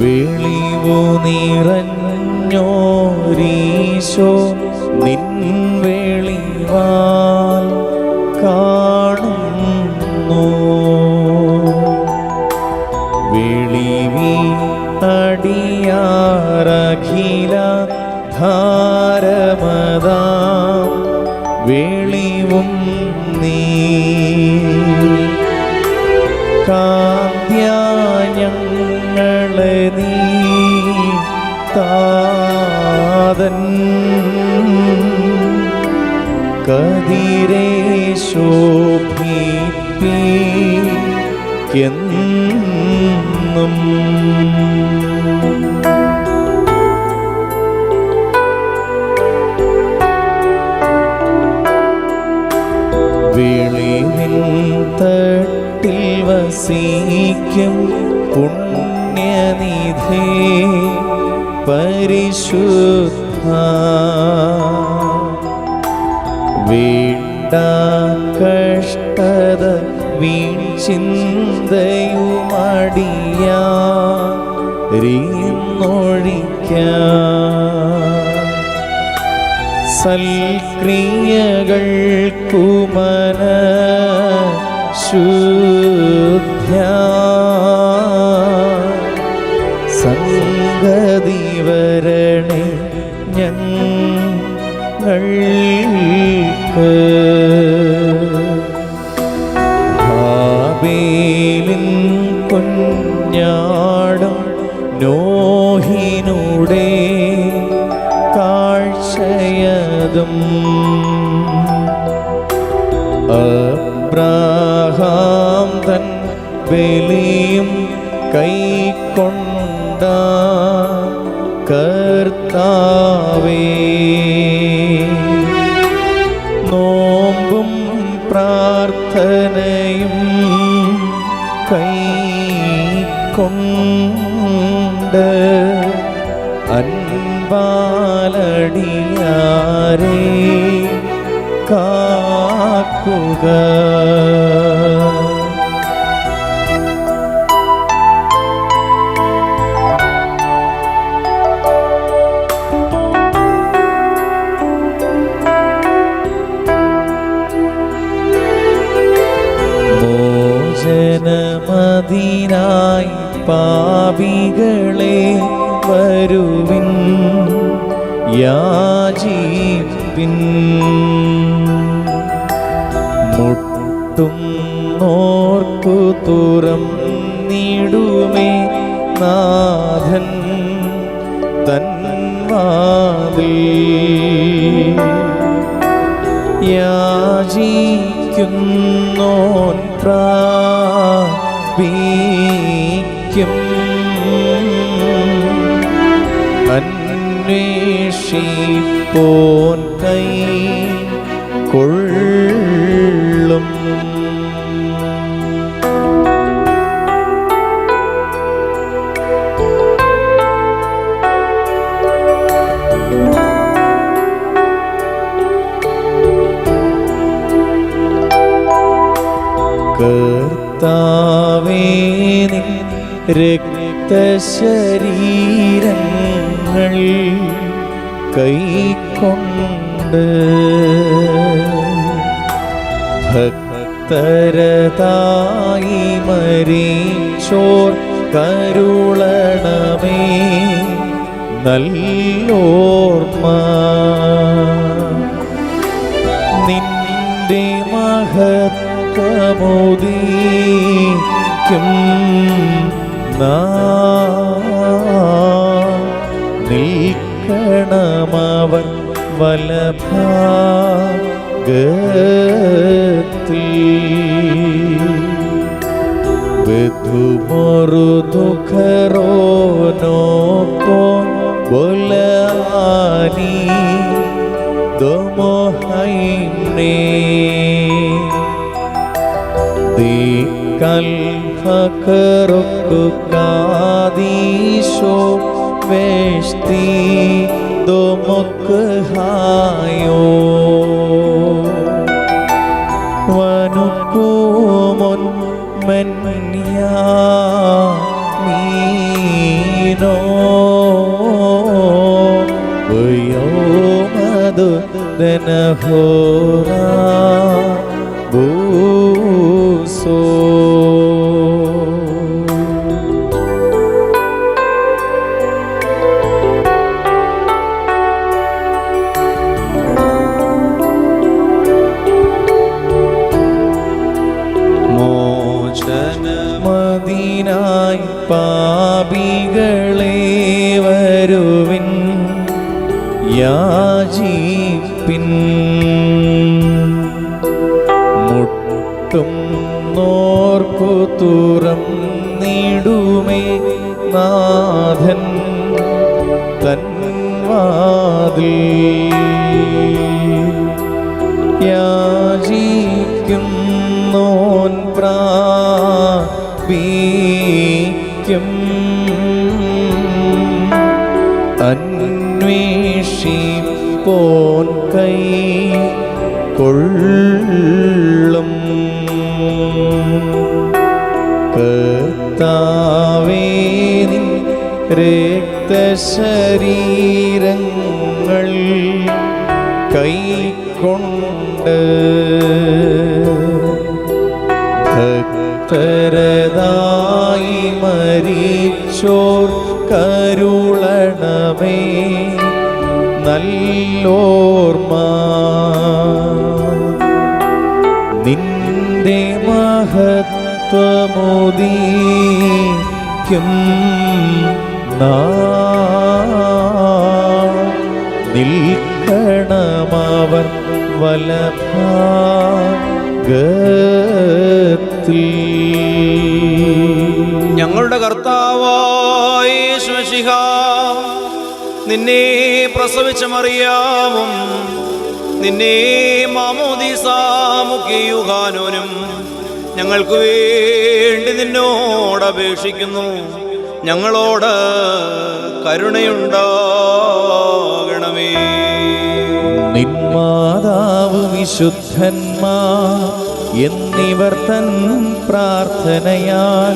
വെളിവു നിറഞ്ഞോരീശോ നിൻ വെളിവാൽ കാണുന്നു. വെളിവി അടിയാറഖില ധാരമതാം വെളിവും നീ കാന്ത്യങ്ങളെ നീ താതൻ കതിരേ ശോഭിപ്പിക്കെന്നും. വെളിവിൻ തട്ടിൽ വസിക്കും പുണ്യനിധേ പരിശുദ്ധ, വേണ്ട കഷ്ടത വീഴ്ചിന്തയുമടിയാറിന്നൊഴിക്കാം. സൽക്രിയകൾക്കുമന ശുദ്ധ്യ സംഗതി വരണേ ഞങ്ങൾക്ക്. ഹാബേലിൻ കുഞ്ഞാടും നോഹിനുടെ കാഴ്ചയതും അബ്രാഹാം തൻ ബലിയും കൈക്കൊണ്ട കർത്താവേ, നോമ്പും പ്രാർത്ഥനയും കൈക്കൊണ്ട് അൻപാലടിയാരെ കാക്കുക. മോചനമതിനായി പാപികളെ വരുവിൻ യാചിപ്പിൻ. മുട്ടുന്നോർക്കു തുറന്നിടുമേ നാഥൻ തൻ വാതിൽ. യാചിക്കുന്നോൻ പ്രാപിക്കും, അന്വേഷിപ്പോൻ കൈക്കൊള്ളും. കർത്താവേ നിൻ രക്തശരീരങ്ങൾ കൈക്കൊണ്ട് ഭക്തരതായി മരിച്ചോർ കരുളണമേ നല്ലോർമ്മ. നിന്റെ മഹത്വമുദീക്കും നിൽക്കണമവർ വലഭാഗത്തിൽ. ബധുമൊരു ദുഃഖരോനോക്കോ ബൊലാനി ദോമോഹൈനെ ദിക്കൽ ഫകറുക്കു കാദീശോ വേഷ്തി ദോമൊക്ക് ഹായോ വനുക്കുമൊൻ മന്യാ മീ ഖിനോ വയോമദു ദനഹോറാ ബൂസോ. മോചനമതിനായി പാപികളെ വരുവിൻ, യാചിപ്പിൻ. മുട്ടും നോർക്കു തുറന്നിടുമേ നാഥൻ തൻ വാതിൽ. യാചിക്കുന്നോൻ പ്രാപിക്കും, അന്വേഷിപ്പോൻ കൈ കൊള്ളും. കർത്താവേ നിൻ രക്തശരീരങ്ങൾ കൈക്കൊണ്ട് ഭക്തരതായി മരിച്ചോർ കരുളണമേ നല്ലോർമ്മ. നിന്റെ മഹത്വമുദീക്കും നിൽക്കണമവർ വലഭാഗത്തിൽ. ഞങ്ങളുടെ കർത്താവായ യേശു മിശിഹ, നിന്നെ പ്രസവിച്ച മറിയാമും നിന്നെ മാമോദീസ മുഖ്യ യൂഹാനോനും ഞങ്ങൾക്ക് വേണ്ടി നിന്നോട് അപേക്ഷിക്കുന്നു. ഞങ്ങളോട് കരുണയുണ്ടാകണമേ. നിന്മാതാവ് വിശുദ്ധന്മാർ എന്നിവർ തൻ പ്രാർത്ഥനയാൽ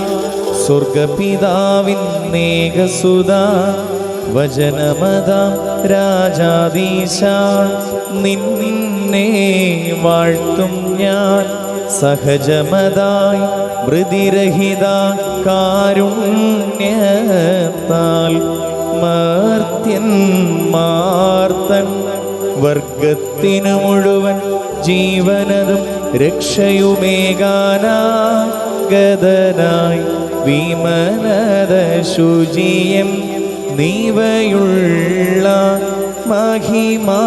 സ്വർഗപിതാവിൻ നേകസുത വചനമതാം രാജാധീശ നിന്നെ വാഴ്ത്തും ഞാൻ. സഹജമതായി മൃതിരഹിത കാരുണ്യത്താൽ മർത്യന്മാർത്തൻ വർഗത്തിനു മുഴുവൻ ജീവനതും രക്ഷയുമേകാനാഗതനായി വിമനത ശുചിയം നീവയുള്ള മഹിമാവിയലും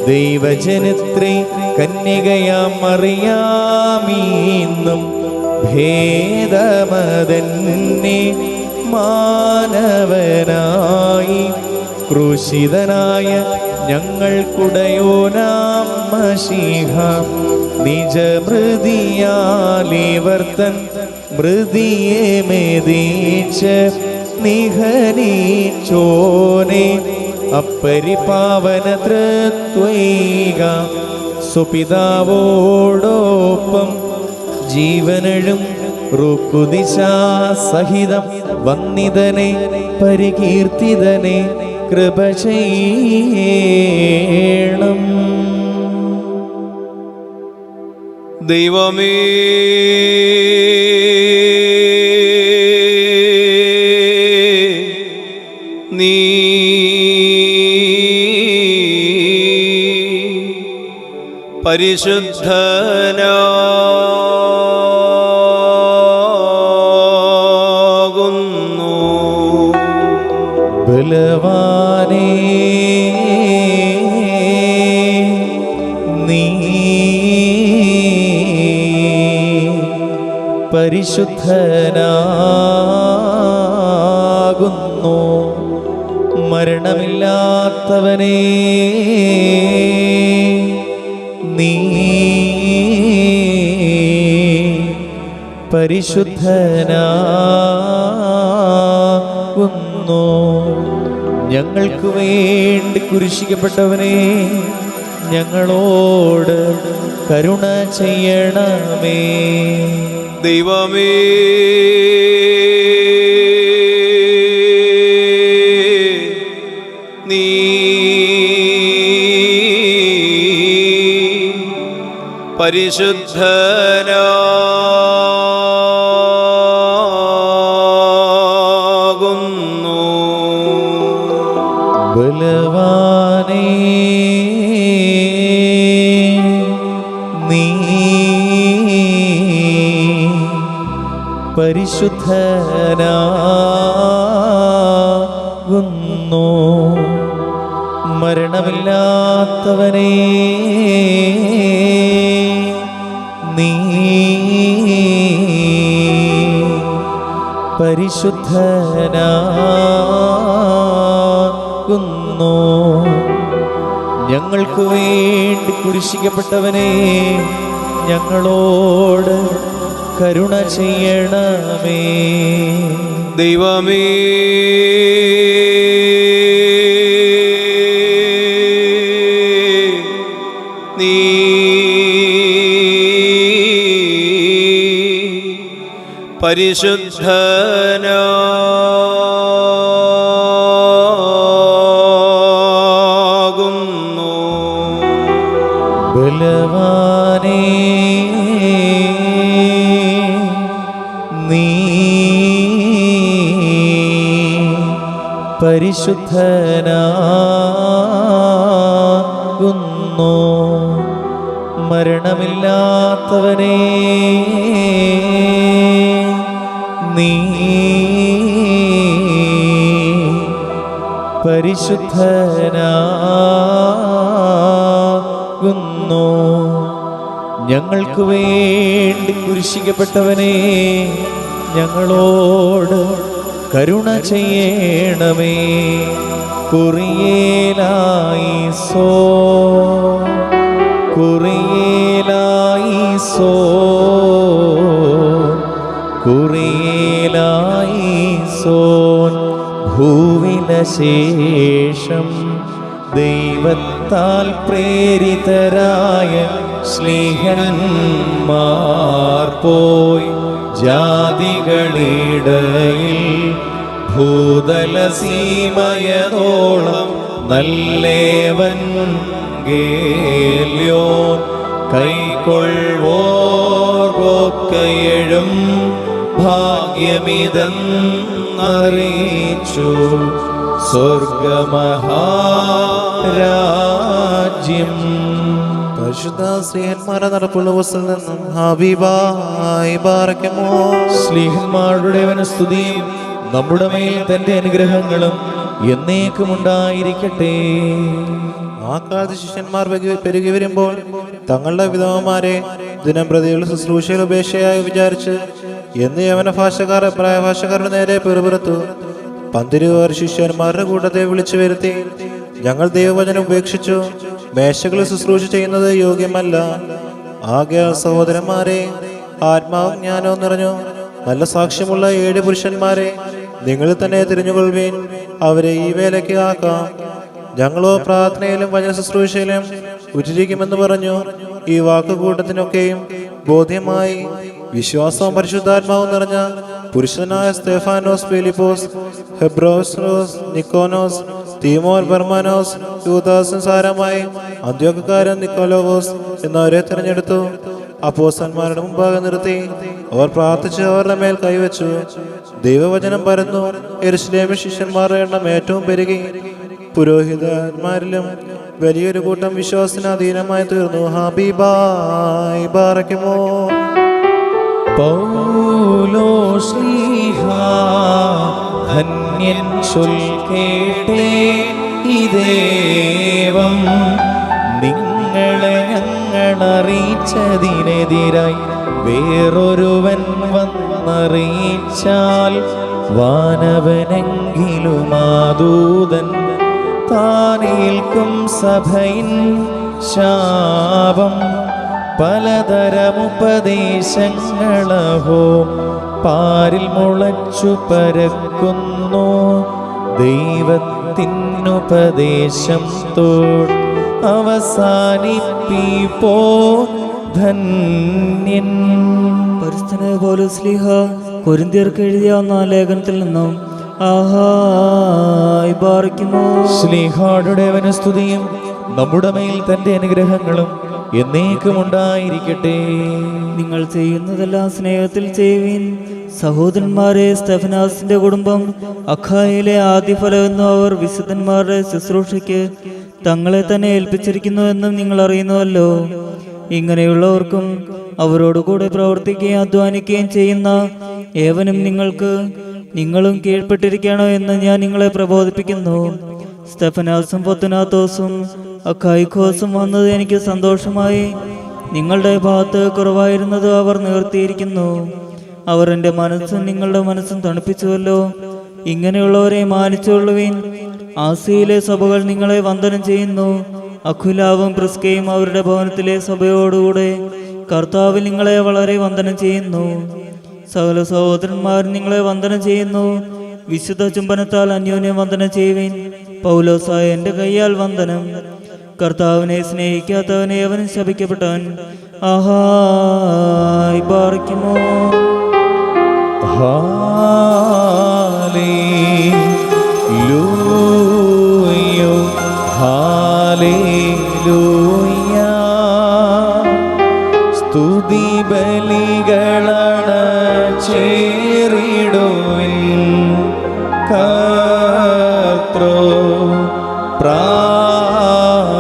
ദൈവജനത്രേ കന്യകയാം മറിയാമീന്നും ഭേദമതന്നെ മാനവനായി ക്രൂശിതനായ ഞങ്ങൾക്കുടയോനാം മശീഹ നിജമൃതിയാലിവർത്തൻ മൃതിയെ മെതിച്ച് നിഹനിച്ചോനെ അപ്പരിപാവന തൃത്വൈക സുപിതാവോടൊപ്പം ജീവനഴും റുക്കുദിശാ സഹിതം വന്ദിതനെ പരികീർത്തിതനെ കൃപ ചെയ്യണം. ദൈവമേ, നീ പരിശുദ്ധനാകുന്നു. ബലവാനേ, നീ പരിശുദ്ധനാകുന്നു. മരണമില്ലാത്തവനേ, നീ പരിശുദ്ധനാകുന്നു. ഞങ്ങൾക്ക് വേണ്ടി കുരിശിക്കപ്പെട്ടവനെ, ഞങ്ങളോട് കരുണ ചെയ്യണമേ. ദൈവമേ, പരിശുദ്ധനാകുന്നു. ബലവാനേ നീ പരിശുദ്ധനാകുന്നു. മരണമില്ലാത്തവനേ നീ പരിശുദ്ധനാകുന്നു. ഞങ്ങൾക്ക് വേണ്ടി കുരിശിക്കപ്പെട്ടവനെ ഞങ്ങളോട് കരുണ ചെയ്യണമേ. ദൈവമേ, നീ പരിശുദ്ധനാകുന്നു. ബലവാനേ നീ പരിശുദ്ധനാകുന്നു. മരണമില്ലാത്തവനേ നീ പരിശുദ്ധനാകുന്നു. ഞങ്ങൾക്ക് വേണ്ടി കുരിശിക്കപ്പെട്ടവനെ ഞങ്ങളോട് കരുണ ചെയ്യണമേ. കുറിയേലായിസോ കുറിയേലായിസോ കുറിയേലായിസോൻ. ഭൂവിനശേഷം ദൈവത്താൽ പ്രേരിതരായ സ്ലീഹന്മാർ പോയി ജാതികളിടയിൽ ഭൂതലസീമയതോളം നല്ലേവൻ ഗേല്യോൻ കൈക്കൊള്ളുവോർക്കൊക്കെയും ഭാഗ്യമിതെന്നറിയിച്ചു സ്വർഗമഹാരാജ്യം. പരിശുദ്ധ സ്ത്രീഹന്മാരെ നടപ്പുള്ള വസ്തുവിൽ നിന്നും ഹബീബായി ബാറയ്ക്കുമോ. സ്ലീഹന്മാരുടെ സ്തുതിയും നമ്മുടെ മേൽ തന്റെ അനുഗ്രഹങ്ങളും എന്നേക്കും ഉണ്ടായിരിക്കട്ടെ. ആ കാലത്ത് ശിഷ്യന്മാർ പെരുകി വരുമ്പോൾ തങ്ങളുടെ വിധവമാരെ ദിനം പ്രതിയുള്ള ശുശ്രൂഷയിൽ ഉപേക്ഷയായി വിചാരിച്ച് എന്ന് യവന ഭാഷക്കാർ പ്രായഭാഷക്കാരുടെ നേരെ പെറുപുറത്തു. 12 ശിഷ്യന്മാരുടെ കൂട്ടത്തെ വിളിച്ചു വരുത്തി, ഞങ്ങൾ ദൈവവചനം ഉപേക്ഷിച്ചു മേശകളിൽ ശുശ്രൂഷ ചെയ്യുന്നത് യോഗ്യമല്ല. ആകയാൽ സഹോദരന്മാരെ, ആത്മാവും ജ്ഞാനവും നിറഞ്ഞു നല്ല സാക്ഷ്യമുള്ള 7 പുരുഷന്മാരെ നിങ്ങൾ തന്നെ തിരിഞ്ഞുകൊള്ളുവീൻ, അവരെ ഈ വേലയ്ക്ക് ആക്കാം. ഞങ്ങളോ പ്രാർത്ഥനയിലും വചന ശുശ്രൂഷയിലും ഉറ്റിരിക്കുമെന്ന് പറഞ്ഞു. ഈ വാക്കുകൂട്ടത്തിനൊക്കെയും ബോധ്യമായി. വിശ്വാസവും പരിശുദ്ധാത്മാവും നിറഞ്ഞ പുരുഷനായ സ്തെഫാനോസ്, ഫിലിപ്പോസ്, ഹെബ്രോസ്, നിക്കോനോസ്, തീമോൻ, ബർമാനോസ്, യൂദാസും സാരമായി അന്ത്യോക്യക്കാരൻ നിക്കോലോവോസ് എന്നവരെ തിരഞ്ഞെടുത്തു. അപ്പോസ്തലന്മാരുടെ മുമ്പാകെ നിർത്തി അവർ പ്രാർത്ഥിച്ച് അവരുടെ മേൽ കൈവച്ചു. ദൈവവചനം പരന്നു. യെരൂശലേമിൽ ശിഷ്യന്മാരുടെ എണ്ണം ഏറ്റവും പെരുകി. പുരോഹിതന്മാരിലും വലിയൊരു കൂട്ടം വിശ്വാസത്തിന് അധീനമായി തീർന്നു. ഹബീബായി ബാറയ്ക്കുമോ. പൗലോസ്ലീഹാ ധന്യൻ ചൊൽക്കേട്ടേ ഇദേവം നിങ്ങളെ ഞങ്ങളറിയിച്ചതിനെതിരായി വേറൊരുവൻ വന്നറിയിച്ചാൽ വാനവനെങ്കിലും ആദൂതൻ താനേൽക്കും സഭയിൻ ശാപം. പലതരമുപദേശങ്ങളഹോ പാരിൽ മുളച്ചു പരക്കുന്നു. ദൈവത്തിനുപദേശം തോട് അവസാനിപ്പിപ്പോ ധന്യൻ. പരിസ്ഥിതി പൗലോസ്ലീഹ കൊരിന്ത്യർക്ക് എഴുതിയ 1 ലേഖനത്തിൽ നിന്നും ആഹായി ബാറയ്ക്കുമോ. ശ്ലീഹായുടെ സ്തുതിയും നമ്മുടെ മേൽ തന്റെ അനുഗ്രഹങ്ങളും എന്നേക്കും ഉണ്ടായിരിക്കട്ടെ. നിങ്ങൾ ചെയ്യുന്നതെല്ലാം സ്നേഹത്തിൽ ചെയ്യുവിൻ. സഹോദരന്മാരെ, സ്തെഫനാസിന്റെ കുടുംബം അഖായയിലെ ആദ്യഫലം എന്നും അവർ വിശുദ്ധന്മാരുടെ ശുശ്രൂഷയ്ക്ക് തങ്ങളെ തന്നെ ഏൽപ്പിച്ചിരിക്കുന്നുവെന്നും നിങ്ങൾ അറിയുന്നുവല്ലോ. ഇങ്ങനെയുള്ളവർക്കും അവരോടുകൂടെ പ്രവർത്തിക്കുകയും അധ്വാനിക്കുകയും ചെയ്യുന്ന ഏവനും നിങ്ങളും കീഴ്പ്പെട്ടിരിക്കണോ എന്ന് ഞാൻ നിങ്ങളെ പ്രബോധിപ്പിക്കുന്നു. സ്തെഫനാസും പൊത്തുനാത്തോസും അഖായിക്കോസും വന്നത് എനിക്ക് സന്തോഷമായി. നിങ്ങളുടെ ഭാഗത്ത് കുറവായിരുന്നത് അവർ നിവർത്തിയിരിക്കുന്നു. അവർ എൻ്റെ മനസ്സും നിങ്ങളുടെ മനസ്സും തണുപ്പിച്ചുവല്ലോ. ഇങ്ങനെയുള്ളവരെ മാനിച്ചുകൊള്ളുവിൻ. ആസിയയിലെ സഭകൾ നിങ്ങളെ വന്ദനം ചെയ്യുന്നു. അഖുലാവും പ്രിസ്കയും അവരുടെ ഭവനത്തിലെ സഭയോടുകൂടെ കർത്താവിൽ നിങ്ങളെ വളരെ വന്ദനം ചെയ്യുന്നു. സകല സഹോദരന്മാരും നിങ്ങളെ വന്ദനം ചെയ്യുന്നു. വിശുദ്ധ ചുംബനത്താൽ അന്യോന്യം വന്ദനം ചെയ്യുവിൻ. പൗലോസായ എൻ്റെ കയ്യാൽ വന്ദനം. കർത്താവിനെ സ്നേഹിക്കാത്തവനെ അവൻ ശപിക്കപ്പെട്ടവൻ. ആഹായ് ബാറയ്ക്കുമോ. Hallelujah, hallelujah. സ്തുതി ബലികളാണ് ചേരിടുവിൻ. കർത്തൃ പ്രാകാരെ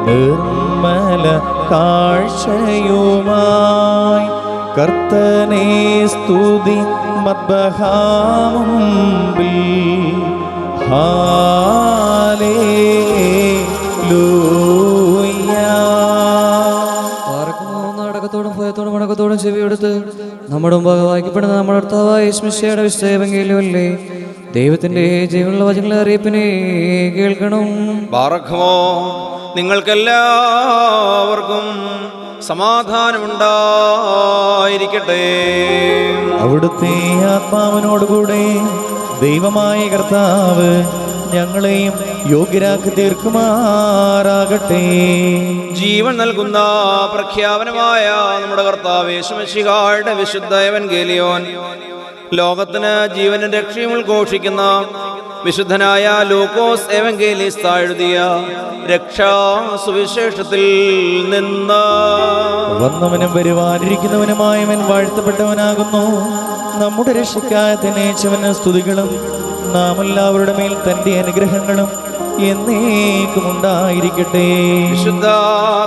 നിർമ്മല കാഴ്ചയുമായി കർത്തനെ സ്തുതി മദ്ബഹാമുമ്പിൽ. ഹല്ലേലൂയ. അടക്കത്തോടും ഭയത്തോടും അടക്കത്തോടും ചെവിയെടുത്ത് നമ്മുടെ മുമ്പാകെ വായിക്കപ്പെടുന്ന നമ്മുടെ കർത്താവായ യേശുമിശിഹായുടെ വിശുദ്ധ എവങ്കേലിയമല്ലേ ദൈവത്തിന്റെ ജീവനുള്ള വചനങ്ങളെ അറിയിപ്പിനെ കേൾക്കണം. ബാറഖമോ, നിങ്ങൾക്കെല്ലാവർക്കും സമാധാനമുണ്ടായിരിക്കട്ടെ. അവിടുത്തെ ആത്മാവിനോടുകൂടെ ദൈവമായ കർത്താവ് ഞങ്ങളെയും യോഗ്യരാക്കി തീർക്കുമാറാകട്ടെ. ജീവൻ നൽകുന്ന പ്രഖ്യാപനമായ നമ്മുടെ കർത്താവ് യേശുമിശിഹായുടെ വിശുദ്ധ എവങ്കേലിയോൻ ലോകത്തിന് ജീവനും രക്ഷയും ഉദ്ഘോഷിക്കുന്ന വിശുദ്ധനായ ലൂക്കോസ് എവങ്കേലിസ്ത എഴുതിയ രക്ഷാ സുവിശേഷത്തിൽ നിന്ന്. വന്നവനും വരുവാനിരിക്കുന്നവനുമായവൻ വാഴ്ത്തപ്പെട്ടവനാകുന്നു. നമ്മുടെ രക്ഷയ്ക്കായ തന്നേച്ചവന് സ്തുതികളും നാം എല്ലാവരുടെ മേൽ തന്റെ അനുഗ്രഹങ്ങളും എന്നേക്കും ഉണ്ടായിരിക്കട്ടെ. വിശുദ്ധ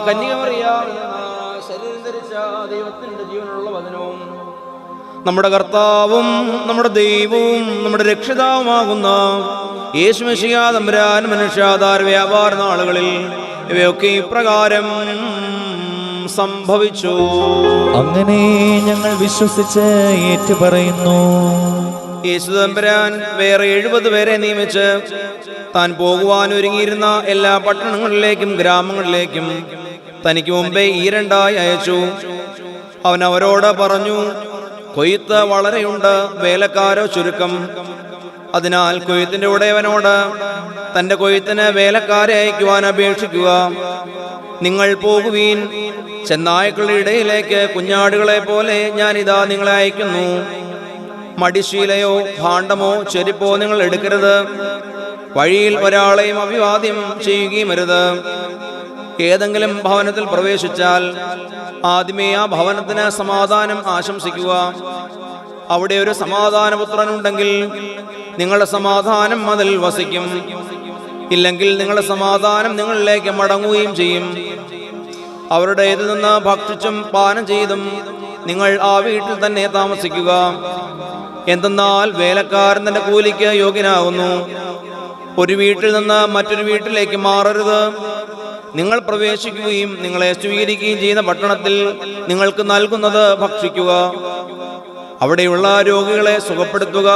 കന്യകമറിയാമിൽ ശരീരം ധരിച്ച ദൈവത്തിന്റെ ജീവനുള്ള വചനവും നമ്മുടെ കർത്താവും നമ്മുടെ ദൈവവും നമ്മുടെ രക്ഷിതാവുമാകുന്ന യേശുമിശിഹാ തമ്പുരാൻ മനുഷ്യാധാര വ്യാപാര നാളുകളിൽ ഇവയൊക്കെ ഇപ്രകാരം സംഭവിച്ചു. അങ്ങനെ ഞങ്ങൾ വിശ്വസിച്ച് ഏറ്റുപറയുന്നു. യേശു തമ്പുരാൻ വേറെ 70 പേരെ നിയമിച്ച് താൻ പോകുവാൻ ഒരുങ്ങിയിരുന്ന എല്ലാ പട്ടണങ്ങളിലേക്കും ഗ്രാമങ്ങളിലേക്കും തനിക്ക് മുമ്പേ ഈ 2 അയച്ചു. അവൻ അവരോട് പറഞ്ഞു, കൊയ്ത്ത് വളരെയുണ്ട്, വേലക്കാരോ ചുരുക്കം. അതിനാൽ കൊയ്ത്തിന്റെ ഉടയവനോട് തന്റെ കൊയ്ത്തിന് വേലക്കാരെ അയക്കുവാൻ അപേക്ഷിക്കുക. നിങ്ങൾ പോകുവീൻ. ചെന്നായ്ക്കളുടെ ഇടയിലേക്ക് കുഞ്ഞാടുകളെ പോലെ ഞാനിതാ നിങ്ങളെ അയക്കുന്നു. മടിശീലയോ ഭാണ്ഡമോ ചെരുപ്പോ നിങ്ങൾ എടുക്കരുത്. വഴിയിൽ ഒരാളെയും അഭിവാദ്യം ചെയ്യുകയും അരുത്. ഏതെങ്കിലും ഭവനത്തിൽ പ്രവേശിച്ചാൽ ആദ്യമേ ആ ഭവനത്തിന് സമാധാനം ആശംസിക്കുക. അവിടെ ഒരു സമാധാനപുത്രനുണ്ടെങ്കിൽ നിങ്ങളുടെ സമാധാനം അതിൽ വസിക്കും. ഇല്ലെങ്കിൽ നിങ്ങളുടെ സമാധാനം നിങ്ങളിലേക്ക് മടങ്ങുകയും ചെയ്യും. അവരുടെ ഇതിൽ നിന്ന് ഭക്ഷിച്ചും പാനം ചെയ്തും നിങ്ങൾ ആ വീട്ടിൽ തന്നെ താമസിക്കുക. എന്തെന്നാൽ വേലക്കാരൻ തന്റെ കൂലിക്ക് യോഗ്യനാകുന്നു. ഒരു വീട്ടിൽ നിന്ന് മറ്റൊരു വീട്ടിലേക്ക് മാറരുത്. നിങ്ങൾ പ്രവേശിക്കുകയും നിങ്ങളെ സ്വീകരിക്കുകയും ചെയ്യുന്ന പട്ടണത്തിൽ നിങ്ങൾക്ക് നൽകുന്നത് ഭക്ഷിക്കുക. അവിടെയുള്ള രോഗികളെ സുഖപ്പെടുത്തുക.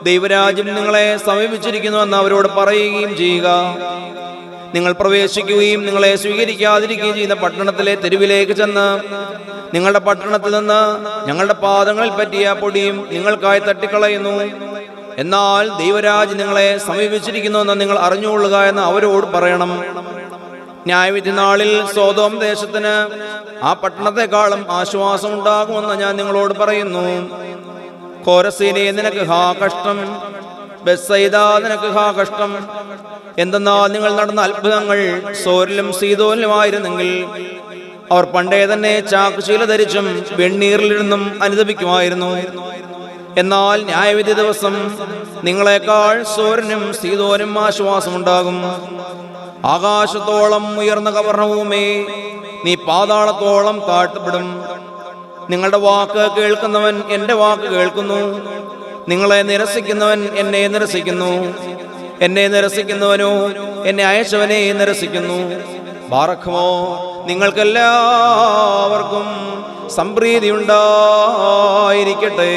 ദൈവരാജ്യം നിങ്ങളെ സമീപിച്ചിരിക്കുന്നുവെന്ന് അവരോട് പറയുകയും ചെയ്യുക. നിങ്ങൾ പ്രവേശിക്കുകയും നിങ്ങളെ സ്വീകരിക്കാതിരിക്കുകയും ചെയ്യുന്ന പട്ടണത്തിലെ തെരുവിലേക്ക് ചെന്ന് നിങ്ങളുടെ പട്ടണത്തിൽ നിന്ന് ഞങ്ങളുടെ പാദങ്ങളിൽ പറ്റിയ പൊടിയും നിങ്ങൾക്കായി തട്ടിക്കളയുന്നു. എന്നാൽ ദൈവരാജ്യം നിങ്ങളെ സമീപിച്ചിരിക്കുന്നുവെന്ന് നിങ്ങൾ അറിഞ്ഞുകൊള്ളുക എന്ന് അവരോട് പറയണം. ന്യായവിധി നാളിൽ സോദോം ദേശത്തിന് ആ പട്ടണത്തെക്കാളും ആശ്വാസം ഉണ്ടാകുമെന്ന് ഞാൻ നിങ്ങളോട് പറയുന്നു. കോരസീനെ നിനക്ക് ഹാ കഷ്ടം, ബെത്സയിദ നിനക്ക് ഹാ കഷ്ടം. എന്തെന്നാൽ നിങ്ങൾ നടന്ന അത്ഭുതങ്ങൾ സോരിലും സീതോനിലുമായിരുന്നെങ്കിൽ അവർ പണ്ടേ തന്നെ ചാക്കുശീല ധരിച്ചും വെണ്ണീറിലിരുന്നും അനുദപിക്കുമായിരുന്നു. എന്നാൽ ന്യായവിധി ദിവസം നിങ്ങളെക്കാൾ സോരനും സീതോനും ആശ്വാസമുണ്ടാകും. ആകാശത്തോളം ഉയർന്ന കവർണ്ണഭൂമി, നീ പാതാളത്തോളം താഴ്ത്തപ്പെടും. നിങ്ങളുടെ വാക്ക് കേൾക്കുന്നവൻ എൻ്റെ വാക്ക് കേൾക്കുന്നു, നിങ്ങളെ നിരസിക്കുന്നവൻ എന്നെ നിരസിക്കുന്നു, എന്നെ നിരസിക്കുന്നവനോ എന്നെ അയച്ചവനെ നിരസിക്കുന്നു. ബാറഖ്മോ, നിങ്ങൾക്കെല്ലാവർക്കും സംപ്രീതി ഉണ്ടായിരിക്കട്ടെ.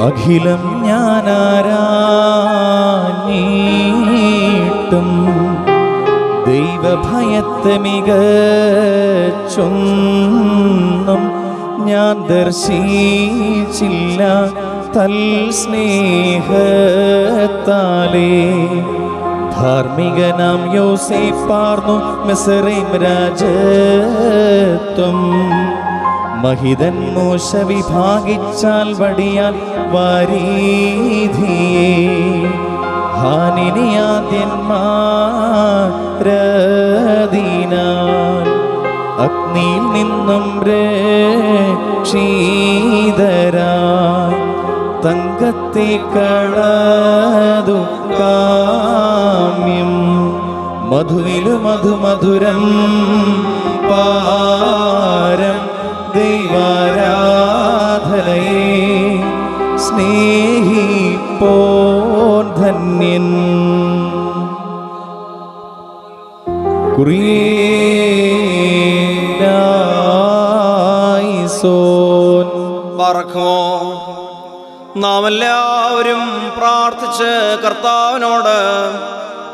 അഖിലം ഞാനാരാഞ്ഞിട്ടും ദൈവഭയത്തെ മികച്ചൊന്നും ഞാൻ ദർശിച്ചില്ല. തൽ സ്നേഹത്താലേ ധാർമ്മികനാം യോസേപ്പാർന്നു മിസ്രയീം രാജത്വം. മഹിതൻ മോശ വിഭാഗിച്ചാൽ വടിയാൽ വാരീധിയേ ഹാനിനിയാദ്യന്മാരദീനാൽ അഗ്നിയിൽ നിന്നും രക്ഷീതരായി തങ്കത്തെ കളതു കാമ്യം മധുവിലു മധുമധുരം പാരം ദൈവാരാധനയെ സ്നേഹിപ്പോൻ ധന്യൻ. കുറിയേലായിസോൻ. ബാറഖ്മോ, നാം എല്ലാവരും പ്രാർത്ഥിച്ച് കർത്താവിനോട്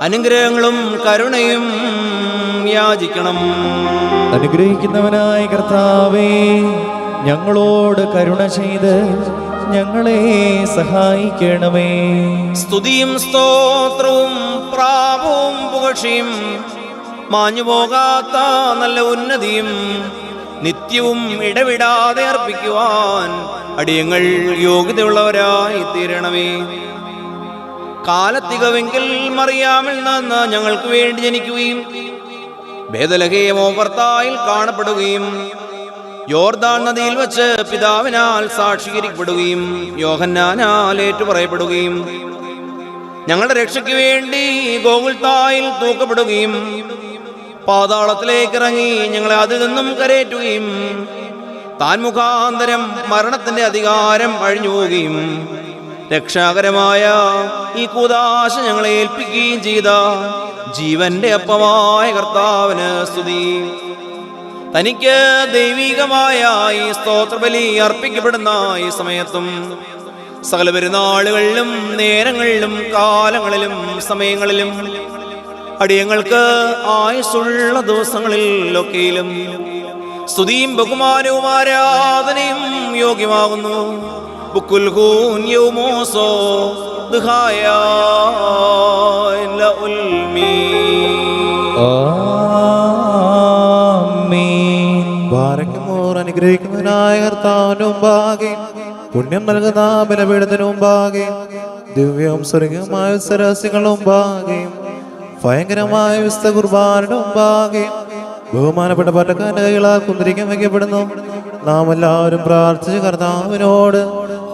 അനുഗ്രഹങ്ങളും കരുണയും യാചിക്കണം. അനുഗ്രഹിക്കുന്നവനായ കർത്താവേ, ഞങ്ങളോട് കരുണ ചെയ്ത് ഞങ്ങളെ സഹായിക്കണമേ. സ്തുതിയും സ്തോത്രവും പ്രാപവും പുകഴ്ചയും മാഞ്ഞുപോകാത്ത നല്ല ഉന്നതിയും നിത്യവും ഇടവിടാതെ അർപ്പിക്കുവാൻ അടിയങ്ങൾ യോഗ്യതയുള്ളവരായി തീരണമേ. കാലത്തികവെങ്കിൽ മറിയാമിൽ നിന്ന് ഞങ്ങൾക്ക് വേണ്ടി ജനിക്കുകയും ബേഥലഹേമോ ഭർത്തായിൽ കാണപ്പെടുകയും യോർദാൻ നദിയിൽ വച്ച് പിതാവിനാൽ സാക്ഷീകരിക്കപ്പെടുകയും യോഹന്നാനാൽ ഏറ്റുപറയപ്പെടുകയും ഞങ്ങളുടെ രക്ഷയ്ക്ക് വേണ്ടി ഗോകുൽത്തായിൽ തൂക്കപ്പെടുകയും പാതാളത്തിലേക്ക് ഇറങ്ങി ഞങ്ങളെ അതിൽ നിന്നും കരേറ്റുകയും താൻ മുഖാന്തരം മരണത്തിന്റെ അധികാരം അഴിഞ്ഞു പോവുകയും രക്ഷാകരമായ ഈ കൂദാശ ഞങ്ങളെ ഏൽപ്പിക്കുകയും ചെയ്ത ജീവന്റെ അപ്പമായ കർത്താവിന് സ്തുതി. തനിക്ക് ദൈവികമായ ഈ സ്തോത്രബലി അർപ്പിക്കപ്പെടുന്ന ഈ സമയത്തും സകല പെരുന്നാളുകളിലും നേരങ്ങളിലും കാലങ്ങളിലും സമയങ്ങളിലും അടിയങ്ങൾക്ക് ആയുസ്സുള്ള ദിവസങ്ങളിലൊക്കെയിലും സ്തുതിയും ബഹുമാനവും ആരാധനയും യോഗ്യമാകുന്നു. ബുക്കുൽഹൂൻ യൗമോസോ ദുഹായ ലഉൽമി. ആമീൻ. ബാറയ്ക്കുമോർ അനുഗ്രഹിക്കുന്നതിനായ കർത്താവിന് മുമ്പാകെ പുണ്യം നൽകുന്ന ബലപീഠത്തിന് മുമ്പാകെ ദിവ്യവും സ്വർഗീയമായ സരസ്യങ്ങളുടെ മുമ്പാകെ ഭയങ്കരമായ വിശുദ്ധ കുർബാനയുടെ മുമ്പാകെ ബഹുമാനപ്പെട്ട പട്ടക്കാരന്റെ കൈകളാൽ കുന്തിരിക്കാൻ വയ്ക്കപ്പെടുന്നു. നാം എല്ലാവരും പ്രാർത്ഥിച്ച് കർത്താവിനോട്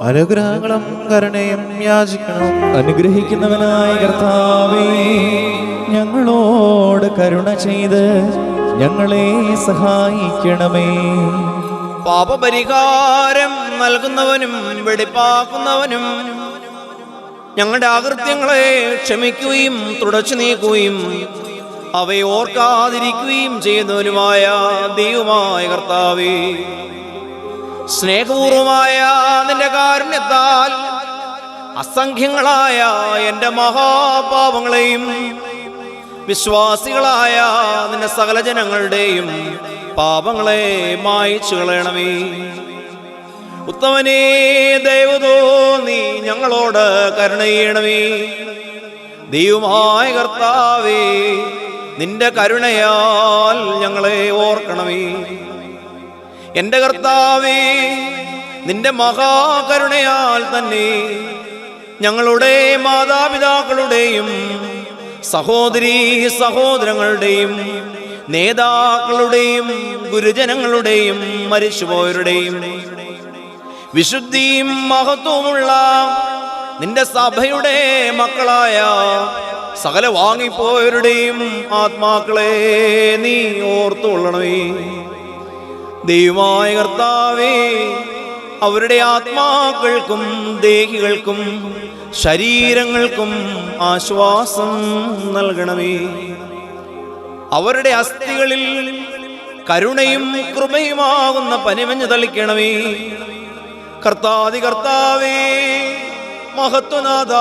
അനുഗ്രഹങ്ങളും കരുണയും യാചിക്കണം. അനുഗ്രഹിക്കുന്നവനായ കർത്താവേ, ഞങ്ങളോട് കരുണ ചെയ്ത് ഞങ്ങളെ സഹായിക്കണമേ. പാപപരിഹാരം നൽകുന്നവനും വെടിപ്പാക്കുന്നവനും ഞങ്ങളുടെ അകൃത്യങ്ങളെ ക്ഷമിക്കുകയും തുടച്ചു നീക്കുകയും അവയെ ഓർക്കാതിരിക്കുകയും ചെയ്യുന്നവനുമായ ദൈവമായ കർത്താവേ, സ്നേഹപൂർവമായ നിന്റെ കാരുണ്യത്താൽ അസംഖ്യങ്ങളായ എൻ്റെ മഹാപാപങ്ങളെയും വിശ്വാസികളായ നിന്റെ സകല ജനങ്ങളുടെയും പാപങ്ങളെ മായ്ച്ചു കളയണമേ. ഉത്തമനേ, ദൈവതോ നീ ഞങ്ങളോട് കരുണ ചെയ്യണമേ. ദൈവമായ കർത്താവേ, നിന്റെ കരുണയാൽ ഞങ്ങളെ ഓർക്കണമേ. എൻ്റെ കർത്താവേ, നിന്റെ മഹാകരുണയാൽ തന്നെ ഞങ്ങളുടെ മാതാപിതാക്കളുടെയും സഹോദരീ സഹോദരങ്ങളുടെയും നേതാക്കളുടെയും ഗുരുജനങ്ങളുടെയും മരിച്ചുപോയവരുടെയും വിശുദ്ധിയും മഹത്വമുള്ള നിന്റെ സഭയുടെ മക്കളായ സകല വാങ്ങിപ്പോയവരുടെയും ആത്മാക്കളെ നീ ഓർത്തുകൊള്ളണമേ. ദൈവമായ കർത്താവേ, അവരുടെ ആത്മാക്കൾക്കും ദേഹികൾക്കും ശരീരങ്ങൾക്കും ആശ്വാസം നൽകണമേ. അവരുടെ അസ്ഥികളിൽ കരുണയും കൃപയുമാകുന്ന പനിമഞ്ഞ് തളിക്കണമേ. കർത്താവേ, മഹത്വനാഥ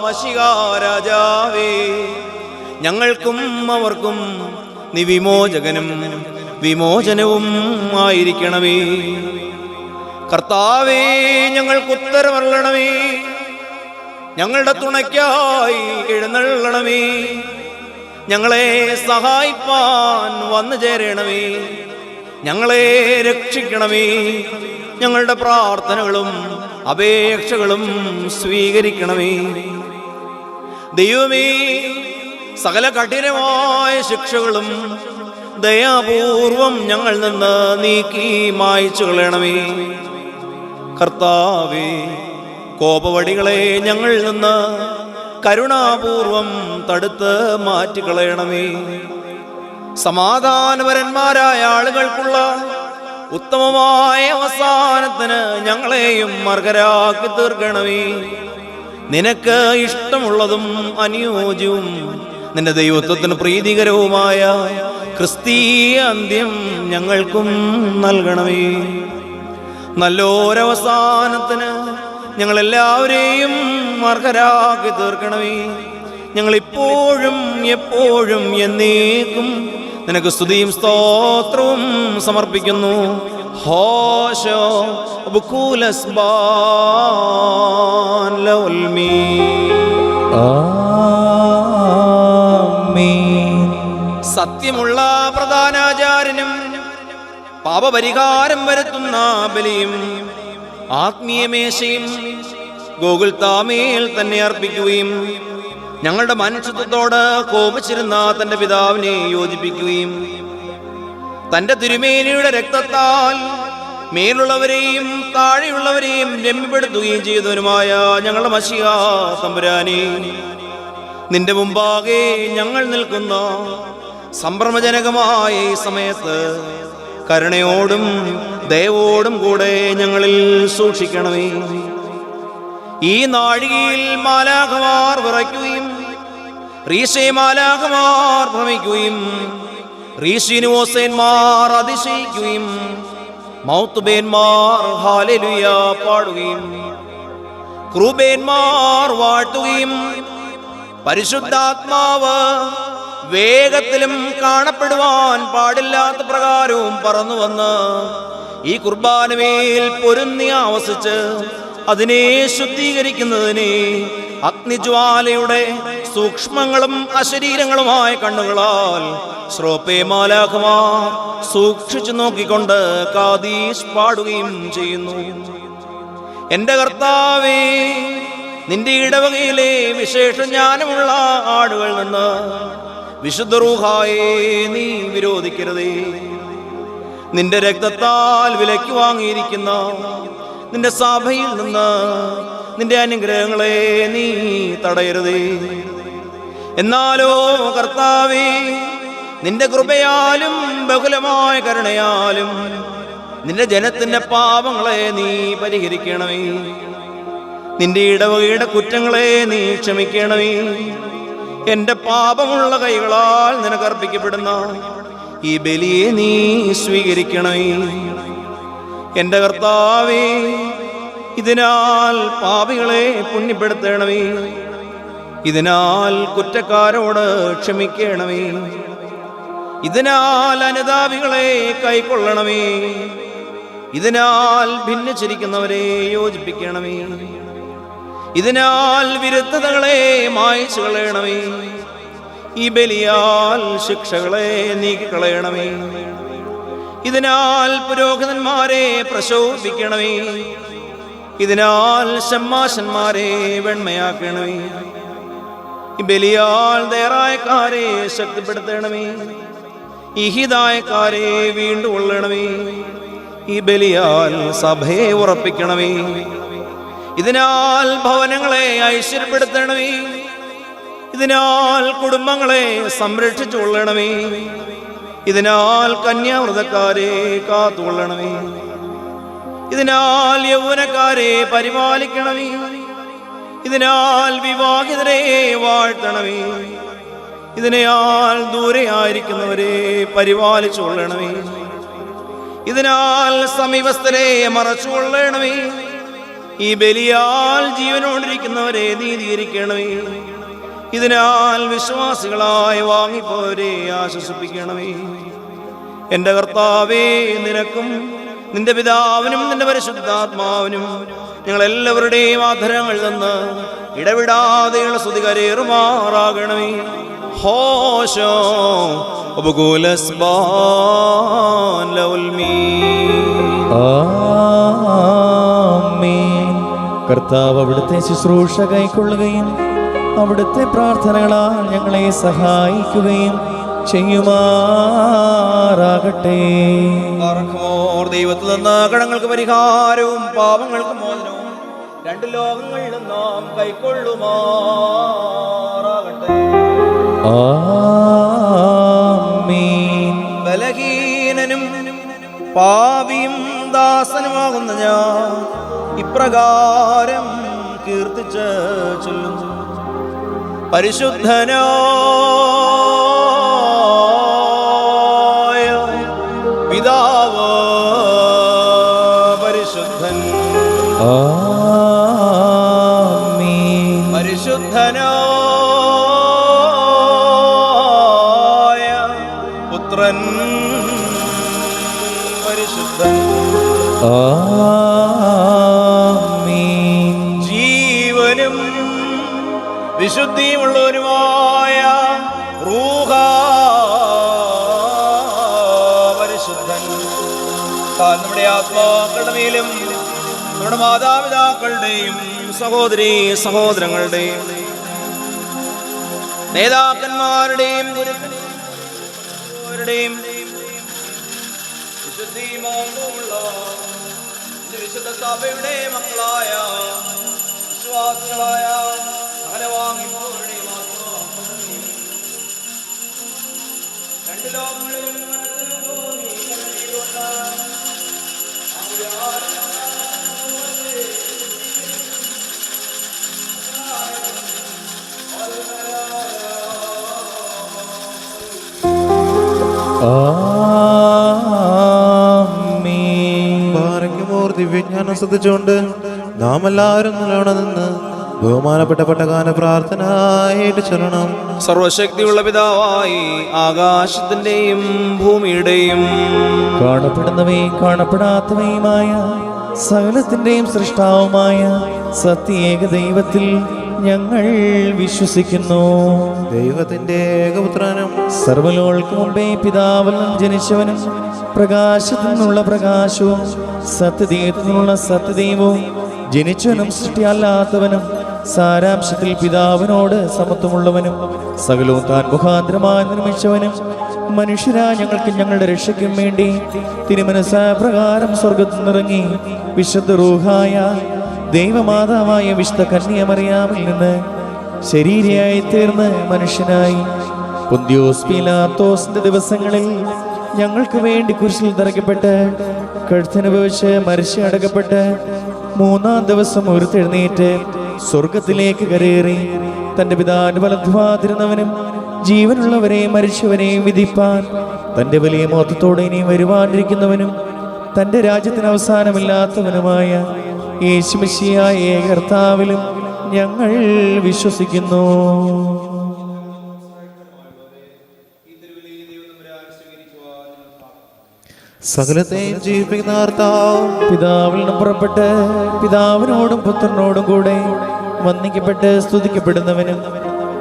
മശിഹാ രാജാവേ, ഞങ്ങൾക്കും അവർക്കും നീ വിമോചകനും വിമോചനവും ആയിരിക്കണമേ. കർത്താവേ, ഞങ്ങൾക്ക് ഉത്തരമരുളണമേ. ഞങ്ങളുടെ തുണയ്ക്കായി എഴുന്നള്ളണമേ. ഞങ്ങളെ സഹായിപ്പാൻ വന്നു ചേരണമേ. ഞങ്ങളെ രക്ഷിക്കണമേ. ഞങ്ങളുടെ പ്രാർത്ഥനകളും അപേക്ഷകളും സ്വീകരിക്കണമേ. ദൈവമേ, സകല കഠിനമായ ശിക്ഷകളും ദയാപൂർവം ഞങ്ങൾ നിന്ന് നീക്കി മായ്ച്ചു കളയണമേ. കർത്താവേ, കോപവടികളെ ഞങ്ങൾ നിന്ന് കരുണാപൂർവം തടുത്ത് മാറ്റിക്കളയണമേ. സമാധാനപരന്മാരായ ആളുകൾക്കുള്ള ഉത്തമമായ അവസാനത്തിന് ഞങ്ങളെയും അർഹരാക്കി തീർക്കണമേ. നിനക്ക് ഇഷ്ടമുള്ളതും അനുയോജ്യവും നിന്റെ ദൈവത്വത്തിന് പ്രീതികരവുമായ ക്രിസ്തീയ അന്ത്യം ഞങ്ങൾക്കും നൽകണമേ. നല്ലൊരവസാനത്തിന് ഞങ്ങളെല്ലാവരെയും അർഹരാക്കി തീർക്കണമേ. ഞങ്ങളിപ്പോഴും എപ്പോഴും എന്നേക്കും നിനക്ക് സ്തുതിയും സ്തോത്രവും സമർപ്പിക്കുന്നു. ഹോശോ ബുകൂലസ്ബാൻ ലൗൽമീ. ആമീൻ. സത്യമുള്ള പ്രധാനാചാര്യനും പാപപരിഹാരം വരുത്തുന്ന ബലിയും ആത്മീയമേശയും ഗോകുൽത്താമേൽ തന്നെ അർപ്പിക്കുകയും ഞങ്ങളുടെ മനുഷ്യത്വത്തോട് കോപിച്ചിരുന്ന തന്റെ പിതാവിനെ യോജിപ്പിക്കുകയും തന്റെ തിരുമേനിയുടെ രക്തത്താൽ മേലുള്ളവരെയും താഴെയുള്ളവരെയും രമ്യപ്പെടുത്തുകയും ചെയ്തവനുമായ ഞങ്ങളുടെ മശിഹാ തമ്പുരാനെ, നിന്റെ മുമ്പാകെ ഞങ്ങൾ നിൽക്കുന്ന സംഭ്രമജനകമായ ഈ സമയത്ത് കരുണയോടും ദയവോടും കൂടെ ഞങ്ങളിൽ സൂക്ഷിക്കണമേ. ഈ നാഴികയിൽ മാലാഖമാർ വിറയ്ക്കുകയും റീശേ മാലാഖമാർ ഭ്രമിക്കുകയും റീശിനുവോസേന്മാർ അതിശയിക്കുകയും മൗത്തുബേന്മാർ ഹല്ലേലൂയ പാടുകയും ക്രൂബേന്മാർ വാഴ്ത്തുകയും പരിശുദ്ധാത്മാവ് വേഗത്തിലും കാണപ്പെടുവാൻ പാടില്ലാത്ത പ്രകാരവും പറന്നു വന്ന് ഈ കുർബാനമേൽ പൊരുന്നി ആവസിച്ച് അതിനെ ശുദ്ധീകരിക്കുന്നതിനെ അഗ്നിജ്വാലയുടെ സൂക്ഷ്മങ്ങളും അശരീരങ്ങളുമായ കണ്ണുകളാൽ ശ്രോപ്പേ മാലാഖമാർ സൂക്ഷിച്ചു നോക്കിക്കൊണ്ട് കാദീശ് പാടുകയും ചെയ്യുന്നു. എന്റെ കർത്താവേ, നിന്റെ ഇടവകയിലെ വിശേഷ ജ്ഞാനമുള്ള ആടുകളിൽ നിന്ന് വിശുദ്ധ റൂഹായെ നീ വിരോധിക്കരുതേ. നിന്റെ രക്തത്താൽ വിലയ്ക്ക് വാങ്ങിയിരിക്കുന്ന നിന്റെ സഭയിൽ നിന്ന് നിന്റെ അനുഗ്രഹങ്ങളെ നീ തടയരുതേ. എന്നാലോ കർത്താവേ, നിന്റെ കൃപയാലും ബഹുലമായ കരുണയാലും നിന്റെ ജനത്തിന്റെ പാപങ്ങളെ നീ പരിഹരിക്കണമേ. നിന്റെ ഇടവകയുടെ കുറ്റങ്ങളെ നീ ക്ഷമിക്കണമേ. എന്റെ പാപമുള്ള കൈകളാൽ നിനക്കർപ്പിക്കപ്പെടുന്ന ഈ ബലിയെ നീ സ്വീകരിക്കണമേ. എന്റെ കർത്താവേ, ഇതിനാൽ പാപികളെ പുണ്യപ്പെടുത്തണമേ. ഇതിനാൽ കുറ്റക്കാരോട് ക്ഷമിക്കണമേ. ഇതിനാൽ അനുതാപികളെ കൈക്കൊള്ളണമേ. ഇതിനാൽ ഭിന്നിച്ചിരിക്കുന്നവരെ യോജിപ്പിക്കണമേ. ഇതിനാൽ വിരുദ്ധതകളെ മായ്ച്ചു കളയണമേ. ഈ ബലിയാൽ ശിക്ഷകളെ നീക്കിക്കളയണമേ. ഇതിനാൽ പുരോഹിതന്മാരെ പ്രശോഭിക്കണമേ. ഇതിനാൽ ശമ്മാശന്മാരെ വെണ്മയാക്കണമേ. ഈ ബലിയാൽ ദേറായക്കാരെ ശക്തിപ്പെടുത്തണമേ. ഈ ഹിതായക്കാരെ വീണ്ടും കൊള്ളണമേ. ഈ ബലിയാൽ സഭയെ ഉറപ്പിക്കണമേ. ഇതിനാൽ ഭവനങ്ങളെ ഐശ്വര്യപ്പെടുത്തണമേ. ഇതിനാൽ കുടുംബങ്ങളെ സംരക്ഷിച്ചു കൊള്ളണമേ. ഇതിനാൽ കന്യാവ്രതക്കാരെ കാത്തുകൊള്ളണമേ. ഇതിനാൽ യൗവനക്കാരെ പരിപാലിക്കണമേ. ഇതിനാൽ വിവാഹിതരെ വാഴ്ത്തണമേ. ഇതിനാൽ ദൂരെയായിരിക്കുന്നവരെ പരിപാലിച്ചു കൊള്ളണമേ. ഇതിനാൽ സമീപസ്ഥരെ മറച്ചുകൊള്ളണമേ. ഈ ബലിയാൽ ജീവനോടിരിക്കുന്നവരെ നീതീകരിക്കണമേ. ഇതിനാൽ വിശ്വാസികളായ വാങ്ങിപ്പോരെ ആശ്വസിപ്പിക്കണമേ. എൻ്റെ കർത്താവേ, നിനക്കും നിന്റെ പിതാവിനും നിന്റെ പരിശുദ്ധാത്മാവിനും ഞങ്ങളെല്ലാവരുടെയും ആധരങ്ങൾ തന്ന് ഇടവിടാതെയുള്ള സ്തുതി കരേറുമാറാകണമേ. ഹോശോ ആമേൻ. കർത്താവ് അവിടുത്തെ ശുശ്രൂഷ കൈക്കൊള്ളുകയും അവിടുത്തെ പ്രാർത്ഥനകളാൽ ഞങ്ങളെ സഹായിക്കുകയും ചെയ്യുമാറാകട്ടെ. ദൈവത്തിൽ നിന്ന് കടങ്ങൾക്ക് പരിഹാരവും പാപങ്ങൾക്ക് മോചനവും രണ്ട് ലോകങ്ങളിലും നാം കൈക്കൊള്ളുമാറാകട്ടെ. ആമേൻ. ബലഹീനനും പാപിയും ദാസനുമാകുന്ന ഞാൻ ഇപ്രകാരം കീർത്തിച്ച് ചൊല്ലുന്നു. പരിശുദ്ധനായ പിതാവ് പരിശുദ്ധൻ. ആമേൻ. പരിശുദ്ധനായ പുത്രൻ പരിശുദ്ധൻ. ആമേൻ. ജീവനും വിശുദ്ധിയുള്ളവരുമായ റൂഹ പരിശുദ്ധൻ. നമ്മുടെ ആത്മാക്കളുടെ മേലും നമ്മുടെ മാതാപിതാക്കളുടെയും സഹോദരീ സഹോദരങ്ങളുടെയും നേതാക്കന്മാരുടെയും ഗുരുക്കന്മാരുടെയും വിശുദ്ധിമാർഗമുള്ള വിശുദ്ധ സഭയുടെ മക്കളായ വിശ്വാസികളായ സകലവാങ്ങിപ്പോരുടെയും രണ്ട് ലോകങ്ങളിലും ദിവ്യജ്ഞാനം ശ്രദ്ധിച്ചുകൊണ്ട് നാം എല്ലാവരും നല്ലോണം നിന്ന് ബഹുമാനപ്പെട്ട പട്ടകാന പ്രാർത്ഥനയായിട്ട് ചൊല്ലണം. സർവശക്തിയുള്ള പിതാവായി ആകാശത്തിന്റെയും ഭൂമിയുടെയും കാണപ്പെടുന്നവയും കാണപ്പെടാത്തവയുമായ സകലത്തിന്റെയും സൃഷ്ടാവുമായ സത്യേക ദൈവത്തിൽ ഞങ്ങൾ വിശ്വസിക്കുന്നു. ദൈവത്തിന്റെ ഏകപുത്രനും സർവ്വലോകൾക്ക് മുമ്പേ പിതാവിൽ നിന്നും ജനിച്ചവനും പ്രകാശത്തിൽ നിന്നുള്ള പ്രകാശവും സത്യദൈവത്തിൽ നിന്നുള്ള സത്യദൈവവും ജനിച്ചവനും സൃഷ്ടിയല്ലാത്തവനും സാരാംശത്തിൽ പിതാവിനോട് സമത്വമുള്ളവനും സകലവും താൻ മുഖാന്തരമായി നിർമ്മിച്ചവനും മനുഷ്യരായ ഞങ്ങൾക്ക് ഞങ്ങളുടെ രക്ഷയ്ക്കും വേണ്ടി തിരുമനസ്സായ പ്രകാരം സ്വർഗത്തിൽ നിന്നിറങ്ങി വിശുദ്ധ റൂഹായ ദൈവമാതാവായ വിശുദ്ധ കന്യാമറിയാമിൽ നിന്ന് ശരീരയായി തീർന്ന് മനുഷ്യനായി പൊന്തിയോസ് പീലാത്തോസിന്റെ ദിവസങ്ങളിൽ ഞങ്ങൾക്ക് വേണ്ടി കുരിശിൽ തറയ്ക്കപ്പെട്ട് കഴുത്തനുഭവിച്ച് മരിച്ച് അടക്കപ്പെട്ട് മൂന്നാം ദിവസം ഉയർത്തെഴുന്നേറ്റ് സ്വർഗത്തിലേക്ക് കരേറി തന്റെ പിതാവിന്റെ വലത്തുവാതിരുന്നവനും ജീവനുള്ളവരെയും മരിച്ചവരെയും വിധിപ്പാൻ തന്റെ വലിയ മഹത്വത്തോടെ ഇനി വരുവാനിരിക്കുന്നവനും തന്റെ രാജ്യത്തിന് അവസാനമില്ലാത്തവനുമായ യേശുമിശിഹായ ഏക കർത്താവിലും ഞങ്ങൾ വിശ്വസിക്കുന്നു. സകലത്തെയും ജീവിപ്പിക്കുന്ന കർത്താവ് പിതാവിൽ നിന്നും പുറപ്പെട്ട് പിതാവിനോടും പുത്രനോടും കൂടെ വന്ദിക്കപ്പെട്ട് സ്തുതിക്കപ്പെടുന്നവനും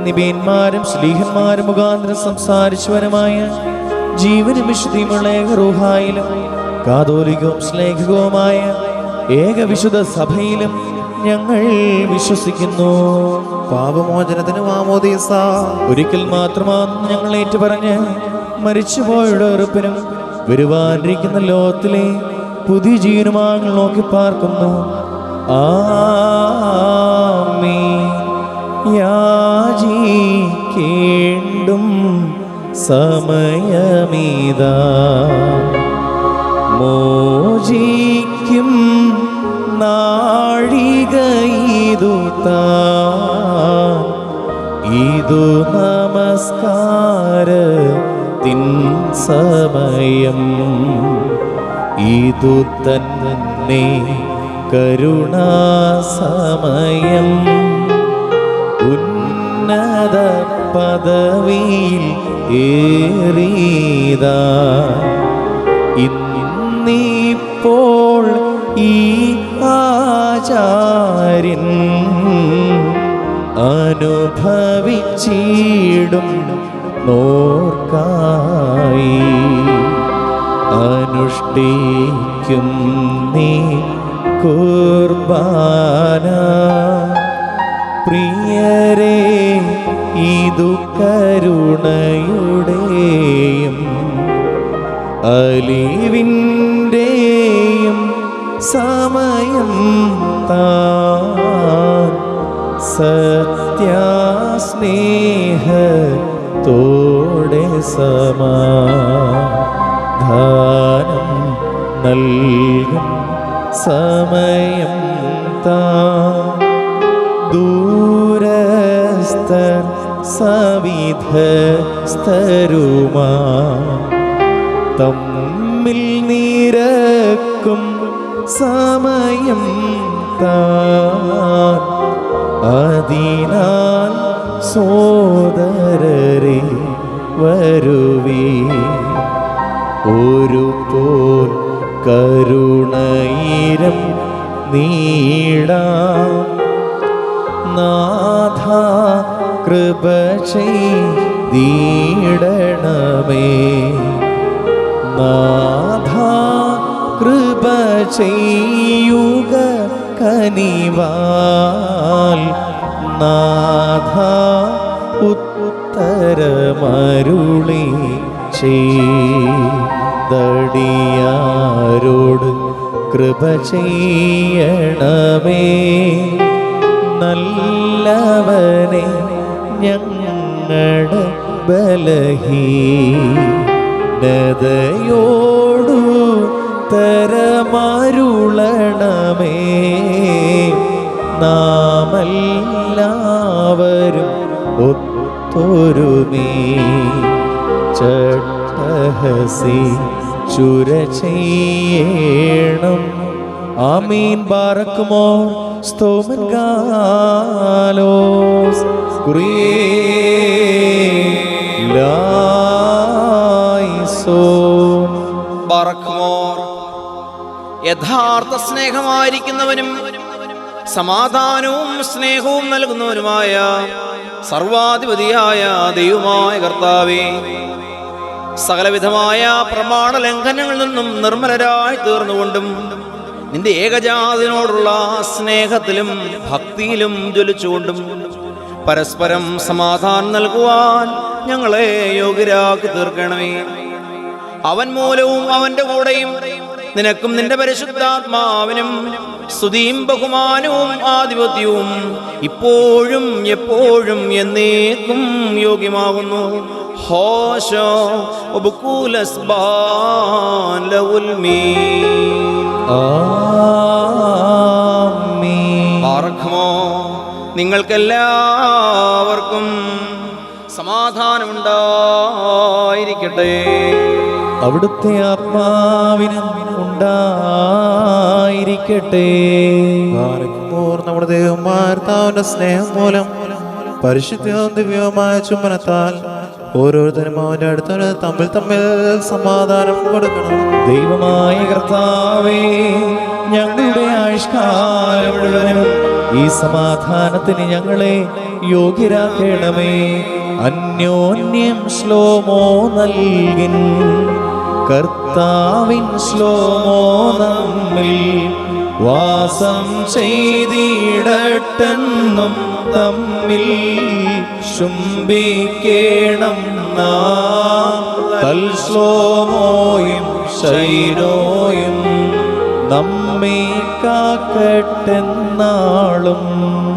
നിബിയന്മാരും ശ്ലീഹന്മാരും മുഖാന്തരം സംസാരിച്ചവനുമായ ജീവനും വിശുദ്ധിയുമുള്ള ഏക റൂഹായിലും കാതോലികവും ശ്ലേഖികവുമായ ഏക വിശുദ്ധ സഭയിലും ഞങ്ങൾ വിശ്വസിക്കുന്നു. പാപമോചനത്തിന് മാമോദീസ ഒരിക്കൽ മാത്രമാണെന്ന് ഞങ്ങൾ ഏറ്റുപറഞ്ഞ് മരിച്ചുപോയുടെ ഉറപ്പിനും വരുവാനിരിക്കുന്ന ലോകത്തിലെ പുതിയ ജീവനുമാങ്ങൾ നോക്കി പാർക്കുന്നു. ആമീൻ. യാചിക്കേണ്ടും സമയമീതാ, മോചിക്കും നാഴികയിതു താൻ. ഇതു നമസ്കാരത്തിൻ സമയം, ഇതു തന്നെ കരുണാസമയം. ഉന്നത പദവിയിൽ ഏറിയതാ ഇന്നിപ്പോൾ ഈ ആചാര്യൻ അനുഭവിച്ചിടും നോർക്കായി. അനുഷ്ഠിക്കും നീ കുർബാന, പ്രിയരേ ഇതു കരുണയുടെയും അലിവിൻ്റെയും സമയം താൻ. സത്യാസ്നേഹത്തോടെ സമാധാനം നൽകും സമയം താൻ. ദൂരസ്ഥർ സവിധസ്ഥരുമാ തമ്മിൽ നിരക്കും സമയം താൻ. അതിനാൽ സോദരരെ വരുവീ, ഒരു പോൽ കരുണയിരം നീടാം. നാഥ കൃപ ചെയ്തിടണമേ, നാഥ കൃപ ചെയ്യുക കനിവാൽ. നാഥ ഉത്തരമരുളി ചെയ്തടിയാരോട് കൃപ ചെയ്യണമേ. നല്ലവനെ ഞങ്ങളുടെ ബലഹീനതയോടു തരമരുളണമേ. നാമെല്ലാവരും ഒത്തൊരുമേ ചട്ടഹസി ചുര ചെയ്യണം. ആമീൻ. ബാറക്കുമോ സ്തോമൻ ഗാലോസ് കുറിയേലായിസോൻ. ബാറക്കുമോർ. യഥാർത്ഥ സ്നേഹമായിരിക്കുന്നവനും സമാധാനവും സ്നേഹവും നൽകുന്നവനുമായ സർവാധിപതിയായ ദൈവമായ കർത്താവേ, സകലവിധമായ പ്രമാണ ലംഘനങ്ങളിൽ നിന്നും നിർമ്മലരായി തീർന്നുകൊണ്ടും നിന്റെ ഏകജാതനോടുള്ള സ്നേഹത്തിലും ഭക്തിയിലും ജ്വലിച്ചുകൊണ്ടും പരസ്പരം സമാധാനം നൽകുവാൻ ഞങ്ങളെ യോഗ്യരാക്കി തീർക്കണമേ. അവൻ മൂലവും അവന്റെ കൂടെയും നിനക്കും നിന്റെ പരിശുദ്ധാത്മാവിനും സ്തുതിയും ബഹുമാനവും ആധിപത്യവും ഇപ്പോഴും എപ്പോഴും എന്നേക്കും യോഗ്യമാകുന്നു. ഹോശോ ഒബുകൂലസ്ബാൻ ലവുൽ മീൻ. ആമീൻ. ആർക്കുമോ നിങ്ങൾക്കെല്ലാവർക്കും സമാധാനമുണ്ടായിരിക്കട്ടെ. അവിടുത്തെ ആത്മാവിനും ഉണ്ടായിരിക്കട്ടെ. നമ്മുടെ ദൈവമാർത്താവിന്റെ സ്നേഹം മൂലം പരിശുദ്ധവും ദിവ്യവുമായ ചുംബനത്താൽ ഓരോരുത്തരും അവന്റെ അടുത്തവന് തമ്മിൽ തമ്മിൽ സമാധാനം കൊടുക്കണം. ദൈവമായ കർത്താവേ, ഞങ്ങളുടെ ആയുഷ്കാലം മുഴുവനും ഈ സമാധാനത്തിന് ഞങ്ങളെ യോഗ്യരാക്കണമേ. അന്യോന്യം ശ്ലോമോ നൽകിൻ, കർത്താവിൻ ശ്ലോമോ നമ്മിൽ വാസം ചെയ്തിടട്ടെന്നും തമ്മിൽ ശുംഭിക്കേണം നാം തൽശ്ലോമോയും ശൈലോയും നമ്മെ കാക്കട്ടെന്നാളും.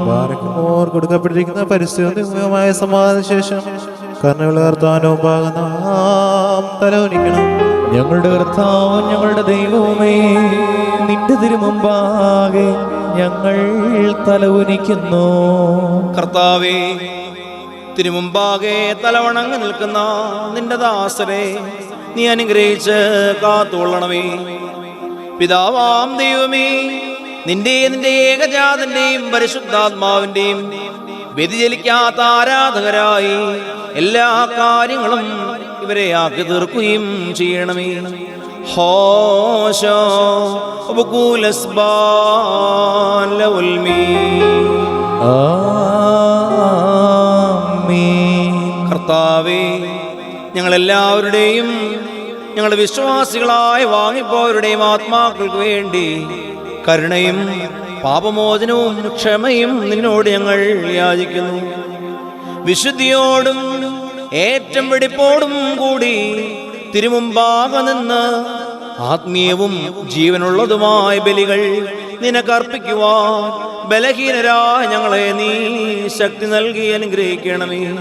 ബാരക്കുമോർ കൊടുക്കപ്പെട്ടിരിക്കുന്ന പരിസ്ഥിതിമായ സമാധാന ശേഷം കർണവിള കർത്താനോ ഭാഗം നാം തലവനിക്കണം. ഞങ്ങളുടെ കർത്താവ് ഞങ്ങളുടെ ദൈവമേ, നിന്റെ തിരുമുമ്പാകെ ഞങ്ങൾ തലവുനിക്കുന്നു. കർത്താവേ, തിരുമുമ്പാകെ തലവണങ്ങി നിൽക്കുന്ന നിന്റെ ദാസരെ നീ അനുഗ്രഹിച്ച് കാത്തുകൊള്ളണമേ. പിതാവാം ദൈവമേ, നിന്റെ ഏകജാതന്റെയും പരിശുദ്ധാത്മാവിന്റെയും വ്യതിചലിക്കാത്ത ആരാധകരായി എല്ലാ കാര്യങ്ങളും ഇവരെ ആക്കി തീർക്കുകയും ചെയ്യണമേ. ഹോശോ ആമീൻ. കർത്താവേ, ഞങ്ങളെല്ലാവരുടെയും ഞങ്ങളുടെ വിശ്വാസികളായ വാങ്ങിപ്പോയവരുടെയും ആത്മാക്കൾക്ക് വേണ്ടി കരുണയും പാപമോചനവും ക്ഷമയും നിന്നോട് ഞങ്ങൾ യാചിക്കുന്നു. വിശുദ്ധിയോടും ഏറ്റവും വെടിപ്പോടും കൂടി തിരുമുമ്പാകെ നിന്ന് ആത്മീയവും ജീവനുള്ളതുമായ ബലികൾ നിനക്കർപ്പിക്കുവാൻ ബലഹീനരായ ഞങ്ങളെ നീ ശക്തി നൽകി അനുഗ്രഹിക്കണമേ.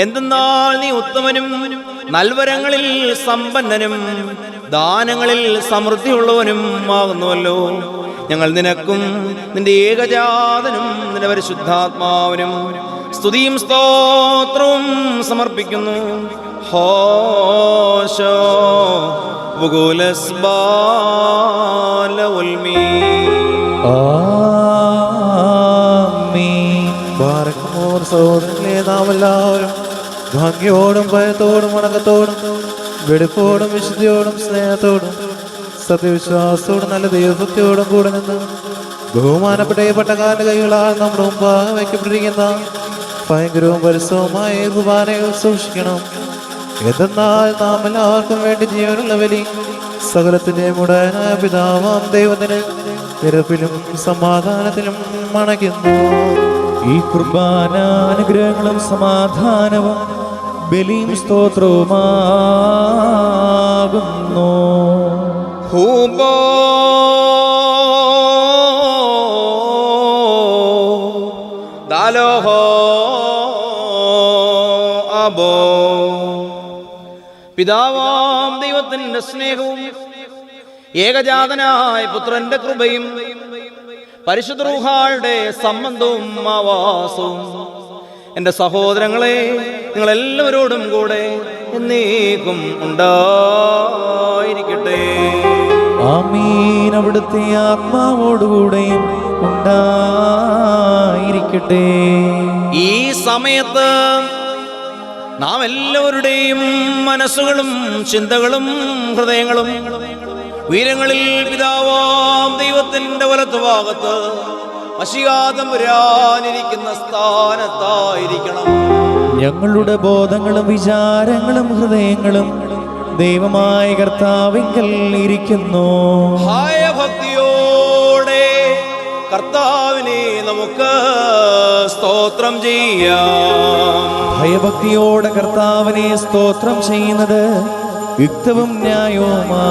എന്തെന്നാൽ നീ ഉത്തമനും നൽവരങ്ങളിൽ സമ്പന്നനും ദാനങ്ങളിൽ സമൃദ്ധിയുള്ളവനും ആകുന്നുവല്ലോ. ഞങ്ങൾ നിനക്കും നിന്റെ ഏകജാതനും നിന്റെ പരിശുദ്ധാത്മാവിനും സ്തുതിയും സ്തോത്രവും സമർപ്പിക്കുന്നു. ഹോശോ ആമീൻ. ബാരക്കുമോർ സഹോദരങ്ങളെ, നാം എല്ലാവരും ഭംഗിയോടും ഭയത്തോടും വണക്കത്തോടും വെടിപ്പോടും വിശുദ്ധിയോടും സ്നേഹത്തോടും സത്യവിശ്വാസത്തോടും നല്ല ദൈവഭക്തിയോടും കൂടെ നിന്ന് ബഹുമാനപ്പെട്ട ഈ പട്ടക്കാരന്റെ കൈകളാൽ നമ്മുടെ മുമ്പാകെ വയ്ക്കപ്പെട്ടിരിക്കുന്ന ഭയങ്കരവും പരിസരവുമായ കുർബാനയിൽ സൂക്ഷിക്കണം. എന്തെന്നാൽ നാം എല്ലാവർക്കും വേണ്ടി ജീവനുള്ള ബലി സകലത്തിന്റെയും ഉടയനായ പിതാവാം ദൈവത്തിന് നിരപ്പിലും സമാധാനത്തിലും മണയ്ക്കുന്നു. ഈ കുർബാന അനുഗ്രഹങ്ങളും സമാധാനവും ബലിയും സ്തോത്രവുമാകുന്നു. ഹൂബോ ദാലോഹോ അബോ. പിതാവാം ദൈവത്തിന്റെ സ്നേഹവും ഏകജാതനായ പുത്രന്റെ കൃപയും പരിശുദ്ധ റൂഹായുടെ സംബന്ധവും ആവാസവും എൻ്റെ സഹോദരങ്ങളെ നിങ്ങളെല്ലാവരോടും കൂടെ എന്നേക്കും ഉണ്ടായിരിക്കട്ടെ. ആമീൻ. അവിടുത്തെ ആത്മാവോടുകൂടെയും ഉണ്ടായിരിക്കട്ടെ. ഈ സമയത്ത് നാം എല്ലാവരുടെയും മനസ്സുകളും ചിന്തകളും ഹൃദയങ്ങളും ഉയരങ്ങളിൽ പിതാവാം ദൈവത്തിന്റെ വലത്തുഭാഗത്ത് മശിഹാതമ്പുരാനിരിക്കുന്ന സ്ഥാനത്തായിരിക്കണം. ഞങ്ങളുടെ ബോധങ്ങളും വിചാരങ്ങളും ഹൃദയങ്ങളും ദൈവമായ കർത്താവിങ്കൽ ഇരിക്കുന്നു. ഭയഭക്തിയോടെ കർത്താവിനെ നമുക്ക് സ്തോത്രം ചെയ്യാം. ഭയഭക്തിയോടെ കർത്താവിനെ സ്തോത്രം ചെയ്യുന്നത് യുക്തവും ന്യായവുമാകുന്നു.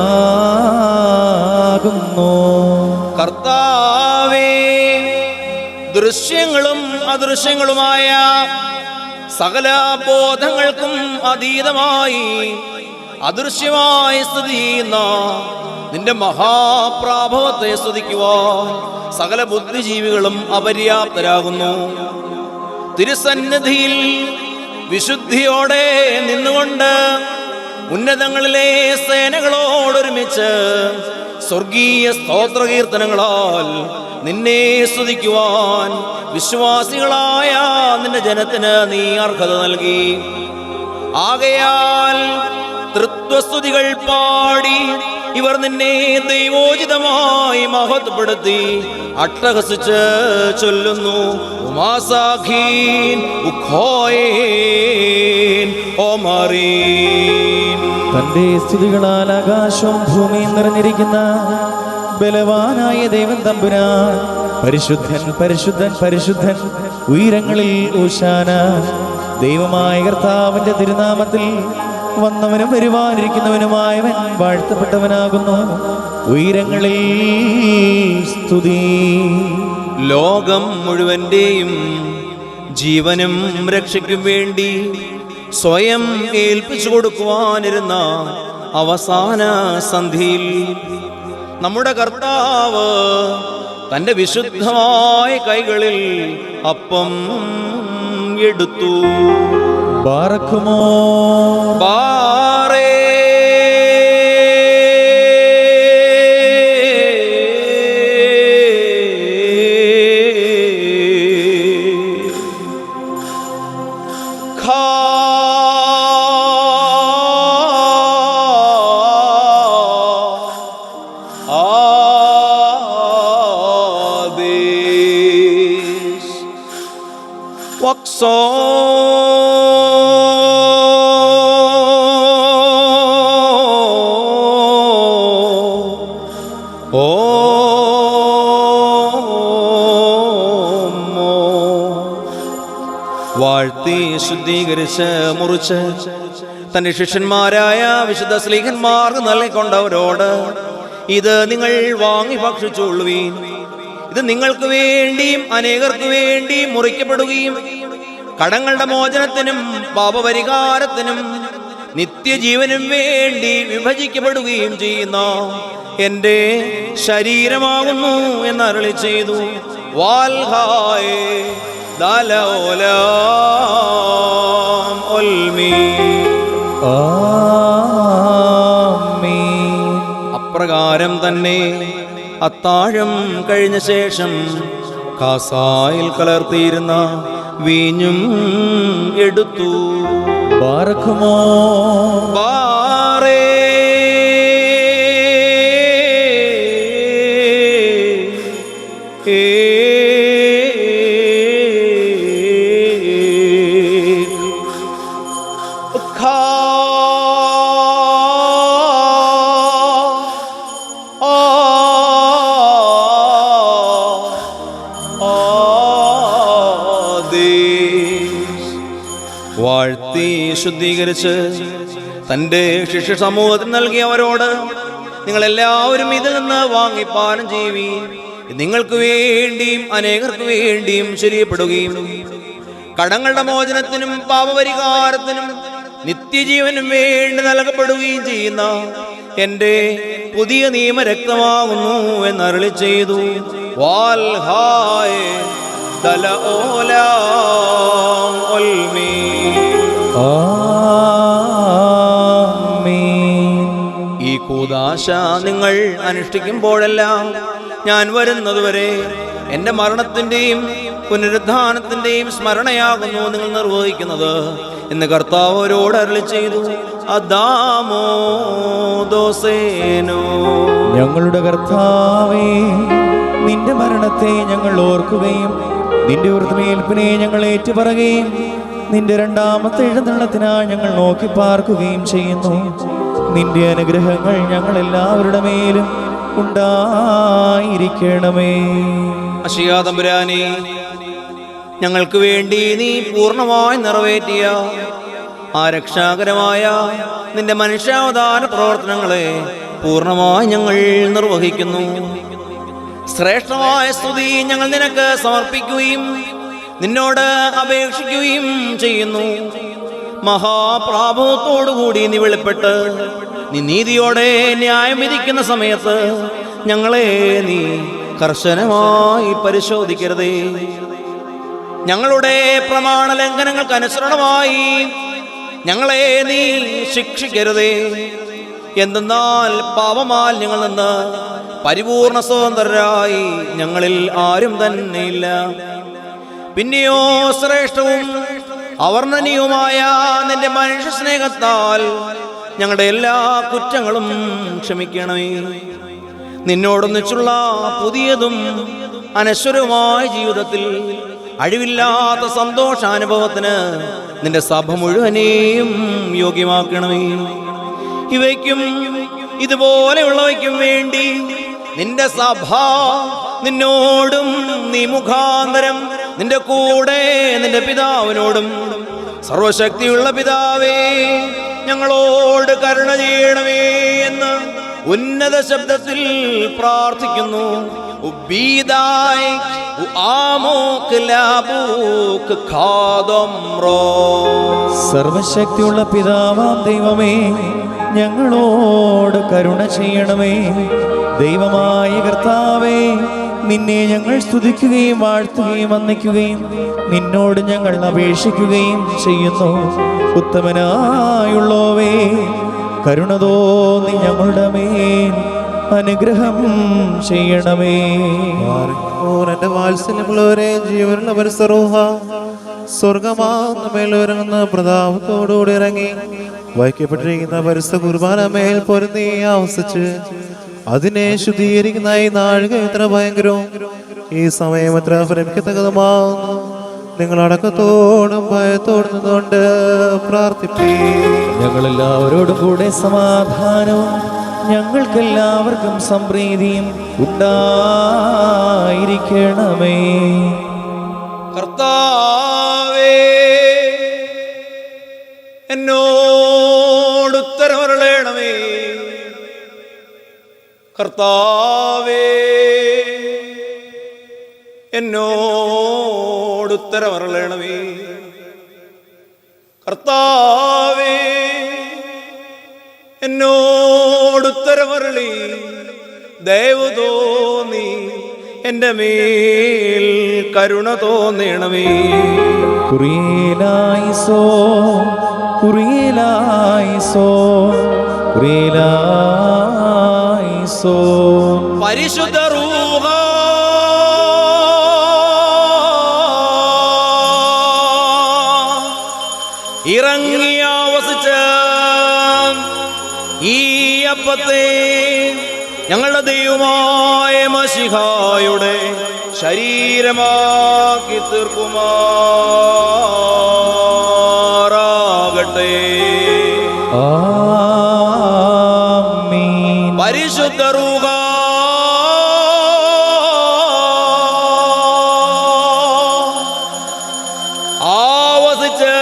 കർത്താവേ, ദൃശ്യങ്ങളും അദൃശ്യങ്ങളുമായ സകല ബോധങ്ങൾക്കും അതീതമായി അദൃശ്യമായി സ്ഥിതി ചെയ്യുന്ന നിന്റെ മഹാപ്രാഭവത്തെ സ്തുതിക്കുവാൻ സകല ബുദ്ധിജീവികളും അപര്യാപ്തരാകുന്നു. തിരുസന്നിധിയിൽ വിശുദ്ധിയോടെ നിന്നുകൊണ്ട് ഉന്നതങ്ങളിലെ സേനകളോടൊരുമിച്ച് സ്വർഗീയ സ്തോത്രകീർത്തനങ്ങളാൽ നിന്നെ സ്തുതിക്കുവാൻ വിശ്വാസികളായ നിന്റെ ജനത്തിന് നീ അർഹത നൽകി. ആകയാൽ തൃത്വസ്തുതികൾ പാടി ഇവർ നിന്നെ ദൈവോചിതമായി മഹത്വപ്പെടുത്തി അട്ടഹസിച്ച് ചൊല്ലുന്നു. ഉമാസാഖീൻ ഉഖോയേൻ ഓമറീൻ. തന്റെ സ്തുതികളാൽ ആകാശവും ഭൂമിയും നിറഞ്ഞിരിക്കുന്ന ബലവാനായ ദൈവം തമ്പുരാൻ പരിശുദ്ധൻ പരിശുദ്ധൻ പരിശുദ്ധൻ ഉയരങ്ങളിൽ ഊശാന. ദൈവമായ കർത്താവിന്റെ തിരുനാമത്തിൽ വന്നവനും വരുവാനിരിക്കുന്നവനുമായവൻ വാഴ്ത്തപ്പെട്ടവനാകുന്നു. ഉയരങ്ങളിൽ സ്തുതി. ലോകം മുഴുവന്റെയും ജീവനും രക്ഷയ്ക്കും വേണ്ടി സ്വയം ഏൽപ്പിച്ചു കൊടുക്കുവാനിരുന്ന അവസാന സന്ധിയിൽ നമ്മുടെ കർത്താവ് തന്റെ വിശുദ്ധമായ കൈകളിൽ അപ്പം എടുത്തു. ബാറക്കുമോ ബാറേ വാഴ്ത്തി ശുദ്ധീകരിച്ച് മുറിച്ച് തന്റെ ശിഷ്യന്മാരായ വിശുദ്ധ സ്ലീഹന്മാർക്ക് നൽകിക്കൊണ്ടവരോട്, ഇത് നിങ്ങൾ വാങ്ങി ഭക്ഷിച്ചുകൊള്ളുവീൻ. ഇത് നിങ്ങൾക്ക് വേണ്ടിയും അനേകർക്ക് വേണ്ടിയും മുറിക്കപ്പെടുകയും കടങ്ങളുടെ മോചനത്തിനും പാപപരിഹാരത്തിനും നിത്യജീവനും വേണ്ടി വിഭജിക്കപ്പെടുകയും ചെയ്യുന്ന എൻ്റെ ശരീരമാകുന്നു എന്ന് അരുളി ചെയ്തു. വാൽഹായേ ദലോലാം ഒൽമീ. ആമീൻ. അപ്രകാരം തന്നെ അത്താഴം കഴിഞ്ഞ ശേഷം കാസായിൽ കലർത്തിയിരുന്ന വീഞ്ഞും എടുത്തു. ബാറക്കുമോ ബാറേ വാഴ്ത്തി ശുദ്ധീകരിച്ച് തന്റെ ശിഷ്യ സമൂഹത്തിന് നൽകിയവരോട്, നിങ്ങളെല്ലാവരും ഇതിൽ നിന്ന് വാങ്ങി പാനം ചെയ്യുവീൻ. നിങ്ങൾക്ക് വേണ്ടിയും അനേകർക്ക് വേണ്ടിയും ശരിയപ്പെടുകയും കടങ്ങളുടെ മോചനത്തിനും പാപപരിഹാരത്തിനും നിത്യജീവനും വേണ്ടി നൽകപ്പെടുകയും ചെയ്യുന്ന എൻ്റെ പുതിയ നിയമരക്തമാകുന്നു എന്നരുളി ചെയ്തു. വാൽഹായേ ദലോലാം ഒൽമീ. ആമീൻ. ഈ കൂദാശ നിങ്ങൾ അനുഷ്ഠിക്കുമ്പോഴെല്ലാം ഞാൻ വരുന്നതുവരെ എൻ്റെ മരണത്തിൻ്റെയും പുനരുദ്ധാനത്തിൻ്റെയും സ്മരണയാകുന്നു നിങ്ങൾ നിർവഹിക്കുന്നത് എന്ന് കർത്താവ് അവരോട് അരുളി ചെയ്തു. അദാമോ ദോസേനോ. ഞങ്ങളുടെ കർത്താവേ, നിന്റെ മരണത്തെ ഞങ്ങൾ ഓർക്കുകയും നിന്റെ ഉയർത്തെഴുന്നേൽപ്പിനെ ഞങ്ങൾ ഏറ്റുപറയുകയും നിന്റെ രണ്ടാമത്തെ എഴുന്നള്ളത്തിനായി ഞങ്ങൾ നോക്കി പാർക്കുകയും ചെയ്യുന്നു. നിന്റെ അനുഗ്രഹങ്ങൾ ഞങ്ങൾ എല്ലാവരുടെ മേലും ഉണ്ടായിരിക്കണമേ. അശിയാ തമ്പുരാനേ, ഞങ്ങൾക്ക് വേണ്ടി നീ പൂർണ്ണമായി നിറവേറ്റിയ ആ രക്ഷാകരമായ നിന്റെ മനുഷ്യാവതാര പ്രവർത്തനങ്ങളെ പൂർണ്ണമായി ഞങ്ങൾ നിർവഹിക്കുന്നു. ശ്രേഷ്ഠമായ സ്തുതി ഞങ്ങൾ നിനക്ക് സമർപ്പിക്കുകയും നിന്നോട് അപേക്ഷിക്കുകയും ചെയ്യുന്നു. മഹാപ്രാഭവത്തോടുകൂടി നീ വെളിപ്പെട്ട് നീ നീതിയോടെ ന്യായം വിധിക്കുന്ന സമയത്ത് ഞങ്ങളെ നീ കർശനമായി പരിശോധിക്കരുതേ. ഞങ്ങളുടെ പ്രമാണ ലംഘനങ്ങൾക്ക് അനുസരണമായി ഞങ്ങളെ നീ ശിക്ഷിക്കരുതേ. എന്തെന്നാൽ പാപമാൽ ഞങ്ങൾ നിന്ന് പരിപൂർണ സ്വതന്ത്രരായി ഞങ്ങളിൽ ആരും തന്നെയില്ല. പിന്നെയോ ശ്രേഷ്ഠവും അവർണ്ണനീയവുമായ നിന്റെ മനുഷ്യ സ്നേഹത്താൽ ഞങ്ങളുടെ എല്ലാ കുറ്റങ്ങളും ക്ഷമിക്കണമേ. നിന്നോടൊന്നിച്ചുള്ള പുതിയതും അനശ്വരവുമായ ജീവിതത്തിൽ അഴിവില്ലാത്ത സന്തോഷാനുഭവത്തിന് നിന്റെ സഭ മുഴുവനെയും യോഗ്യമാക്കണമേ. ഇവയ്ക്കും ഇതുപോലെയുള്ളവയ്ക്കും വേണ്ടി നിന്റെ സഭ നിന്നോടും നീ മുഖാന്തരം നിന്റെ കൂടെ നിന്റെ പിതാവിനോടും സർവശക്തിയുള്ള പിതാവേ ഞങ്ങളോട് കരുണ ചെയ്യണമേ എന്ന് ഉന്നത ശബ്ദത്തിൽ പ്രാർത്ഥിക്കുന്നു. സർവശക്തിയുള്ള പിതാവാം ദൈവമേ ഞങ്ങളോട് കരുണ ചെയ്യണമേ. ദൈവമായ കർത്താവേ, നിന്നെ ഞങ്ങൾ സ്തുതിക്കുകയും വാഴ്ത്തുകയും വന്ദിക്കുകയും നിന്നോട് ഞങ്ങൾ അപേക്ഷിക്കുകയും ചെയ്യുന്നു. ഉത്തമനായുള്ളോവേ, കരുണ തോന്നി ഞങ്ങളുടെ മേൽ അനുഗ്രഹം ചെയ്യണമേ. എന്റെ വാത്സല്യമുള്ളവരെ, ജീവനുള്ള പരിസരൂഹ സ്വർഗമാകുന്ന മേലുയരങ്ങുന്ന പ്രതാപത്തോടുകൂടി ഇറങ്ങി വയ്ക്കപ്പെട്ടിരിക്കുന്ന പരിസ്ഥ കുർബാന മേൽ പൊരുന്നി ആവസിച്ച് അതിനെ ശുദ്ധീകരിക്കുന്ന ഈ നാഴിക എത്ര ഭയങ്കരവും ഈ സമയം എത്ര ഭ്രമിക്കത്തക്കതുമാകുന്നു. നിങ്ങൾ അടക്കത്തോടും ഭയത്തോടും നിന്നുകൊണ്ട് പ്രാർത്ഥിപ്പീ. ഞങ്ങളെല്ലാവരോടും കൂടെ സമാധാനവും ഞങ്ങൾക്കെല്ലാവർക്കും സംപ്രീതിയും ഉണ്ടായിരിക്കണമേ. കർത്താവേ, എന്നോട് ഉത്തരമരുളണമേ. കർത്താവേ, എന്നോട് ഉത്തരമരുളണമേ. കർത്താവേ, എന്നോട് ഉത്തരമരുളി ദയവ് തോന്നി എൻ്റെ മേൽ കരുണ തോന്നണമേ. കുറിയേലായിസോ കുറിയേലായിസോ കുറിയേലായിസോ. പരിശുദ്ധ റൂഹ ഇറങ്ങി ആവസിച്ച ഈ അപ്പത്തെ ഞങ്ങളുടെ ദൈവമായ മശിഹായുടെ ശരീരമാക്കി തീർക്കുമാറാകട്ടെ. ആമീൻ. പരിശുദ്ധ റൂഹ ആവസിച്ച്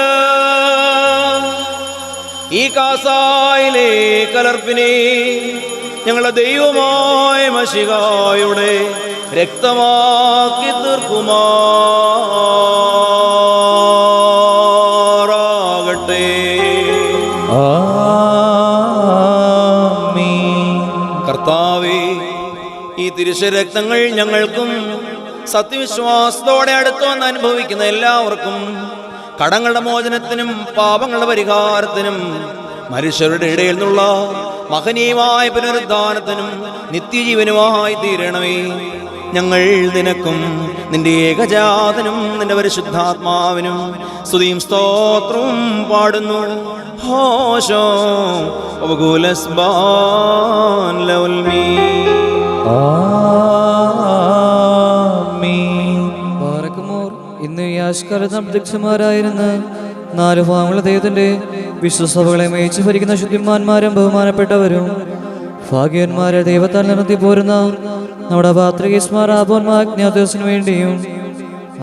ഈ കാസായിലെ കലർപ്പിനെ ഞങ്ങളുടെ ദൈവമായ മശിഹായുടെ രക്തമാക്കി തീർക്കുമാറാകട്ടെ. ആമീൻ. കർത്താവേ, ഈ തിരുശരക്തങ്ങൾ ഞങ്ങൾക്കും സത്യവിശ്വാസത്തോടെ അടുത്ത് വന്ന് അനുഭവിക്കുന്ന എല്ലാവർക്കും കടങ്ങളുടെ മോചനത്തിനും പാപങ്ങളുടെ പരിഹാരത്തിനും മനുഷ്യരുടെ ഇടയിൽ നിന്നുള്ള മഹനീയമായ പുനരുദ്ധാനത്തിനും നിത്യജീവനുമായി തീരണമേ. ഞങ്ങൾ നിനക്കും നിന്റെ ഏകജാതനും നിന്റെ പരിശുദ്ധാത്മാവിനും സ്തുതിയും സ്തോത്രവും പാടുന്നു. ഹോശോ ഒബഗുലസ്ബാൻ ലൗൽമീ. ആമീൻ. ബാറക്കുമോർ, ഇന്ന് ഈ ആഷ്കാലത്ത് അധ്യക്ഷന്മാരായിരുന്ന 4 ഭാഗമുള്ള ദൈവത്തിന്റെ വിശ്വസഭകളെ മേയിച്ച് ഭരിക്കുന്ന ശുദ്ധിമാന്മാരും ബഹുമാനപ്പെട്ടവരും ഭാഗ്യന്മാരെ ദൈവത്താൽ നിർത്തി പോരുന്ന നമ്മുടെ പാത്രികീസ്മാർ ആബോന്മാ അജ്ഞാതോസിനു വേണ്ടിയും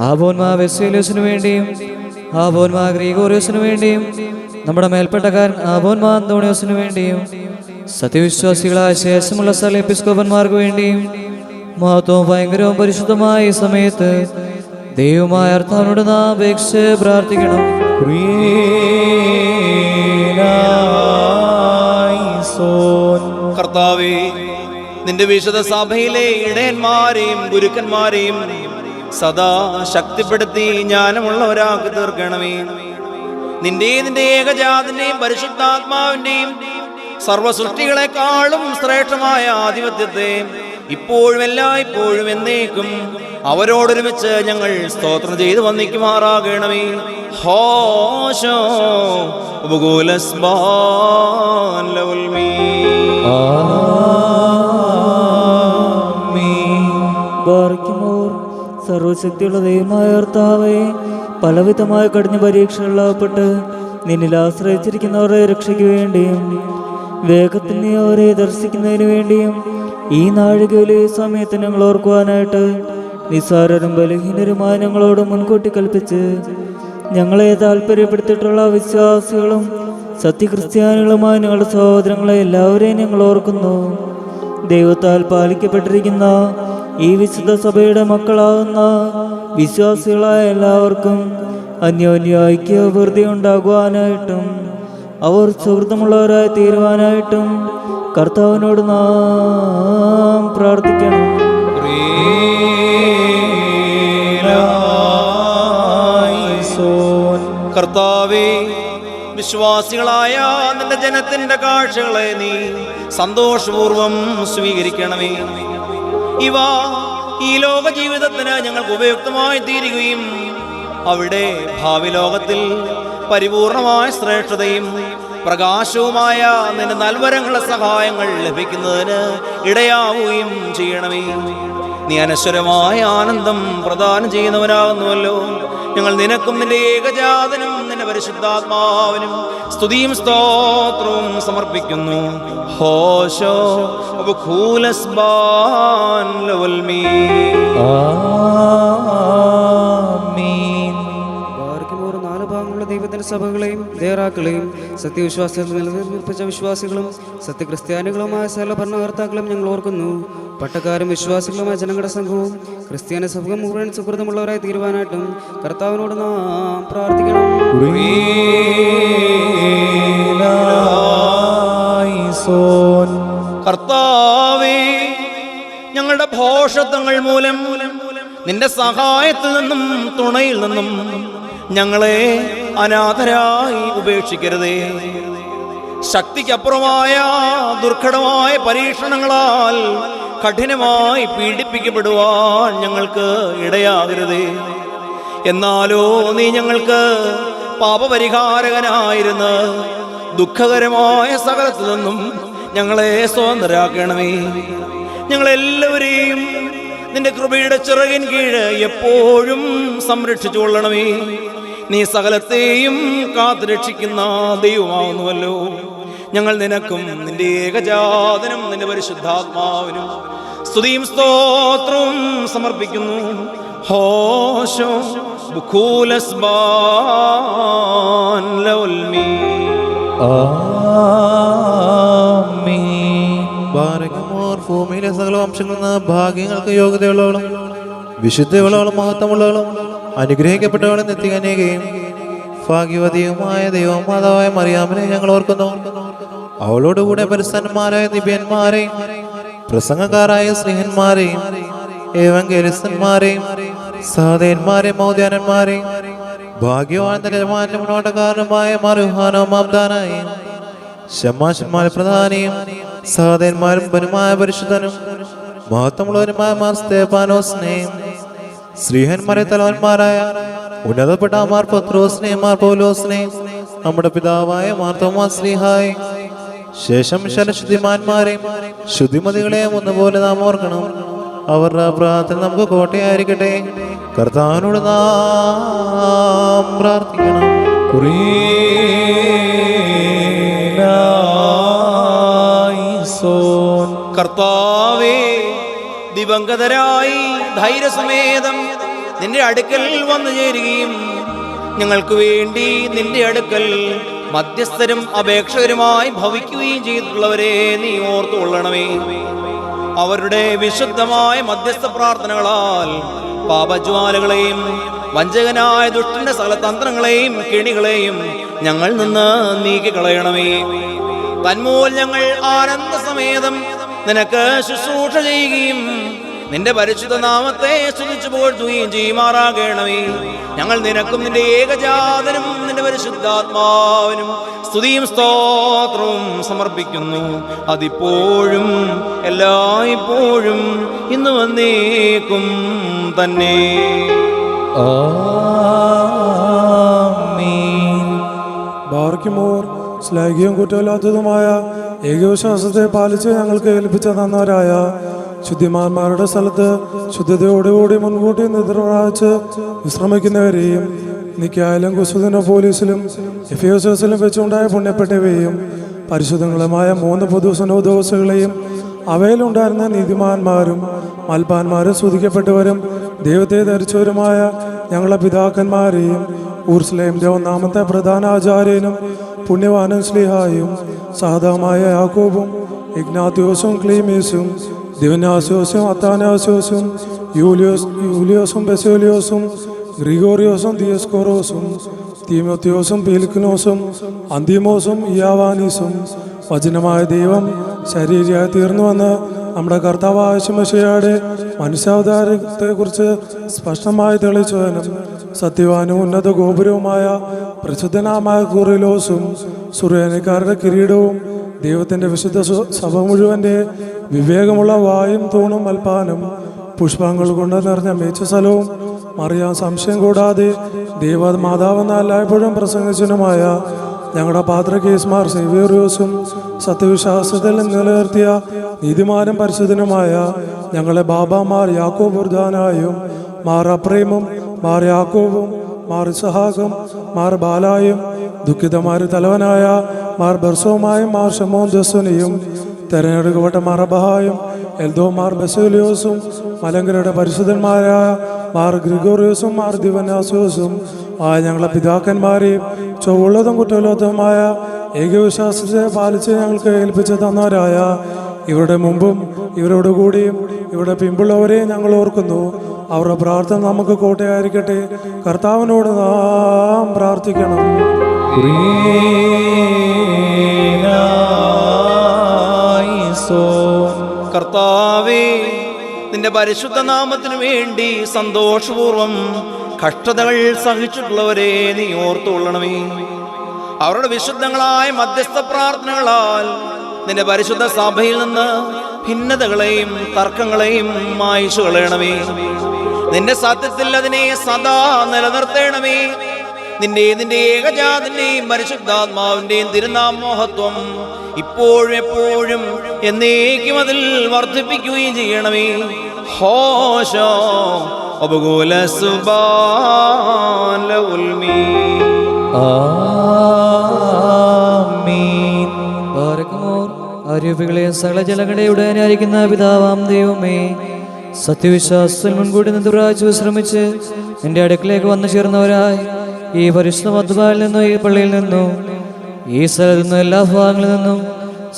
ആബോന്മാ വെസേലിയോസിനു വേണ്ടിയും ആബോന്മാ ഗ്രീഗോറിയോസിനു വേണ്ടിയും നമ്മുടെ മേൽപ്പെട്ടക്കാരൻ ആബോന്മാ അന്തോണിയോസിനു വേണ്ടിയും സത്യവിശ്വാസികളായ ശേഷമുള്ള സ്ഥല എപ്പിസ്കോപ്പന്മാർക്ക് വേണ്ടിയും മഹത്വവും ഭയങ്കരവും പരിശുദ്ധമായ ഈ സമയത്ത് ദൈവമായ അർത്ഥാവിനോട് നാം അപേക്ഷിച്ച് പ്രാർത്ഥിക്കണം. കർത്താവേ, നിന്റെ വിശുദ്ധ സഭയിലെ ഇടയന്മാരെയും ഗുരുക്കന്മാരെയും സദാ ശക്തിപ്പെടുത്തി ജ്ഞാനമുള്ളവരാക്കി തീർക്കണമേ. നിന്റെ ഏകജാതിന്റെയും പരിശുദ്ധാത്മാവിന്റെയും സർവസൃഷ്ടികളെക്കാളും ശ്രേഷ്ഠമായ ആധിപത്യത്തെ ഇപ്പോഴും എല്ലായ്പ്പോഴും എന്നേക്കും അവരോടൊരുമിച്ച് ഞങ്ങൾ സ്തോത്രം ചെയ്ത് വന്ദിക്കുമാറാകണമേ. ഹോശോ ഉപകൂലസ്ബാൻ ലൗൽമീ. ബാറക്കുമോർ, സർവശക്തിയുള്ള ദൈവമായ കർത്താവേ, പലവിധമായ കഠിന പരീക്ഷകളിലാവപ്പെട്ട് നിന്നിൽ ആശ്രയിച്ചിരിക്കുന്നവരുടെ രക്ഷയ്ക്ക് വേണ്ടിയും വേഗത്തിൽ നീ അവരെ ദർശിക്കുന്നതിന് വേണ്ടിയും ഈ നാഴികയിലെ സമയത്ത് ഞങ്ങൾ ഓർക്കുവാനായിട്ട് നിസ്സാരരും ബലഹീനരുമായ ഞങ്ങളോട് മുൻകൂട്ടി കൽപ്പിച്ച് ഞങ്ങളെ താല്പര്യപ്പെടുത്തിയിട്ടുള്ള വിശ്വാസികളും സത്യക്രിസ്ത്യാനികളുമായ ഞങ്ങളുടെ സഹോദരങ്ങളെ എല്ലാവരെയും ഞങ്ങൾ ഓർക്കുന്നു. ദൈവത്താൽ പാലിക്കപ്പെട്ടിരിക്കുന്ന ഈ വിശുദ്ധ സഭയുടെ മക്കളാകുന്ന വിശ്വാസികളായ എല്ലാവർക്കും അന്യോന്യ ഐക്യവൃദ്ധി ഉണ്ടാകുവാനായിട്ടും അവർ സുഹൃത്തുമുള്ളവരായി തീരുവാനായിട്ടും കർത്താവിനോട് നാം പ്രാർത്ഥിക്കണം. കർത്താവേ, വിശ്വാസികളായ നിന്റെ ജനത്തിന്റെ കാഴ്ചകളെ നീ സന്തോഷപൂർവം സ്വീകരിക്കണമേ. ഇവ ഈ ലോക ജീവിതത്തിന് ഞങ്ങൾക്ക് ഉപയുക്തമായി തീരുകയും അവിടെ ഭാവി ലോകത്തിൽ പരിപൂർണമായ ശ്രേഷ്ഠതയും പ്രകാശവുമായ നിന്റെ നൽവരങ്ങളുടെ സഹായങ്ങൾ ലഭിക്കുന്നതിന് ഇടയാവുകയും ചെയ്യണമേ. നീ അനശ്വരമായ ആനന്ദം പ്രദാനം ചെയ്യുന്നവനാകുന്നുവല്ലോ. ഞങ്ങൾ നിനക്കും നിന്റെ ഏകജാതനും നിന്റെ പരിശുദ്ധാത്മാവിനും സ്തുതിയും സ്തോത്രവും സമർപ്പിക്കുന്നു. ഹോശോ ബഖൂലസ്ബാൻ ലവൽമീ. നാല് ഭാഗങ്ങളുള്ള ദൈവത്തിന്റെ സഭകളെയും ദേറാക്കളെയും സത്യവിശ്വാസത്തിൽ നിലനിർപ്പിച്ച വിശ്വാസികളും സത്യക്രിസ്ത്യാനികളുമായ സകല ഭരണകർത്താക്കളും ഞങ്ങൾ ഓർക്കുന്നു. പട്ടക്കാരും വിശ്വാസികളുമായ ജനങ്ങളുടെ സംഘവും ക്രിസ്ത്യാനി സഭകൾ മുഴുവൻ സുഹൃതമുള്ളവരായി തീരുവാനായിട്ടും കർത്താവിനോട് നാം പ്രാർത്ഥിക്കണം. കർത്താവേ, ഞങ്ങളുടെ ഭോഷത്വങ്ങൾ മൂലം നിന്റെ സഹായത്തിൽ നിന്നും തുണയിൽ നിന്നും ഞങ്ങളെ അനാഥരായി ഉപേക്ഷിക്കരുതേ. ശക്തിക്കപ്പുറമായ ദുർഘടമായ പരീക്ഷണങ്ങളാൽ കഠിനമായി പീഡിപ്പിക്കപ്പെടുവാൻ ഞങ്ങൾക്ക് ഇടയാകരുതേ. എന്നാലോ നീ ഞങ്ങൾക്ക് പാപപരിഹാരകനായിരുന്ന് ദുഃഖകരമായ സകലത്തിൽ നിന്നും ഞങ്ങളെ സ്വതന്ത്രരാക്കണമേ. ഞങ്ങളെല്ലാവരെയും നിന്റെ കൃപയുടെ ചിറകിൻ കീഴ് എപ്പോഴും സംരക്ഷിച്ചു കൊള്ളണമേ. നീ സകലത്തെയും കാത്തുരക്ഷിക്കുന്ന ദൈവമാവുന്നുവല്ലോ. ഞങ്ങൾ നിനക്കും നിന്റെ ഏകജാതനും നിന്റെ പരിശുദ്ധാത്മാവിനും സ്തുതിയും സ്തോത്രവും സമർപ്പിക്കുന്നു. ഹോശോ ബഖൂലസ്ബാൻ ലവൽമീ. ഭൂമിയിലെ സകല വംശങ്ങളിൽ നിന്ന് ഭാഗ്യങ്ങൾക്ക് യോഗ്യതയുള്ളവളും വിശുദ്ധയുള്ളവളും മഹത്വമുള്ളവളും അനുഗ്രഹിക്കപ്പെട്ടവളും നിത്യകന്യകയും ഭാഗ്യവതിയുമായ ദൈവം മാതാവായ മറിയാമിനെ ഞങ്ങൾ ഓർക്കുന്നു. അവളോടുകൂടെ പരിസന്മാരായ ദിവ്യന്മാരെയും പ്രസംഗക്കാരായ സ്നേഹന്മാരെയും ഏവങ്കേലിസ്തന്മാരെയും സഹോദയന്മാരെയും മൗദ്യാനന്മാരെയും ഭാഗ്യവാൻ യജമാന്റെ മുന്നോട്ടക്കാരനുമായ മറുഹാനോ മാബ്ദാനായും ശമ്മാശന്മാരെ പ്രധാനിയും സഹോദയന്മാരും പനുമായ പരിശുദ്ധനും മഹത്വമുള്ളവരുമായ മാർ സ്തേഫാനോസിനെയും ശ്രീഹന്മാരെ തലവന്മാരായ ഉന്നതപ്പെട്ട മാർ പത്രോസിനെയും മാർ പൗലോസിനെയും നമ്മുടെ പിതാവായ മാർ തോമാസ് ശ്ലീഹായെ ശേഷം ശുദ്ധിമാന്മാരെയും ശുദ്ധിമതികളെയും ഒന്നുപോലെ നാം ഓർക്കണം. അവരുടെ പ്രാർത്ഥന നമുക്ക് കോട്ടയായിരിക്കട്ടെ. കർത്താവിനോട് നാം പ്രാർത്ഥിക്കണം. കർത്താവേ, ദിവംഗതരായി ധൈര്യസമേതം നിന്റെ അടുക്കൽ വന്നു ചേരുകയും ഞങ്ങൾക്ക് വേണ്ടി നിന്റെ അടുക്കൽ മധ്യസ്ഥരും അപേക്ഷകരുമായി ഭവിക്കുകയും ചെയ്തിട്ടുള്ളവരെ നീ ഓർത്തുകൊള്ളണമേ. അവരുടെ വിശുദ്ധമായ മധ്യസ്ഥ പ്രാർത്ഥനകളാൽ പാപജ്വാലകളെയും വഞ്ചകനായ ദുഷ്ടന്റെ സകല തന്ത്രങ്ങളെയും കെണികളെയും ഞങ്ങൾ നിന്ന് നീക്കിക്കളയണമേ. തന്മൂലം ഞങ്ങൾ ആനന്ദസമേതം നിനക്ക് ശുശ്രൂഷ ചെയ്യുകയും നിന്റെ പരിശുദ്ധ നാമത്തെ സ്തുതിച്ചു പുകഴ്ത്തുകയും ചെയ്യുമാറാകണമേ. ഞങ്ങൾ നിനക്കും നിന്റെ ഏകജാതനും നിന്റെ പരിശുദ്ധാത്മാവിനും സ്തുതിയും സ്തോത്രവും സമർപ്പിക്കുന്നു. അതിപ്പോഴും എല്ലായ്പ്പോഴും ഇന്ന് വന്നേക്കും തന്നെ. ബാർക്കിമോർ ശ്ലൈഘ്യവും കുറ്റമില്ലാത്തതുമായ ഏകവിശ്വാസത്തെ പാലിച്ച് ഞങ്ങൾക്ക് ഏൽപ്പിച്ച തന്നവരായ ശുദ്ധിമാന്മാരുടെ സ്ഥലത്ത് ശുദ്ധതയോടുകൂടി മുൻകൂട്ടി നിദ്ര പ്രാപിച്ച് വിശ്രമിക്കുന്നവരെയും നിക്കായാലും കുസുദിനോ പോലീസിലും എഫിയോസിലും വെച്ചുണ്ടായ പുണ്യപ്പെട്ടവയും പരിശുദ്ധങ്ങളുമായ 3 പൊതുസനോദോസുകളെയും അവയിലുണ്ടായിരുന്ന നീതിമാന്മാരും മൽപ്പാന്മാരും സ്തുതിക്കപ്പെട്ടവരും ദൈവത്തെ ധരിച്ചവരുമായ ഞങ്ങളുടെ പിതാക്കന്മാരെയും ഊർസ്ലേമിൻ്റെ 1-ാമത്തെ പ്രധാന ആചാര്യനും പുണ്യവാനും ശ്ലീഹായും സഹദമായ യാക്കോബും ഇഗ്നാത്യോസും ക്ലീമീസും ദിവനാസ്യോസും അത്താനാസ്യോസും യൂലിയോസും ബെസോലിയോസും ഗ്രിഗോറിയോസും ദിയസ്കോറോസും തീമോത്തിയോസും പീലിക്കിനോസും അന്തിമോസും ഇയാവാനീസും വചനമായ ദൈവം ശരീരമായി തീർന്നുവെന്ന് നമ്മുടെ കർത്താവായ ശിമശിയുടെ മനുഷ്യാവതാരത്തെക്കുറിച്ച് സ്പഷ്ടമായി തെളിയിച്ചവനും സത്യവാനും ഉന്നത ഗോപുരവുമായ പ്രസിദ്ധനാമായ കുറിലോസും സുറേനക്കാരുടെ കിരീടവും ദൈവത്തിൻ്റെ വിശുദ്ധ സഭ മുഴുവൻ്റെ വിവേകമുള്ള വായും തൂണും മൽപ്പാനും പുഷ്പങ്ങൾ കൊണ്ട് നിറഞ്ഞ മേച്ച സ്ഥലവും അറിയാൻ സംശയം കൂടാതെ ദൈവമാതാവെന്ന എല്ലായ്പ്പോഴും പ്രസംഗിച്ചനുമായ ഞങ്ങളുടെ പാത്രകേസ്മാർ സേവ്യോറിയോസും സത്യവിശ്വാസത്തിൽ നിലനിർത്തിയ നീതിമാനും പരിശുദ്ധനുമായ ഞങ്ങളെ ബാബാമാർ യാക്കോബ് ഉർദാനായും മാർ അപ്രേമും മാർ യാക്കോബും മാർ ഇസഹാക്കും മാർ ബാലായും ദുഃഖിതമാര് തലവനായ മാർ ബർസോമായും മാർ ഷമോൻ ദസ്വനെയും തെരഞ്ഞെടുക്കപ്പെട്ട മാർ അബഹായും എൽദോ മാർ ബസേലിയോസും മലങ്കരയുടെ പരിശുദ്ധന്മാരായ മാർ ഗ്രിഗോറിയോസും മാർ ദിവനാസ്യോസും ആയ ഞങ്ങളെ പിതാക്കന്മാരെയും ചൊവ്വുള്ളതും കുറ്റമില്ലാത്തതുമായ ഏകവിശ്വാസത്തെ പാലിച്ച് ഞങ്ങൾക്ക് ഏൽപ്പിച്ച് തന്നവരായ ഇവരുടെ മുമ്പും ഇവരോട് കൂടിയും ഇവിടെ പിമ്പുള്ളവരെയും ഞങ്ങൾ ഓർക്കുന്നു. അവരുടെ പ്രാർത്ഥന നമുക്ക് കോട്ടയായിരിക്കട്ടെ. കർത്താവിനോട് നാം പ്രാർത്ഥിക്കണം. കർത്താവേ, നിന്റെ പരിശുദ്ധ നാമത്തിനു വേണ്ടി സന്തോഷപൂർവം കഷ്ടതകൾ സഹിച്ചിട്ടുള്ളവരെ നീ ഓർത്തുകൊള്ളണമേ. അവരുടെ വിശുദ്ധങ്ങളായ മധ്യസ്ഥ പ്രാർത്ഥനകളാൽ നിന്റെ പരിശുദ്ധ സഭയിൽ നിന്ന് ഭിന്നതകളെയും തർക്കങ്ങളെയും മായ്ച്ചു കളയണമേ. നിന്റെ സത്യത്തിൽ അതിനെ സദാ നിലനിർത്തേണമേ. നിന്റെ ഏകജാതന്റെയും പരിശുദ്ധാത്മാവിന്റെയും തിരുനാമോഹത്വം ഇപ്പോഴും എപ്പോഴും എന്നേക്കും അതിൽ വർദ്ധിപ്പിക്കുകയും ചെയ്യണമേ. ഹോശോ അബുഗോല സുബാൻ ലഉൽമീ. ആമീൻ. ബാരക്കുമോർ ആരോപികളെയും സകല ജലങ്ങളെയും ഉടനായിരിക്കുന്ന പിതാവാം ദൈവമേ, സത്യവിശ്വാസത്തിൽ മുൻകൂട്ടി നിന്നുറാച്ചു ശ്രമിച്ച് എൻ്റെ അടുക്കിലേക്ക് വന്നു ചേർന്നവരായി ഈ പരിശുദ്ധ മദ്ബായിൽ നിന്നും ഈ പള്ളിയിൽ നിന്നും ഈ സ്ഥലത്തു നിന്നും എല്ലാ ഭാഗങ്ങളിൽ നിന്നും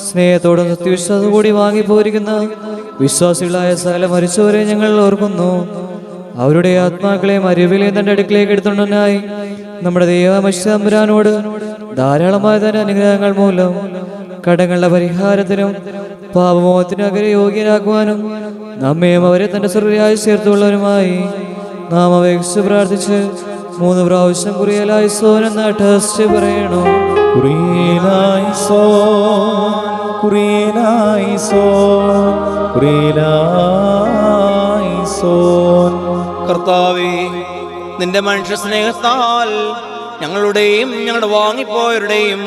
സ്നേഹത്തോടും സത്യവിശ്വാസം കൂടി വാങ്ങിപ്പോയിരിക്കുന്ന വിശ്വാസികളായ സകല മരിച്ചവരെ ഞങ്ങൾ ഓർക്കുന്നു. അവരുടെ ആത്മാക്കളെയും അരുവികളെയും തൻ്റെ അടുക്കിലേക്ക് എടുത്തുകൊണ്ടനായി നമ്മുടെ ദൈവമശാമ്പുരാനോട് ധാരാളമായ തന്നെ അനുഗ്രഹങ്ങൾ മൂലം കടങ്ങളുടെ പരിഹാരത്തിനും പാപമോഹത്തിനും അകരെ യോഗ്യരാക്കുവാനും നമ്മയും അവരെ തൻ്റെ സ്വർഗ്ഗരായി ചേർത്തുള്ളവരുമായി നാം അപേക്ഷിച്ച് പ്രാർത്ഥിച്ച് 3 പ്രാവശ്യം കുറിയലായിസോൻ എന്ന ടെസ്റ്റ് പറയണം. കർത്താവേ, നിന്റെ മനുഷ്യ സ്നേഹത്താൽ ഞങ്ങളുടെയും ഞങ്ങളുടെ വാങ്ങിപ്പോയവരുടെയും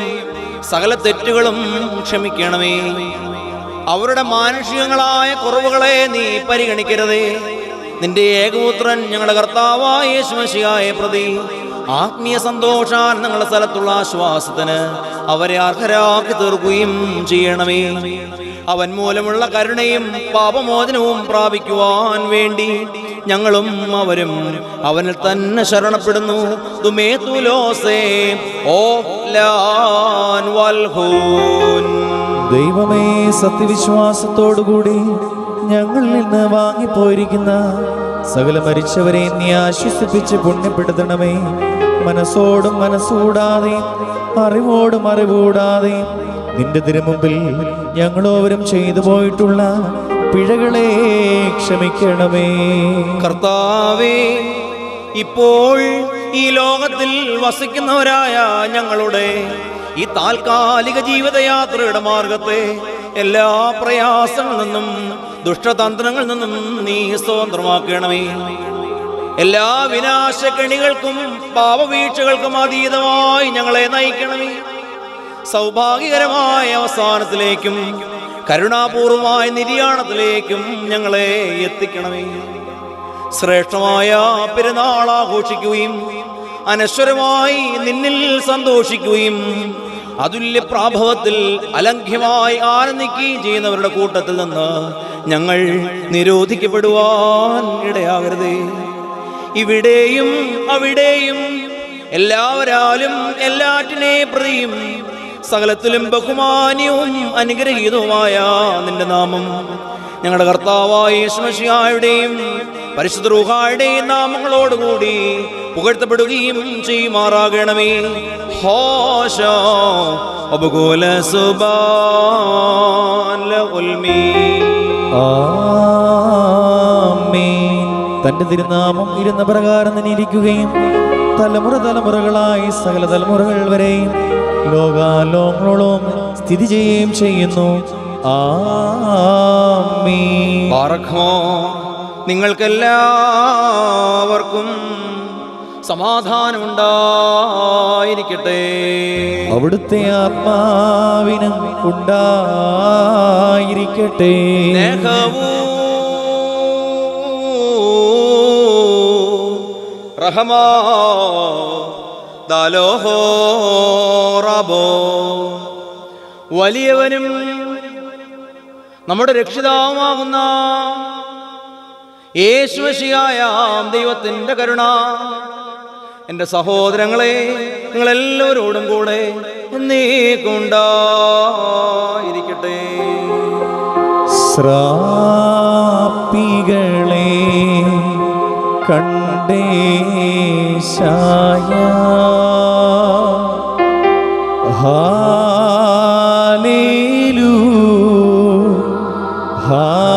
സകല തെറ്റുകളും ക്ഷമിക്കണമേ. അവരുടെ മാനുഷികങ്ങളായ കുറവുകളെ നീ പരിഗണിക്കരുതേ. നിന്റെ ഏകപുത്രൻ ഞങ്ങളുടെ കർത്താവായ യേശുമശിഹായെ പ്രതി ആത്മീയ സന്തോഷാനന്ദങ്ങളുടെ സ്ഥലത്തുള്ള ആശ്വാസത്തിന് അവരെ അർഹരാക്കി തീർക്കുകയും ചെയ്യണമേ. അവൻ മൂലമുള്ള കരുണയും പാപമോചനവും പ്രാപിക്കുവാൻ വേണ്ടി ഞങ്ങളും അവരും അവനിൽ തന്നെ ശരണപ്പെടുന്നു. ദൈവമേ, സത്യവിശ്വാസത്തോടുകൂടി ഞങ്ങളിൽ നിന്ന് വാങ്ങിപ്പോയിരിക്കുന്ന സകല മരിച്ചവരെ നീ ആശ്വസിപ്പിച്ച് പുണ്യപ്പെടുത്തണമേ. മനസ്സോടും മനസ്സുകൂടാതെയും അറിവോടും അറിവുകൂടാതെ നിന്റെ തിരുമുമ്പിൽ ഞങ്ങളോവരും ചെയ്തു പോയിട്ടുള്ള പിഴകളെ ക്ഷമിക്കണമേ. കർത്താവേ, ഇപ്പോൾ ഈ ലോകത്തിൽ വസിക്കുന്നവരായ ഞങ്ങളുടെ ഈ താൽക്കാലിക ജീവിതയാത്രയുടെ മാർഗത്തെ എല്ലാ പ്രയാസങ്ങളിൽ നിന്നും ദുഷ്ടതന്ത്രങ്ങളിൽ നിന്നും നീ സ്വതന്ത്രമാക്കണമേ. എല്ലാ വിനാശക്കെണികൾക്കും പാപവീഴ്ചകൾക്കും അതീതമായി ഞങ്ങളെ നയിക്കണമേ. സൗഭാഗ്യകരമായ അവസാനത്തിലേക്കും കരുണാപൂർവമായ നിര്യാണത്തിലേക്കും ഞങ്ങളെ എത്തിക്കണമേ. ശ്രേഷ്ഠമായ പെരുന്നാൾ ആഘോഷിക്കുകയും അനശ്വരമായി നിന്നിൽ സന്തോഷിക്കുകയും അതുല്യ പ്രാഭവത്തിൽ അലംഘ്യമായി ആനന്ദിക്കുകയും ചെയ്യുന്നവരുടെ കൂട്ടത്തിൽ നിന്ന് ഞങ്ങൾ നിരോധിക്കപ്പെടുവാൻ ഇടയാകരുതേ. ഇവിടെയും അവിടെയും എല്ലാവരാലും എല്ലാറ്റിനെ പ്രതിയും സകലത്തിലും ബഹുമാന്യവും അനുഗ്രഹീതവുമായ നിന്റെ നാമം ഞങ്ങളുടെ കർത്താവായ യേശുമശിഹായുടെയും പരിശുദ്ധ റൂഹായുടെയും നാമങ്ങളോടുകൂടി പുകഴ്ത്തപ്പെടുകയും ചെയ്യുമാറാകണമേ. ഹോശോ അബുഗോല സുബാൻ ആമേൻ. തന്റെ തിരുനാമം ഇരുന്ന പ്രകാരം തന്നെ ഇരിക്കുകയും തലമുറ തലമുറകളായി സകല തലമുറകൾ വരെയും ലോകാലോകങ്ങളോളം സ്ഥിതി ചെയ്യുകയും ചെയ്യുന്നു. ആമേൻ. ബാറഖ്മോ നിങ്ങൾക്കെല്ലാവർക്കും സമാധാനമുണ്ടായിരിക്കട്ടെ. അവിടുത്തെ ആത്മാവിനും ഉണ്ടായിരിക്കട്ടെ. റഹമാ ദാലോഹോ റബോ. വലിയവനും നമ്മുടെ രക്ഷിതാവുമാകുന്ന യേശുമശിഹായ ദൈവത്തിൻ്റെ കരുണ എൻ്റെ സഹോദരങ്ങളെ നിങ്ങളെല്ലാവരോടും കൂടെ എന്നേക്കുണ്ടായിരിക്കട്ടെ. ശ്രാപ്പികളെ കണ്ടേശായ ഹാലേലൂ ഹാലേലൂയ.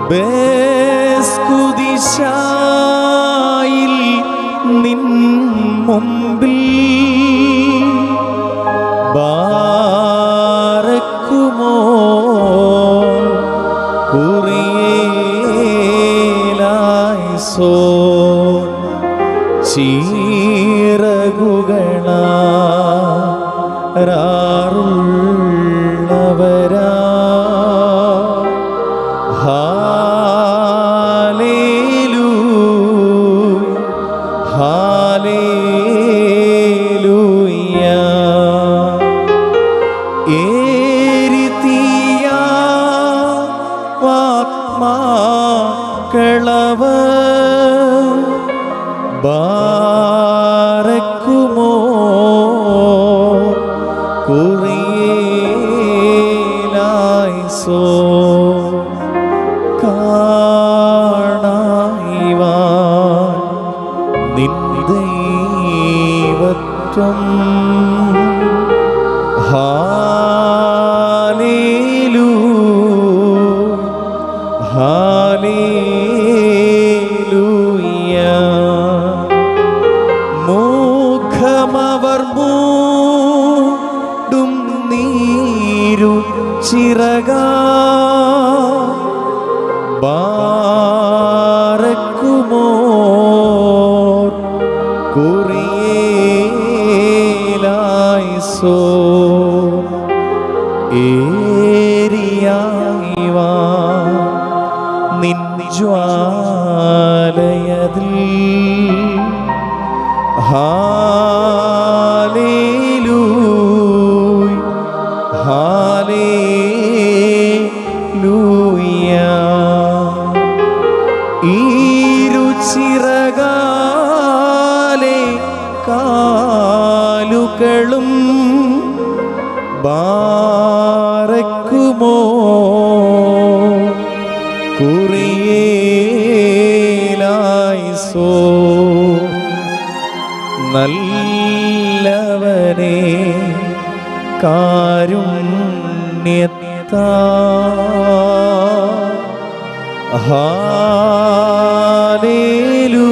ബേസ്കുദിശായിൽ നിൻ മുമ്പിൽ ബാരക്കുമോ കുറിയേലായിസോ ചീറകുകളാറുള്ളവരാ ഹാലേലൂ ഹാലേലൂയ. ഏരിതിയ വാത്മാക്കളവ ബാരക്കുമോ കുറിയേലായിസോ കാണായിവാൻ നിൻ ദൈവത്വം. ഹാലേലൂ ഹാലേലൂയ. മുഖമവർ മൂടും നീരു ചിറകാ ബാരക്കുമോ കുറിയേലായിസോ ഏരിയായിവാ നിൻ ജ്വാലയതിൽ ഹാലേലൂയ ഹാലേലൂയ. ഈരുചിറകാലെ കാലുകളും ബാരക്കുമോ കുറിയേലായിസോ. നല്ലവനെ കാരുണ്യത്താ ഹാലേലൂ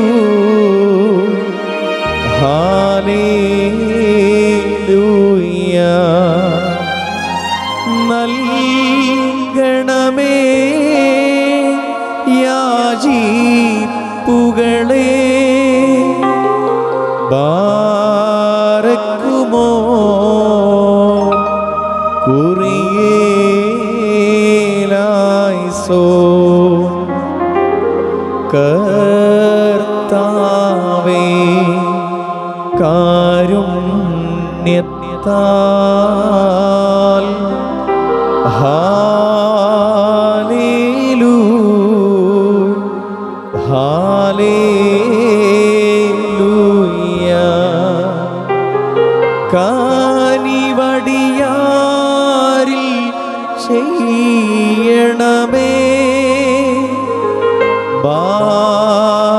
ഹാലേലൂയ. നൽകണമേ യാചിപ്പുകളെ ബാരക്കുമോ കുറിയേലായിസോ. കർത്താവേ നാമത്താൽ ഹല്ലേലൂയ കാനിവടിയാരിൽ ചെയ്യണമേ ബാരക്കുമോ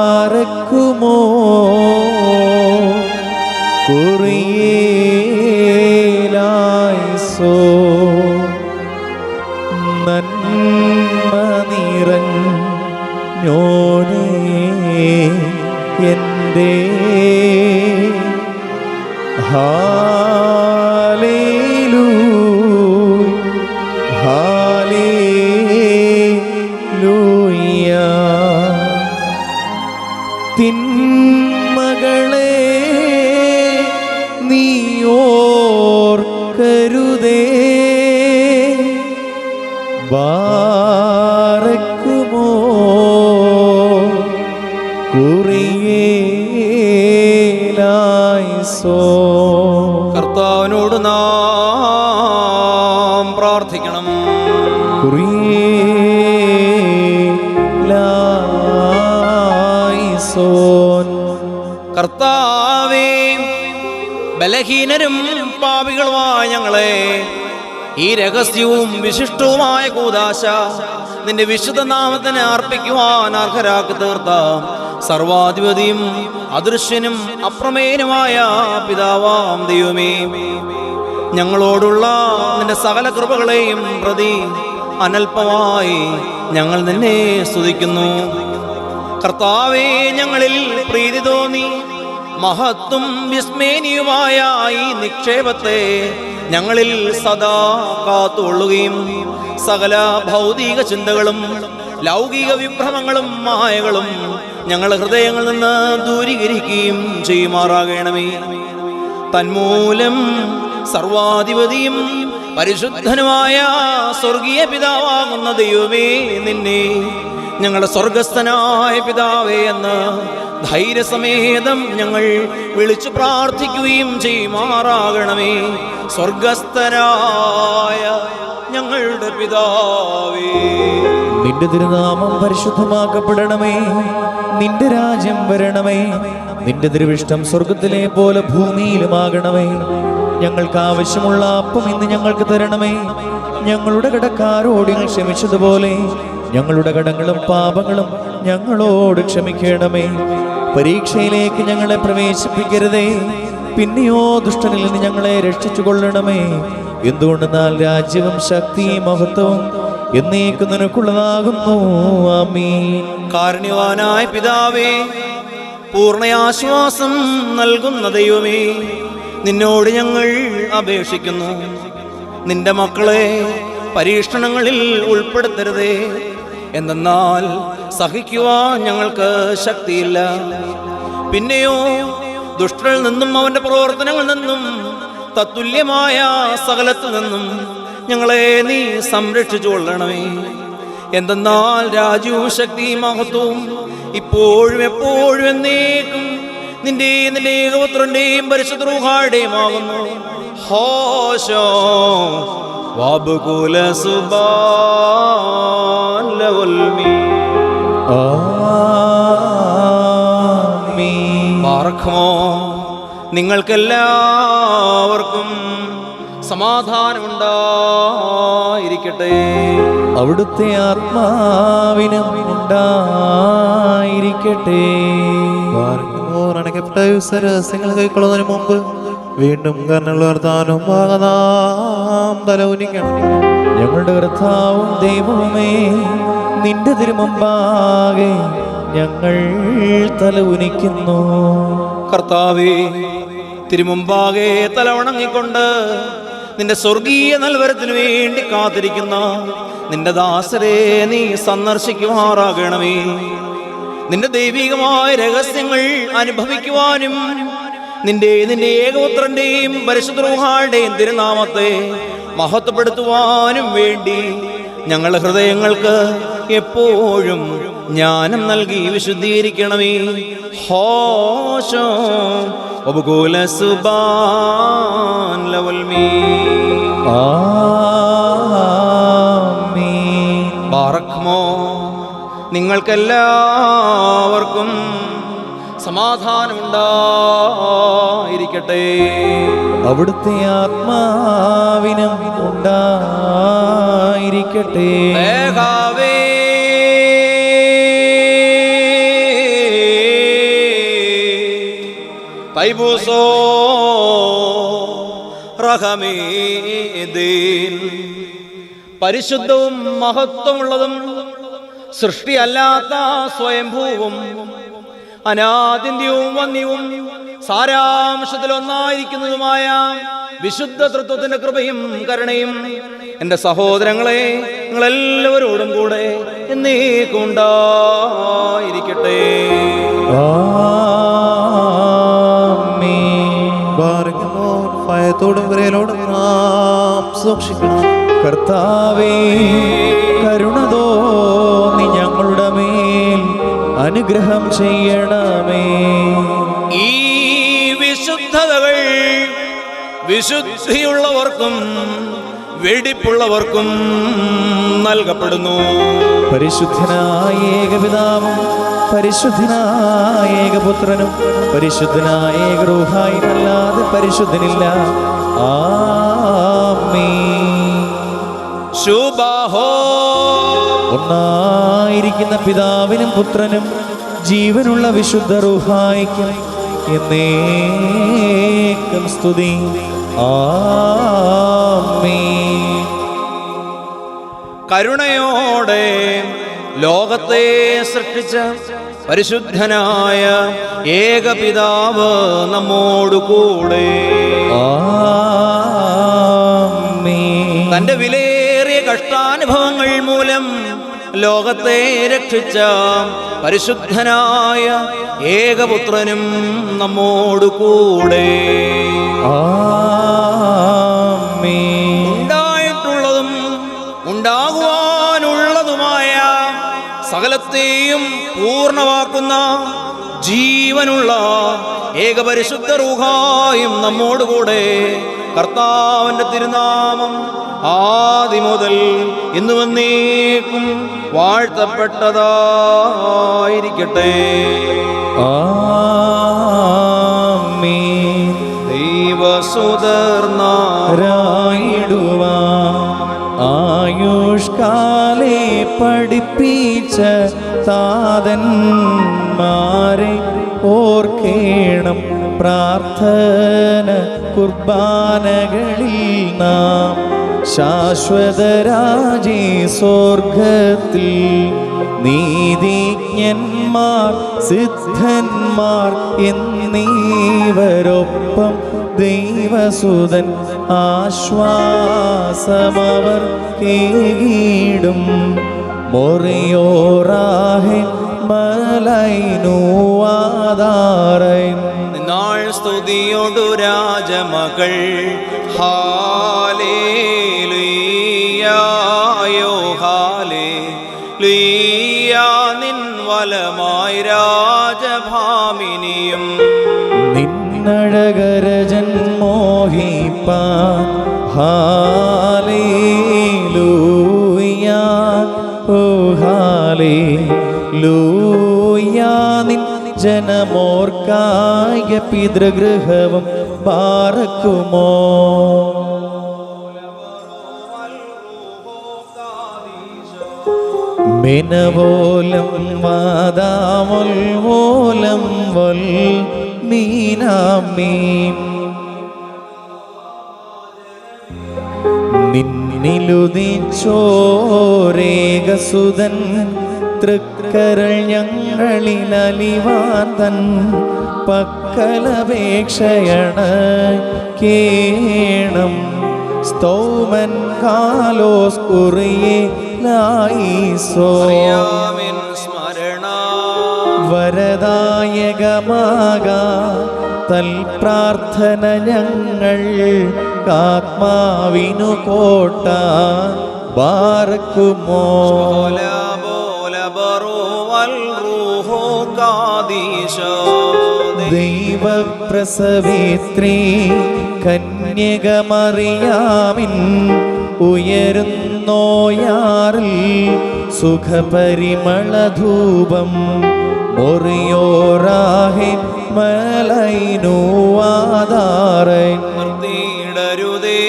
കുറിയേലായിസോ നന്മ നിറഞ്ഞോനേ എൻ്റെ ഹല്ലേലൂയ തിന്മകളെ നീ ഓർക്കരുതേ ബാരക്കുമോ കുറിയേലായിസോ. കർത്താവിനോട് നാം പ്രാർത്ഥിക്കണം. കുറിയേലായിസോൻ. കർത്താവേ, ബലഹീനരും പാപികളുമായ ഞങ്ങളെ ഈ രഹസ്യവും വിശിഷ്ടവുമായ കൂദാശ നിന്റെ വിശുദ്ധ നാമത്തിന് അർപ്പിക്കുവാൻ അർഹരാക്കി തീർത്ത സർവാധിപതിയും അദൃശ്യനും അപ്രമേയനുമായ പിതാവാം ദൈവമേ, ഞങ്ങളോടുള്ള നിന്റെ സകല കൃപകളെയും പ്രതി അനൽപമായി ഞങ്ങൾ നിന്നെ സ്തുതിക്കുന്നു. കർത്താവേ, ഞങ്ങളിൽ പ്രീതി തോന്നി മഹത്വം വിസ്മേനിയുമായ ഈ നിക്ഷേപത്തെ ഞങ്ങളിൽ സദാ കാത്തുകൊള്ളുകയും സകല ഭൗതിക ചിന്തകളും ലൗകിക വിഭ്രമങ്ങളും മായകളും ഞങ്ങളുടെ ഹൃദയങ്ങളിൽ നിന്ന് ദൂരീകരിക്കുകയും ചെയ്യുമാറാകണമേ. തന്മൂലം സർവാധിപതിയും പരിശുദ്ധനുമായ സ്വർഗീയ പിതാവാകുന്ന ദൈവമേ, നിന്നെ ഞങ്ങളുടെ സ്വർഗസ്ഥനായ പിതാവേ എന്ന് ധൈര്യസമേതം ഞങ്ങൾ വിളിച്ചു പ്രാർത്ഥിക്കുകയും ചെയ്യുമാറാകണമേ. സ്വർഗസ്ഥനായ ഞങ്ങളുടെ പിതാവേ, നിന്റെ തിരുനാമം പരിശുദ്ധമാക്കപ്പെടണമേ. നിന്റെ രാജ്യം വരണമേ. നിന്റെ തിരുവിഷ്ടം സ്വർഗത്തിലെ പോലെ ഭൂമിയിലുമാകണമേ. ഞങ്ങൾക്ക് ആവശ്യമുള്ള അപ്പം ഇന്ന് ഞങ്ങൾക്ക് തരണമേ. ഞങ്ങളുടെ കടക്കാരോട് ഞങ്ങൾ ക്ഷമിച്ചതുപോലെ ഞങ്ങളുടെ കടങ്ങളും പാപങ്ങളും ഞങ്ങളോട് ക്ഷമിക്കണമേ. പരീക്ഷയിലേക്ക് ഞങ്ങളെ പ്രവേശിപ്പിക്കരുതേ, പിന്നെയോ ദുഷ്ടനിൽ നിന്ന് ഞങ്ങളെ രക്ഷിച്ചു കൊള്ളണമേ. എന്തുകൊണ്ടെന്നാൽ രാജ്യവും ശക്തിയും മഹത്വവും എന്നേക്കും നിനക്കുള്ളതാകുന്നു. ആമീൻ. കാരുണ്യവാനായ പിതാവേ, പൂർണ്ണയാശ്വാസം നൽകുന്ന ദൈവമേ, നിന്നോട് ഞങ്ങൾ അപേക്ഷിക്കുന്നു. നിന്റെ മക്കളെ പരീക്ഷണങ്ങളിൽ ഉൾപ്പെടുത്തരുതേ. എന്തെന്നാൽ സഹിക്കുവാൻ ഞങ്ങൾക്ക് ശക്തിയില്ല. പിന്നെയോ ദുഷ്ടനിൽ നിന്നും അവന്റെ പ്രവർത്തനങ്ങളിൽ നിന്നും തത്തുല്യമായ സകലത്തിൽ നിന്നും ഞങ്ങളെ നീ സംരക്ഷിച്ചു കൊള്ളണമേ. എന്തെന്നാൽ രാജ്യവും ശക്തിയും മഹത്വവും ഇപ്പോഴും എപ്പോഴും എന്നേക്കും നിന്റെ ഏകപുത്രന്റെയും പരിശുദ്ധ റൂഹായുടെയും ആകുന്നു. ഹോശോ വാബുകുല സുബാൻ ലവൽമീ. ആമീൻ. പാർക്കുമോ നിങ്ങൾക്കെല്ലാവർക്കും സമാധാനമുണ്ടായിരിക്കട്ടെ. അവിടുത്തെ ആത്മാവിനും ഉണ്ടായിരിക്കട്ടെ. അണയ്ക്കപ്പെട്ട രഹസ്യങ്ങൾ കൈക്കൊള്ളുന്നതിന് മുമ്പ് വീണ്ടും കർണുള്ള വർത്താനം നാം തല ഉന്നിക്കണം. ഞങ്ങളുടെ കർത്താവും ദൈവമേ, നിന്റെ തിരുമുമ്പാകെ ഞങ്ങൾ തല ഉനിക്കുന്നു. കർത്താവേ, തിരുമുമ്പാകെ തല വണങ്ങിക്കൊണ്ട് നിന്റെ സ്വർഗീയ നൽവരത്തിനു വേണ്ടി കാത്തിരിക്കുന്ന നിന്റെ ദാസരെ നീ സന്ദർശിക്കുമാറാകണമേ. നിന്റെ ദൈവികമായ രഹസ്യങ്ങൾ അനുഭവിക്കുവാനും നിന്റെ ഏകപുത്രന്റെയും പരിശുദ്ധ റൂഹായുടെയും തിരുനാമത്തെ മഹത്വപ്പെടുത്തുവാനും വേണ്ടി ഞങ്ങളുടെ ഹൃദയങ്ങൾക്ക് എപ്പോഴും ജ്ഞാനം നൽകി വിശുദ്ധീകരിക്കണമേ. ഹോശോ ഒബുകൂല സുബാൻ ലവൽ മീ ആമീൻ. ബാറക്മോ നിങ്ങൾക്കെല്ലാവർക്കും സമാധാനമുണ്ടായിരിക്കട്ടെ. അവിടുത്തെ ആത്മാവിനും ഉണ്ടായിരിക്കട്ടെ. േഹാവേ തൈബൂസോ റഹമേദീൻ. പരിശുദ്ധവും മഹത്വമുള്ളതും സൃഷ്ടിയല്ലാത്ത സ്വയംഭൂവും അനാദിന്യവും വന്യവും സാരാംശത്തിലൊന്നായിരിക്കുന്നതുമായ വിശുദ്ധ തൃത്വത്തിന്റെ കൃപയും കരുണയും എൻ്റെ സഹോദരങ്ങളെ നിങ്ങളെല്ലാവരോടും കൂടെ എന്നേക്കും ഉണ്ടായിരിക്കട്ടെ. ആമീൻ. ബാരക്കുമോർ ഭയത്തോടും വിറയലോടും നാം സൂക്ഷിക്കണം. കർത്താവേ, കരുണ തോന്നി ഞങ്ങളുടെ മേൽ അനുഗ്രഹം ചെയ്യണമേ. ഈ വിശുദ്ധതകൾ വിശുദ്ധിയുള്ളവർക്കും വെടിപ്പുള്ളവർക്കും നൽകപ്പെടുന്നു. പരിശുദ്ധനായ ഏകപിതാവും പരിശുദ്ധനായ ഏകപുത്രനും പരിശുദ്ധനായ ഏകരൂഹായും അല്ലാതെ പരിശുദ്ധനില്ല. ആമീൻ. ശുഭഹോ ഒന്നായിരിക്കുന്ന പിതാവിനും പുത്രനും ജീവനുള്ള വിശുദ്ധ റൂഹായിക്കും എന്നേക്കും സ്തുതി. ആമീൻ. കരുണയോടെ ലോകത്തെ സൃഷ്ടിച്ച പരിശുദ്ധനായ ഏകപിതാവ് നമ്മോടുകൂടെ. ആമീൻ. തന്റെ വിലയേറിയ കഷ്ടാനുഭവങ്ങൾ മൂലം ലോകത്തെ രക്ഷിച്ച പരിശുദ്ധനായ ഏകപുത്രനും നമ്മോടുകൂടെ. ആമീൻ. ഉണ്ടായിട്ടുള്ളതും ഉണ്ടാകുവാനുള്ളതുമായ സകലത്തെയും പൂർണ്ണമാക്കുന്ന ജീവനുള്ള ഏകപരിശുദ്ധ റൂഹായും നമ്മോടുകൂടെ. കർത്താവിന്റെ തിരുനാമം ആദി മുതൽ ഇന്നു വന്നേക്കും വാഴ്ത്തപ്പെട്ടതായിരിക്കട്ടെ. ആമീൻ. ദൈവസുതർന്നാരായിടുവാൻ ആയുഷ്കാലേ പഠിപ്പിച്ച താതന്മാരെ ഓർക്കേണം. പ്രാർത്ഥന കുർബാനകളിൽ നാം ശാശ്വതരാജേ സ്വർഗത്തിൽ നീതിജ്ഞന്മാർ സിദ്ധന്മാർ എന്നീവരൊപ്പം ദൈവസുതൻ ആശ്വാസമവർ കേകിടും. മൊറിയോറാഹെ മലൈനുവാദാറൈൻ. നാൾ സ്തുതിയോടു രാജമകൾ ഹാലേലുയ്യായോ ഹാലേലുയ്യാ. നിൻ വലമായി രാജഭാമിനിയും നിന്നഴകരജൻ മോഹിപ്പാൻ ഹാലേലൂയാ ഓ ഹാലേലൂയാ. നിൻ ജനമോർക്കായ പിതൃഗൃഹവും പാർക്കുമോ. മിനവോലം വാദാമൊൽ വോലം വൽ മീനാമീൻ. നിന്നിലുദിച്ചോരേകസുതൻ തൃക്കരൾ ഞങ്ങളിൽ അലിവാൻ തൻ പക്കലപേക്ഷയണ കേണം. സ്തോമൻ കാലോസ് കുറിയേ ലായിസോ. അറിയാമിൻ സ്മരണ വരദായകമാക തൽ പ്രാർത്ഥന ഞങ്ങൾ ആത്മാവിനു കോട്ട. ബാർക്കുമോ. ഓലാബോ والروح قادش ദൈവപ്രസവേത്രീ കന്യകമറിയാമിൻ ഉയരുന്നോയാറിൽ സുഖപരിമളധൂപം മൊറിയോറാഹെ മലൈനുവാദാറൻ നിർത്തിയിടരുതേ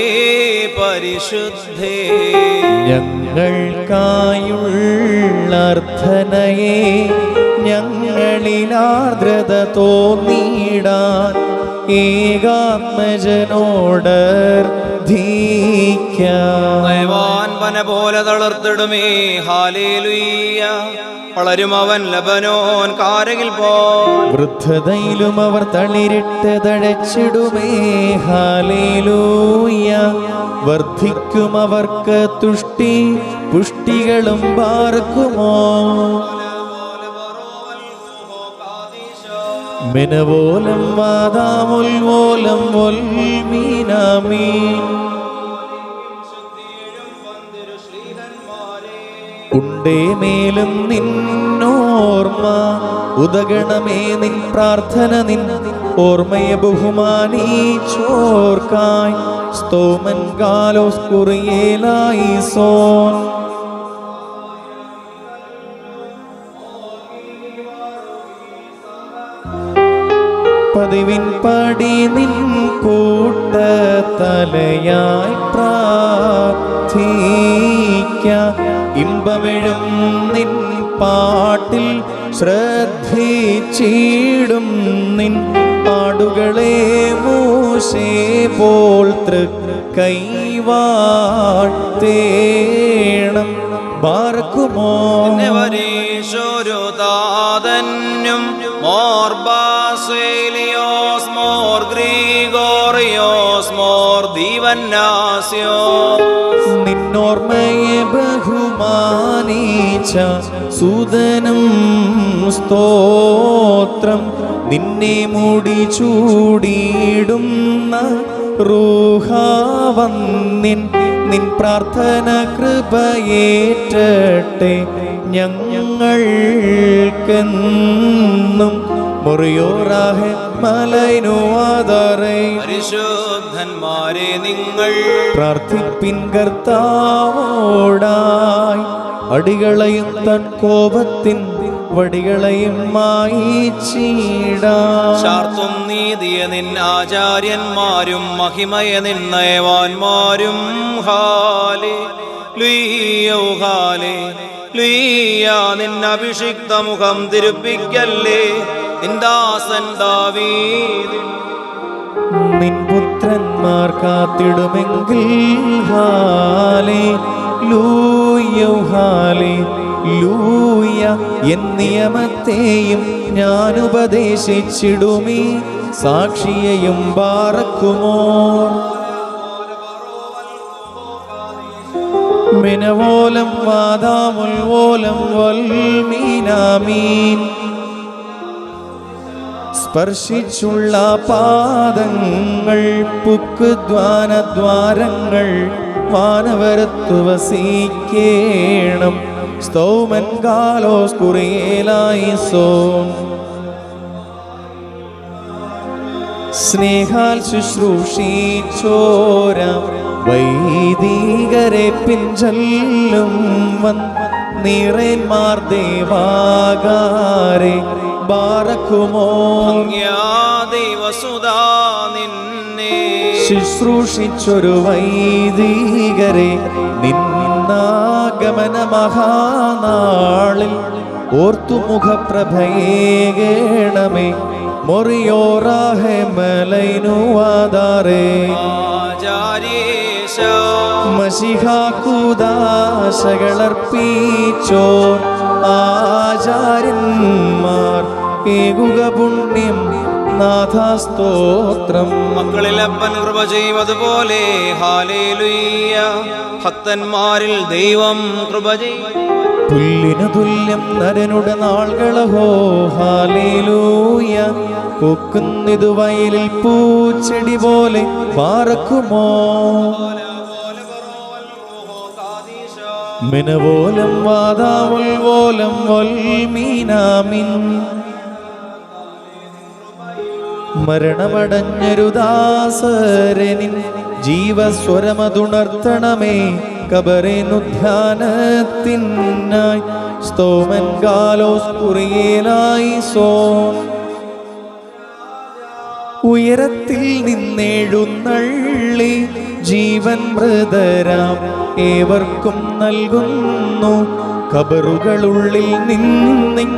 പരിശുദ്ധേ ഞങ്ങൾക്കായുള്ള അർത്ഥനയെ ഞങ്ങളിലാർദ്രത തോന്നിടാൻ നയവാൻ വന പോലെ തളർത്തിടുമേ ഹാലേലുയ്യ വളരും അവൻ ലബനോൻ കാരകിൽ പോ വൃദ്ധതയിലും അവർ തളിരിട്ട് തഴച്ചിടുമേ ഹാലേലൂയ വർദ്ധിക്കും അവർക്ക് തുഷ്ടി പുഷ്ടികളും പാർക്കുമോ മിനവോലം വാദാമുൽവോലം വൽമീനാമീൻ ഉണ്ടേ മേലും നിന്നോർമ്മ ഉദഗണമേ നിൻ പ്രാർത്ഥന നിൻ ഓർമ്മയെ ബഹുമാനീച്ചോർക്കായി സ്തോമൻ ഗാലോസ് കുറിയേലായി സോൻ പതിവിൻ പടി നിൻ കൂട്ടത്തലയായി പ്രാർത്ഥിക്ക ഇമ്പമെഴും നിൻ പാട്ടിൽ ശ്രദ്ധിച്ചിടും നിൻ ആടുകളെ മൂശേ പോൽ കൈവാഴ്ത്തേണം ബാർക്കുമോ വരീശോരുതാതന്യം മോർ ബാസേലിയോസ് മോർ ഗ്രിഗോറിയോസ് മോർ ദീവന്നാസ്യോ നിന്നോർമ്മയെ ബഹുമാനിച്ച സൂതനും സ്തോത്രം നിന്നെ മുടി ചൂടിയിടുന്ന റൂഹാവന്നിൻ നിൻ പ്രാർത്ഥന കൃപയേറ്റട്ടെ ഞങ്ങൾക്കെന്നും മുറിയോറാഹെ മലൈനുവാദാറേ പരിശുദ്ധന്മാരെ നിങ്ങൾ പ്രാർത്ഥിപ്പിൻ കർത്താവോടായി അടികളെയും തൻ കോപത്തിൻ വടികളെയും മായിച്ചിടാം ശാർത്തും നീതിയ നിൻ ആചാര്യന്മാരും മഹിമയ നിൻ നയവാന്മാരും ഹാലേ ലുയ്യോ ഹാലേ ലുയ്യ നിൻ അഭിഷിക്ത മുഖം തിരുപ്പിക്കല്ലേ നിന്ദാസൻ ദാവീദ് നിൻ പുത്രന്മാർ കാത്തിടുമെങ്കിൽ ഹാലേ ലൂയോ ഹാലേ ലൂയ എൻ നിയമത്തെയും ഞാൻ ഉപദേശിച്ചിടുമീ സാക്ഷിയെയും ബാറക്കുമോ മിനവോലം വാദാമുൽവോലം വൽമീനാമീൻ സ്പർശിച്ചുള്ള പാദങ്ങൾ പുക്കുദ്വാനദ്വാരങ്ങൾ വാനവരത്തു വസിക്കേണം സ്തോമൻ ഗാലോസ് കുറിയേലായി സോൻ സ്നേഹാൽ ശുശ്രൂഷിച്ചോര വൈദികരെ പിഞ്ചൊല്ലും വൻ നിറന്മാർ ദേവാകാരെ ബാറക്കുമോ ദൈവസുതാ നിന്നെ ശുശ്രൂഷിച്ചൊരു വൈദികരെ നിന്നാഗമന മഹാനാളിൽ ഓർത്തുമുഖപ്രഭയേകേണമേ മൊറിയോറാഹെ മലൈനുവാദാറേ മശിഹാക്കുദാശകളർപ്പിച്ചോർ ആചാര്യന്മാർ ഏകുക പുണ്യം നാഥാസ്തോത്രം മക്കളിൽ അപ്പൻ കൃപ ചെയ്യുന്നതുപോലെ ഹാലേലുയ്യ ഭക്തന്മാരിൽ ദൈവം കൃപ ചെയ്യും പുല്ലിനു തുല്യം നരനുടെ നാളുകളഹോ ഹാലേലൂയ പൂക്കുന്നിതു വയലിൽ പൂച്ചെടി പോലെ പാറക്കുമോ മിനവോലം വാദാവോലം വൽമീനാമിൻ മരണമടഞ്ഞൊരുദാസരനിൻ ജീവസ്വരമതുണർത്തണമേ. കബറിനുദ്ധാനത്തിനായി സ്തോമൻ ഗാലോസ് കുറിയേലായി സോൻ. ഉയരത്തിൽ നിന്നെഴുന്നള്ളി ജീവൻ മൃതരാം ഏവർക്കും നൽകുന്നു. ഖബറുകളുള്ളിൽ നിന്നിൻ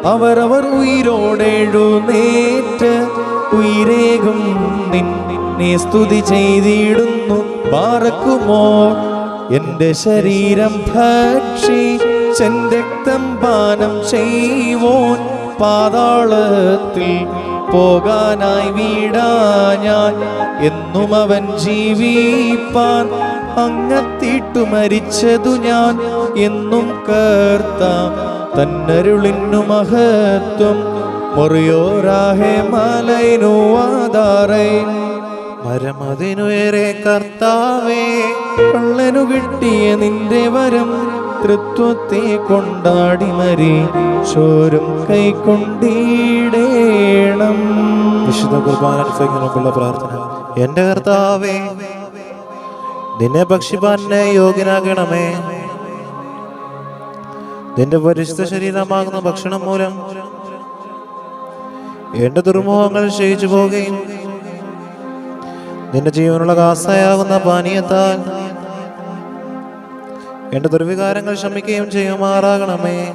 അവരവർ ഉയിരോടെഴുന്നേറ്റ് ഉയരേകും നിന്നെ സ്തുതി ചെയ്തിടുന്നു. പാറക്കുമോ എന്റെ ശരീരം ഭക്ഷിച്ചൻ രക്തം പാനം ചെയ്വോൻ. പാതാളത്തിൽ പോകാനായി വീടാ ഞാൻ എന്നും അവൻ ജീവിപ്പാൻ അങ്ങത്തിട്ടു മരിച്ചതു ഞാൻ എന്നും കർത്താം തന്നരുളിന്നു മഹത്വം. മൊറിയോരാഹെ മലൈനു ആധാരൈൻ മരമതിനുയരെ കർത്താവേ കള്ളനു കിട്ടിയ നിന്റെ വരം തൃത്വത്തെ കൊണ്ടാടി മരിച്ചോരും കൈക്കൊണ്ടിടേണം. വിശുദ്ധ കുർബാന അനുഭവിക്കുന്നതിനുള്ള പ്രാർത്ഥന. എന്റെ കർത്താവേ നിന്നെ ഭക്ഷിപ്പാൻ എന്നെ യോഗ്യനാകണമേ. നിന്റെ പരിശുദ്ധ ശരീരമാകുന്ന ഭക്ഷണം മൂലം എന്റെ ദുർമോഹങ്ങൾ ക്ഷയിച്ചു പോകുകയും നിന്റെ ജീവനുള്ള കാസയാകുന്ന പാനീയത്താൽ എന്റെ ദുർവികാരങ്ങൾ ശമിക്കുകയും ചെയ്യുമാറാകണമേ.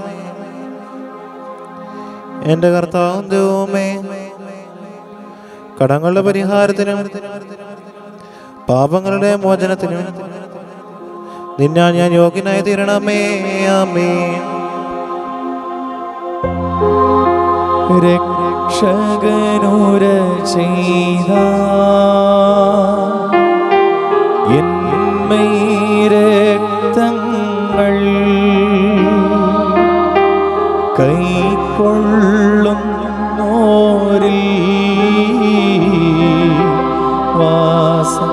എന്റെ കർത്താവും ദൈവമേ, കടങ്ങളുടെ പരിഹാരത്തിനും പാപങ്ങളുടെ മോചനത്തിനും നിന്നാൽ ഞാൻ യോഗ്യനായി തീരണമേ. ആമേൻ. രക്ഷകനൂര ചെയ്ത രക്തങ്ങൾ കൈക്കൊള്ളുന്നോരിൽ വാസം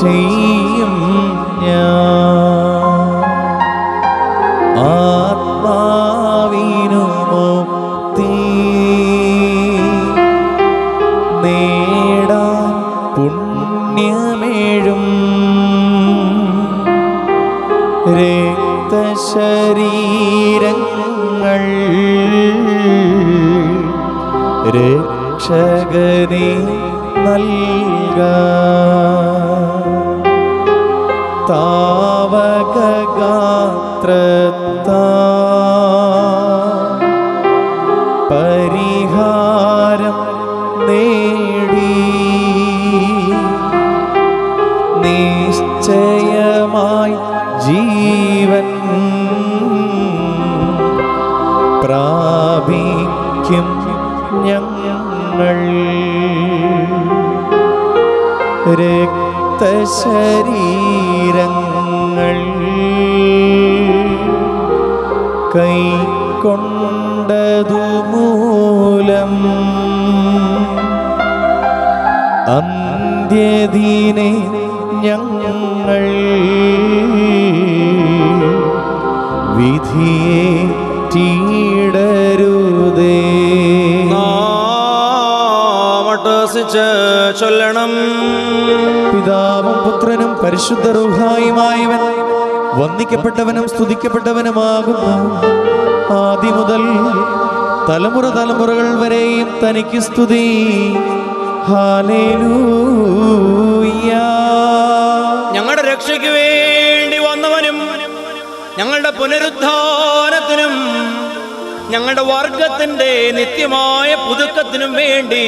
ചെയ്യും ഞാൻ. ആത്മാവിനു മുക്തി നേടാൻ പുണ്യമേഴും രക്തശരീരങ്ങൾ രക്ഷകനെ നൽക. താവകഗാത്രത്താ പരിഹാരം നേടി നിശ്ചയമായി ജീവൻ പ്രാപിക്കും ഞങ്ങൾ. രക്തശരീരങ്ങൾ കൈക്കൊണ്ടതു മൂലം അന്ത്യദിനെ ഞങ്ങൾ വിധിയേറ്റിടരുതേ. ചൊല്ലണം. പിതാവും പുത്രനും പരിശുദ്ധ റൂഹായുമായവൻ വന്ദിക്കപ്പെട്ടവനും സ്തുതിക്കപ്പെട്ടവനുമാകുന്നു. ആദി മുതൽ തലമുറ തലമുറകൾ വരെയും തനിക്ക് സ്തുതി. ഹല്ലേലൂയ. ഞങ്ങളുടെ രക്ഷയ്ക്ക് വേണ്ടി വന്നവനും ഞങ്ങളുടെ പുനരുദ്ധാനത്തിനും ഞങ്ങളുടെ വർഗത്തിന്റെ നിത്യമായ പുതുക്കത്തിനും വേണ്ടി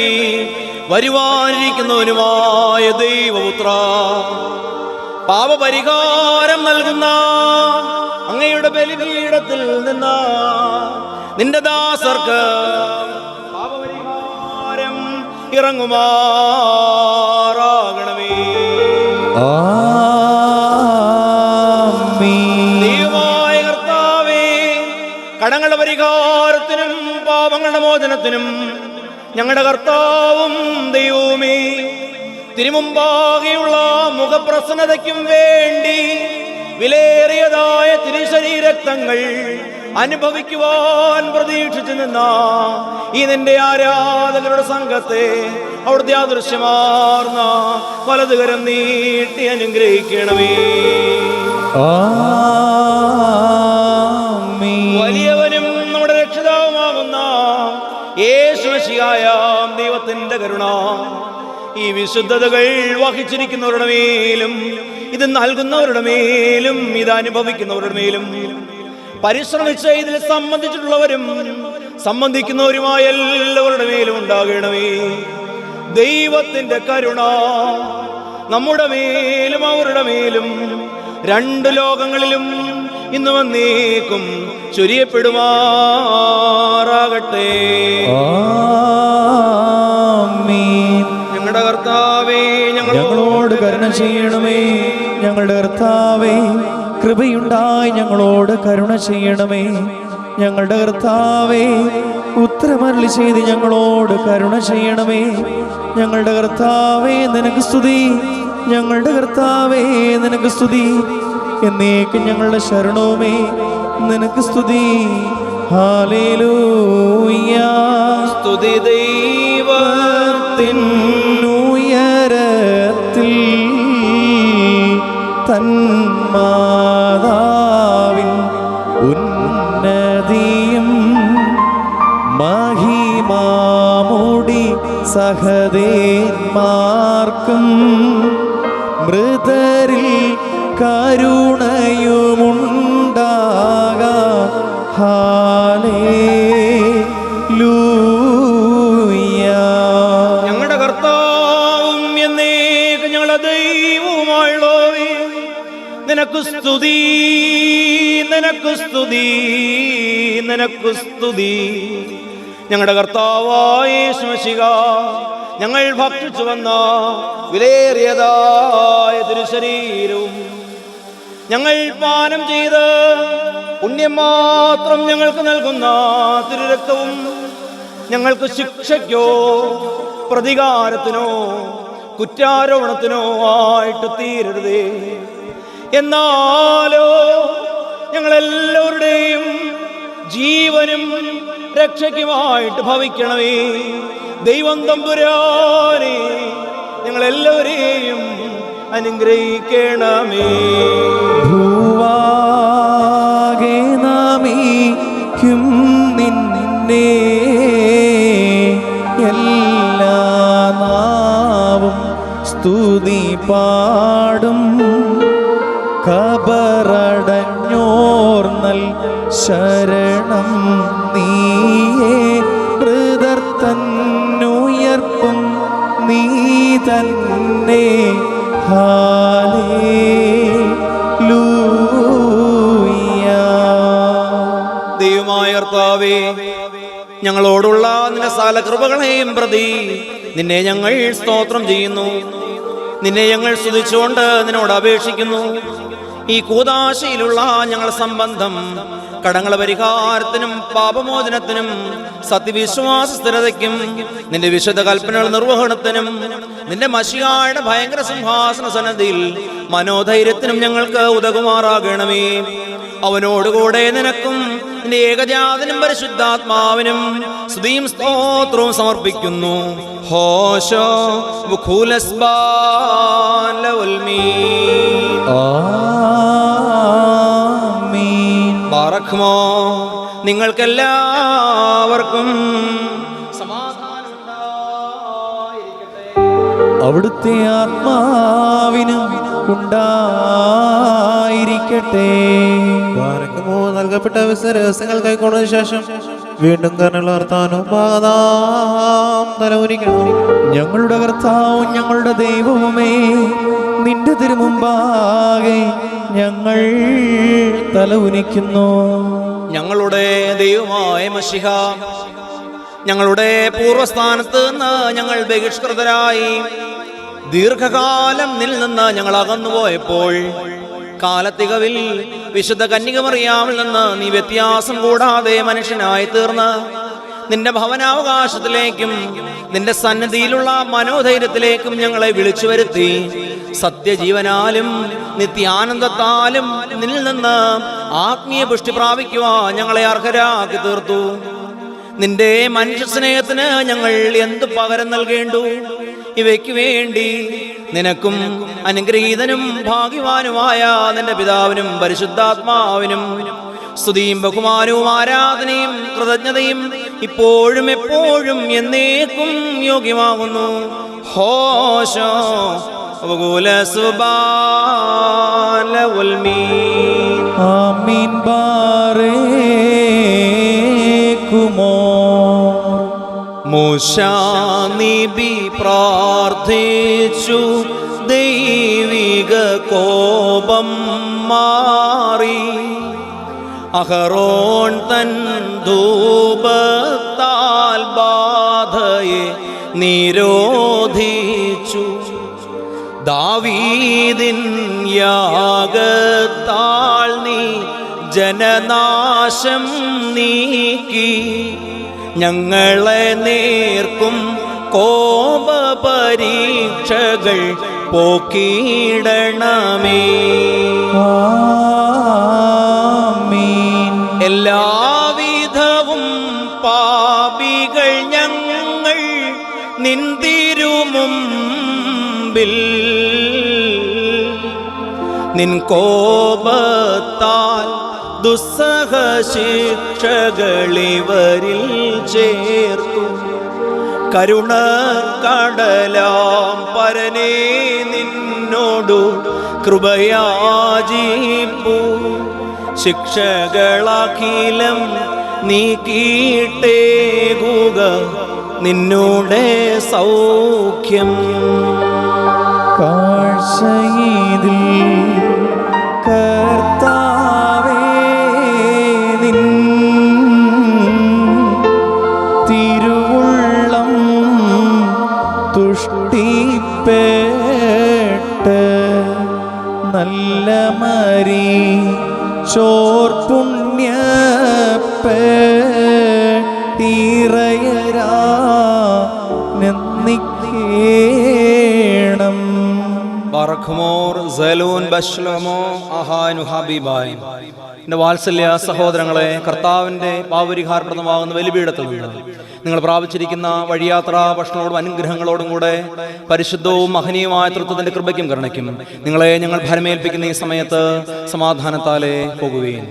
വരുവാനിരിക്കുന്നവനുമായ ദൈവപുത്ര, പാപപരിഹാരം നൽകുന്ന അങ്ങയുടെ ബലിപീഠത്തിൽ നിന്ന് നിന്റെ ദാസർക്ക് പാപപരിഹാരം ഇറങ്ങുമാറാകണമേ. ദൈവമായ കർത്താവേ, കടങ്ങളുടെ പരിഹാരത്തിനും പാപങ്ങളുടെ മോചനത്തിനും ഞങ്ങളുടെ കർത്താവും ദൈവവുമേ, തിരുമുമ്പാകെയുള്ള മുഖപ്രസന്നതയ്ക്കും വേണ്ടി വിലയേറിയതായ തിരുശരീരക്തങ്ങൾ അനുഭവിക്കുവാൻ പ്രതീക്ഷിച്ചു നിന്ന ഈ നിന്റെ ആരാധകരുടെ സംഘത്തെ അവിടുത്തെ അദൃശ്യമാർന്ന വലതുകരം നീട്ടി അനുഗ്രഹിക്കണമേ. വലിയവനും നമ്മുടെ രക്ഷിതാവുമാകുന്ന യേശുമിശിഹായ ദൈവത്തിന്റെ കരുണ ഈ വിശുദ്ധതകൾ വഹിച്ചിരിക്കുന്നവരുടെ മേലും ഇത് നൽകുന്നവരുടെ മേലും ഇത് അനുഭവിക്കുന്നവരുടെ മേലും പരിശ്രമിച്ച് ഇതിൽ സംബന്ധിച്ചിട്ടുള്ളവരും സംബന്ധിക്കുന്നവരുമായ എല്ലാവരുടെ മേലും ഉണ്ടാകണമേ. ദൈവത്തിന്റെ കരുണ നമ്മുടെ മേലും അവരുടെ മേലും രണ്ട് ലോകങ്ങളിലും ഇന്ന് വന്നേക്കും ചൊരിയപ്പെടുമാറാകട്ടെ. ഞങ്ങളുടെ കർത്താവേ, ഞങ്ങളോട് കരുണ ചെയ്യണമേ. ഞങ്ങളുടെ കർത്താവേ, കൃപയുണ്ടായി ഞങ്ങളോട് കരുണ ചെയ്യണമേ. ഞങ്ങളുടെ കർത്താവേ, ഉത്തരമരുളി ചെയ്ത് ഞങ്ങളോട് കരുണ ചെയ്യണമേ. ഞങ്ങളുടെ കർത്താവേ, നിനക്ക് സ്തുതി. ഞങ്ങളുടെ കർത്താവേ, നിനക്ക് സ്തുതി. എന്നേക്കും ഞങ്ങളുടെ ശരണവുമേ, നിനക്ക് സ്തുതി. ഹല്ലേലൂയ. സ്തുതി ദൈവത്തിനുയരത്തിൽ തന്മാതാവിൻ ഉന്നതിയും മഹിമാമുടി സഹദേന്മാർക്കും മൃതരിൽ കരുണയുമുണ്ടാക. ഹല്ലേലൂയ. ഞങ്ങളുടെ കർത്താവും എന്നേക്ക് ഞങ്ങളുടെ ദൈവവുമായുള്ളവേ, നിനക്ക് സ്തുതി, നിനക്ക് സ്തുതി, നിനക്ക് സ്തുതി. ഞങ്ങളുടെ കർത്താവായ യേശുമിശിഹാ, ഞങ്ങൾ ഭക്ഷിച്ചു വന്ന വിലയേറിയതായ തിരുശരീരവും ഞങ്ങൾ പാനം ചെയ്ത് പുണ്യം മാത്രം ഞങ്ങൾക്ക് നൽകുന്ന തിരുരക്തവും ഞങ്ങൾക്ക് ശിക്ഷയ്ക്കോ പ്രതികാരത്തിനോ കുറ്റാരോപണത്തിനോ ആയിട്ട് തീരരുതേ. എന്നാലോ ഞങ്ങളെല്ലാവരുടെയും ജീവനും രക്ഷയ്ക്കുമായിട്ട് ഭവിക്കണമേ. ദൈവം തമ്പുരാനെ, ഞങ്ങളെല്ലാവരെയും അനുഗ്രഹിക്കണമേ. ഭൂവാകെ നമിക്കും നിന്നെ, എല്ലാ നാവും സ്തുതി പാടും. ഖബറടഞ്ഞോർന്നൽ ശരണം നീയേ, മൃതർത്തന്നുയർപ്പും നീ തന്നെ. ഹല്ലേലൂയ. ദൈവമായ കർത്താവേ, ഞങ്ങളോടുള്ള നിന്റെ സകല കൃപകളെയും പ്രതി നിന്നെ ഞങ്ങൾ സ്തോത്രം ചെയ്യുന്നു. നിന്നെ ഞങ്ങൾ സ്തുതിച്ചുകൊണ്ട് നിന്നോട് അപേക്ഷിക്കുന്നു. ഈ കൂദാശയിലുള്ള ഞങ്ങളുടെ സംബന്ധം കടങ്ങളെ പരിഹാരത്തിനും പാപമോചനത്തിനും സത്യവിശ്വാസ സ്ഥിരതയ്ക്കും നിന്റെ വിശുദ്ധ കൽപ്പനകൾ നിർവഹണത്തിനും നിന്റെ മശിഹായുടെ ഭയങ്കര സിംഹാസന സന്നദ്ധിയിൽ മനോധൈര്യത്തിനും ഞങ്ങൾക്ക് ഉതകുമാറാകണമേ. അവനോടുകൂടെ നിനക്കും നിന്റെ ഏകജാതനും പരിശുദ്ധാത്മാവിനും സ്തുതിയും സ്തോത്രവും സമർപ്പിക്കുന്നു. ഹോശോ ബുഖുലസ്ബാൻ ലവൽമീൻ. ആമീൻ. ബാറഖ്മോ. നിങ്ങൾക്കെല്ലാവർക്കും സമാധാനം ഉണ്ടായിരിക്കട്ടെ. അവിടുത്തെ ആത്മാവിനും ഉണ്ടായിരിക്കട്ടെ. ബാരക്കുമോ നൽകപ്പെട്ട രഹസ്യങ്ങൾ കൈക്കൊണ്ടതിനു ശേഷം വീണ്ടും കരുണയുള്ള കർത്താനും ഭാഗതാം തലകുനിക്കണം. ഞങ്ങളുടെ കർത്താവും ഞങ്ങളുടെ ദൈവവുമേ, നിന്റെ തിരുമുമ്പാകെ ഞങ്ങൾ തല ഉനിക്കുന്നു. ഞങ്ങളുടെ ദൈവമായ മശിഹ, ഞങ്ങളുടെ പൂർവ്വസ്ഥാനത്ത് നിന്ന് ഞങ്ങൾ ബഹിഷ്കൃതരായി ദീർഘകാലം നിൽ നിന്ന് ഞങ്ങൾ അകന്നുപോയപ്പോൾ കാലത്തികവിൽ വിശുദ്ധ കന്യകമറിയാമിൽ നിന്ന് നീ വ്യത്യാസം കൂടാതെ മനുഷ്യനായി തീർന്ന് നിന്റെ ഭവനാവകാശത്തിലേക്കും നിന്റെ സന്നിധിയിലുള്ള മനോധൈര്യത്തിലേക്കും ഞങ്ങളെ വിളിച്ചു വരുത്തി സത്യജീവനാലും നിത്യാനന്ദത്താലും നിന്നിൽ നിന്ന് ആത്മീയ പുഷ്ടി പ്രാപിക്കുവാൻ ഞങ്ങളെ അർഹരാക്കി തീർത്തു. നിന്റെ മനുഷ്യ സ്നേഹത്തിന് ഞങ്ങൾ എന്തു പകരം നൽകേണ്ടു? ഇവയ്ക്ക് വേണ്ടി നിനക്കും അനുഗ്രഹീതനും ഭാഗ്യവാനുമായ നിന്റെ പിതാവിനും പരിശുദ്ധാത്മാവിനും സ്തുതിയും ബഹുമാനവും ആരാധനയും കൃതജ്ഞതയും ഇപ്പോഴും എപ്പോഴും എന്നേക്കും യോഗ്യമാകുന്നു. ഹോശോ ആമീൻ ബാറേക്കുമോ. മൂശാ നബി പ്രാർത്ഥിച്ചു ദൈവിക കോപം മാറി. അഹറോൻ തൻ ധൂപത്താൽ ബാധയെ നിരോധിച്ചു. ദാവീദിൻ യാഗത്താൽ നീ ജനനാശം നീക്കി. ഞങ്ങളെ നേർക്കും കോപപരീക്ഷകൾ പോക്കിയിടണമേ. ആമീൻ. എല്ലാവിധവും പാപികൾ ഞങ്ങൾ നിന്തിരുമുമ്പിൽ നിൻ കോപത്താൽ ദുസ്സഹ ശിക്ഷകളിവരിൽ ചേർത്തു. കരുണ കടലാം പരനേ നിന്നോടു കൃപയാചിപ്പൂ. ശിക്ഷകളാഖിലം നീക്കിയിട്ടേകുക നിന്നോടെ സൗഖ്യം. കാഴ്ചയിതിൽ കർത്താവേ നിൻ തിരുവുള്ളം തുഷ്ടിപ്പേട്ട് നല്ല മരി ചോർ പുണ്യപ്പേട്ടിറയരാ നിന്നിക്കേണം. ബറഖ്മോർ സലൂൻ ബശ്ലമോ അഹാനു ഹബീബായി. എൻ്റെ വാത്സല്യ സഹോദരങ്ങളെ, കർത്താവിൻ്റെ പാപപരിഹാരപ്രദമാകുന്ന ബലിപീഠത്തിൽ നിന്ന് നിങ്ങൾ പ്രാപിച്ചിരിക്കുന്ന വഴിയാത്രാ ഭക്ഷണങ്ങളോടും അനുഗ്രഹങ്ങളോടും കൂടെ പരിശുദ്ധവും മഹനീയമായ തൃത്വത്തിന്റെ കൃപയ്ക്കും കരുണയ്ക്കും നിങ്ങളെ ഞങ്ങൾ ഭരമേൽപ്പിക്കുന്ന ഈ സമയത്ത് സമാധാനത്താലെ പോകുകയും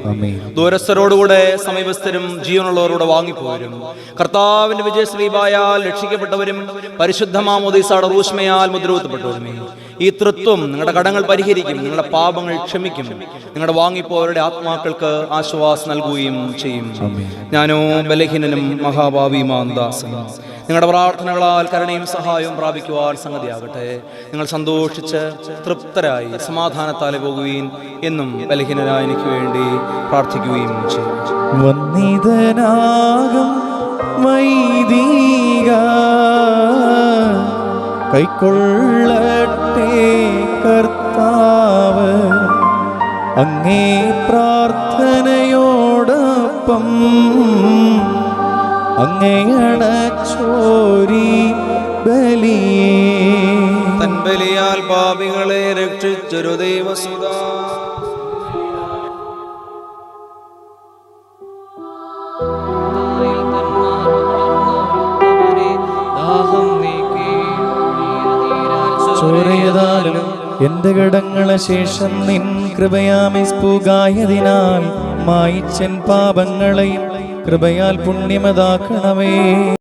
ദൂരസ്ഥരോടുകൂടെ സമീപസ്ഥരും ജീവനുള്ളവരോട് വാങ്ങിപ്പോരും. കർത്താവിന്റെ വിജയശ്രീബായാൽ രക്ഷിക്കപ്പെട്ടവരും പരിശുദ്ധ മാമോദീസയുടെ റൂഷ്മയാൽ മുദ്രകുത്തപ്പെട്ടവരുമേ, ഈ തൃത്വം നിങ്ങളുടെ കടങ്ങൾ പരിഹരിക്കും, നിങ്ങളുടെ പാപങ്ങൾ ക്ഷമിക്കും, നിങ്ങളുടെ വാങ്ങിപ്പോവരുടെ ആത്മാക്കൾക്ക് ആശ്വാസം നൽകുകയും ചെയ്യും. ഞാനോ ബലഹീനനും മഹാഭാവിയുമാം ദാസനും നിങ്ങളുടെ പ്രാർത്ഥനകളാൽ കരുണയും സഹായവും പ്രാപിക്കുവാൻ സംഗതിയാകട്ടെ. നിങ്ങൾ സന്തോഷിച്ച് തൃപ്തരായി സമാധാനത്താലെ പോകുകയും എന്നും ബലഹീനരായ എനിക്ക് വേണ്ടി പ്രാർത്ഥിക്കുകയും ചെയ്യും. വന്നിതനാകും വൈദിക കൈക്കൊള്ളട്ടെ കർത്താവ് അങ്ങേ പ്രാർത്ഥനയോടൊപ്പം അങ്ങയണച്ചോരി ബലിയേ. തൻ ബലിയാൽ പാപികളെ രക്ഷിച്ചൊരു ദൈവസുതാ. ചോരയതാലും എന്റെ കടങ്ങളെ ശേഷം നിൻ കൃപയാമിസ്പുകായതിനാൽ മായിച്ചൻ പാപങ്ങളെയും കൃപയാൽ പുണ്യമതാക്കണമേ.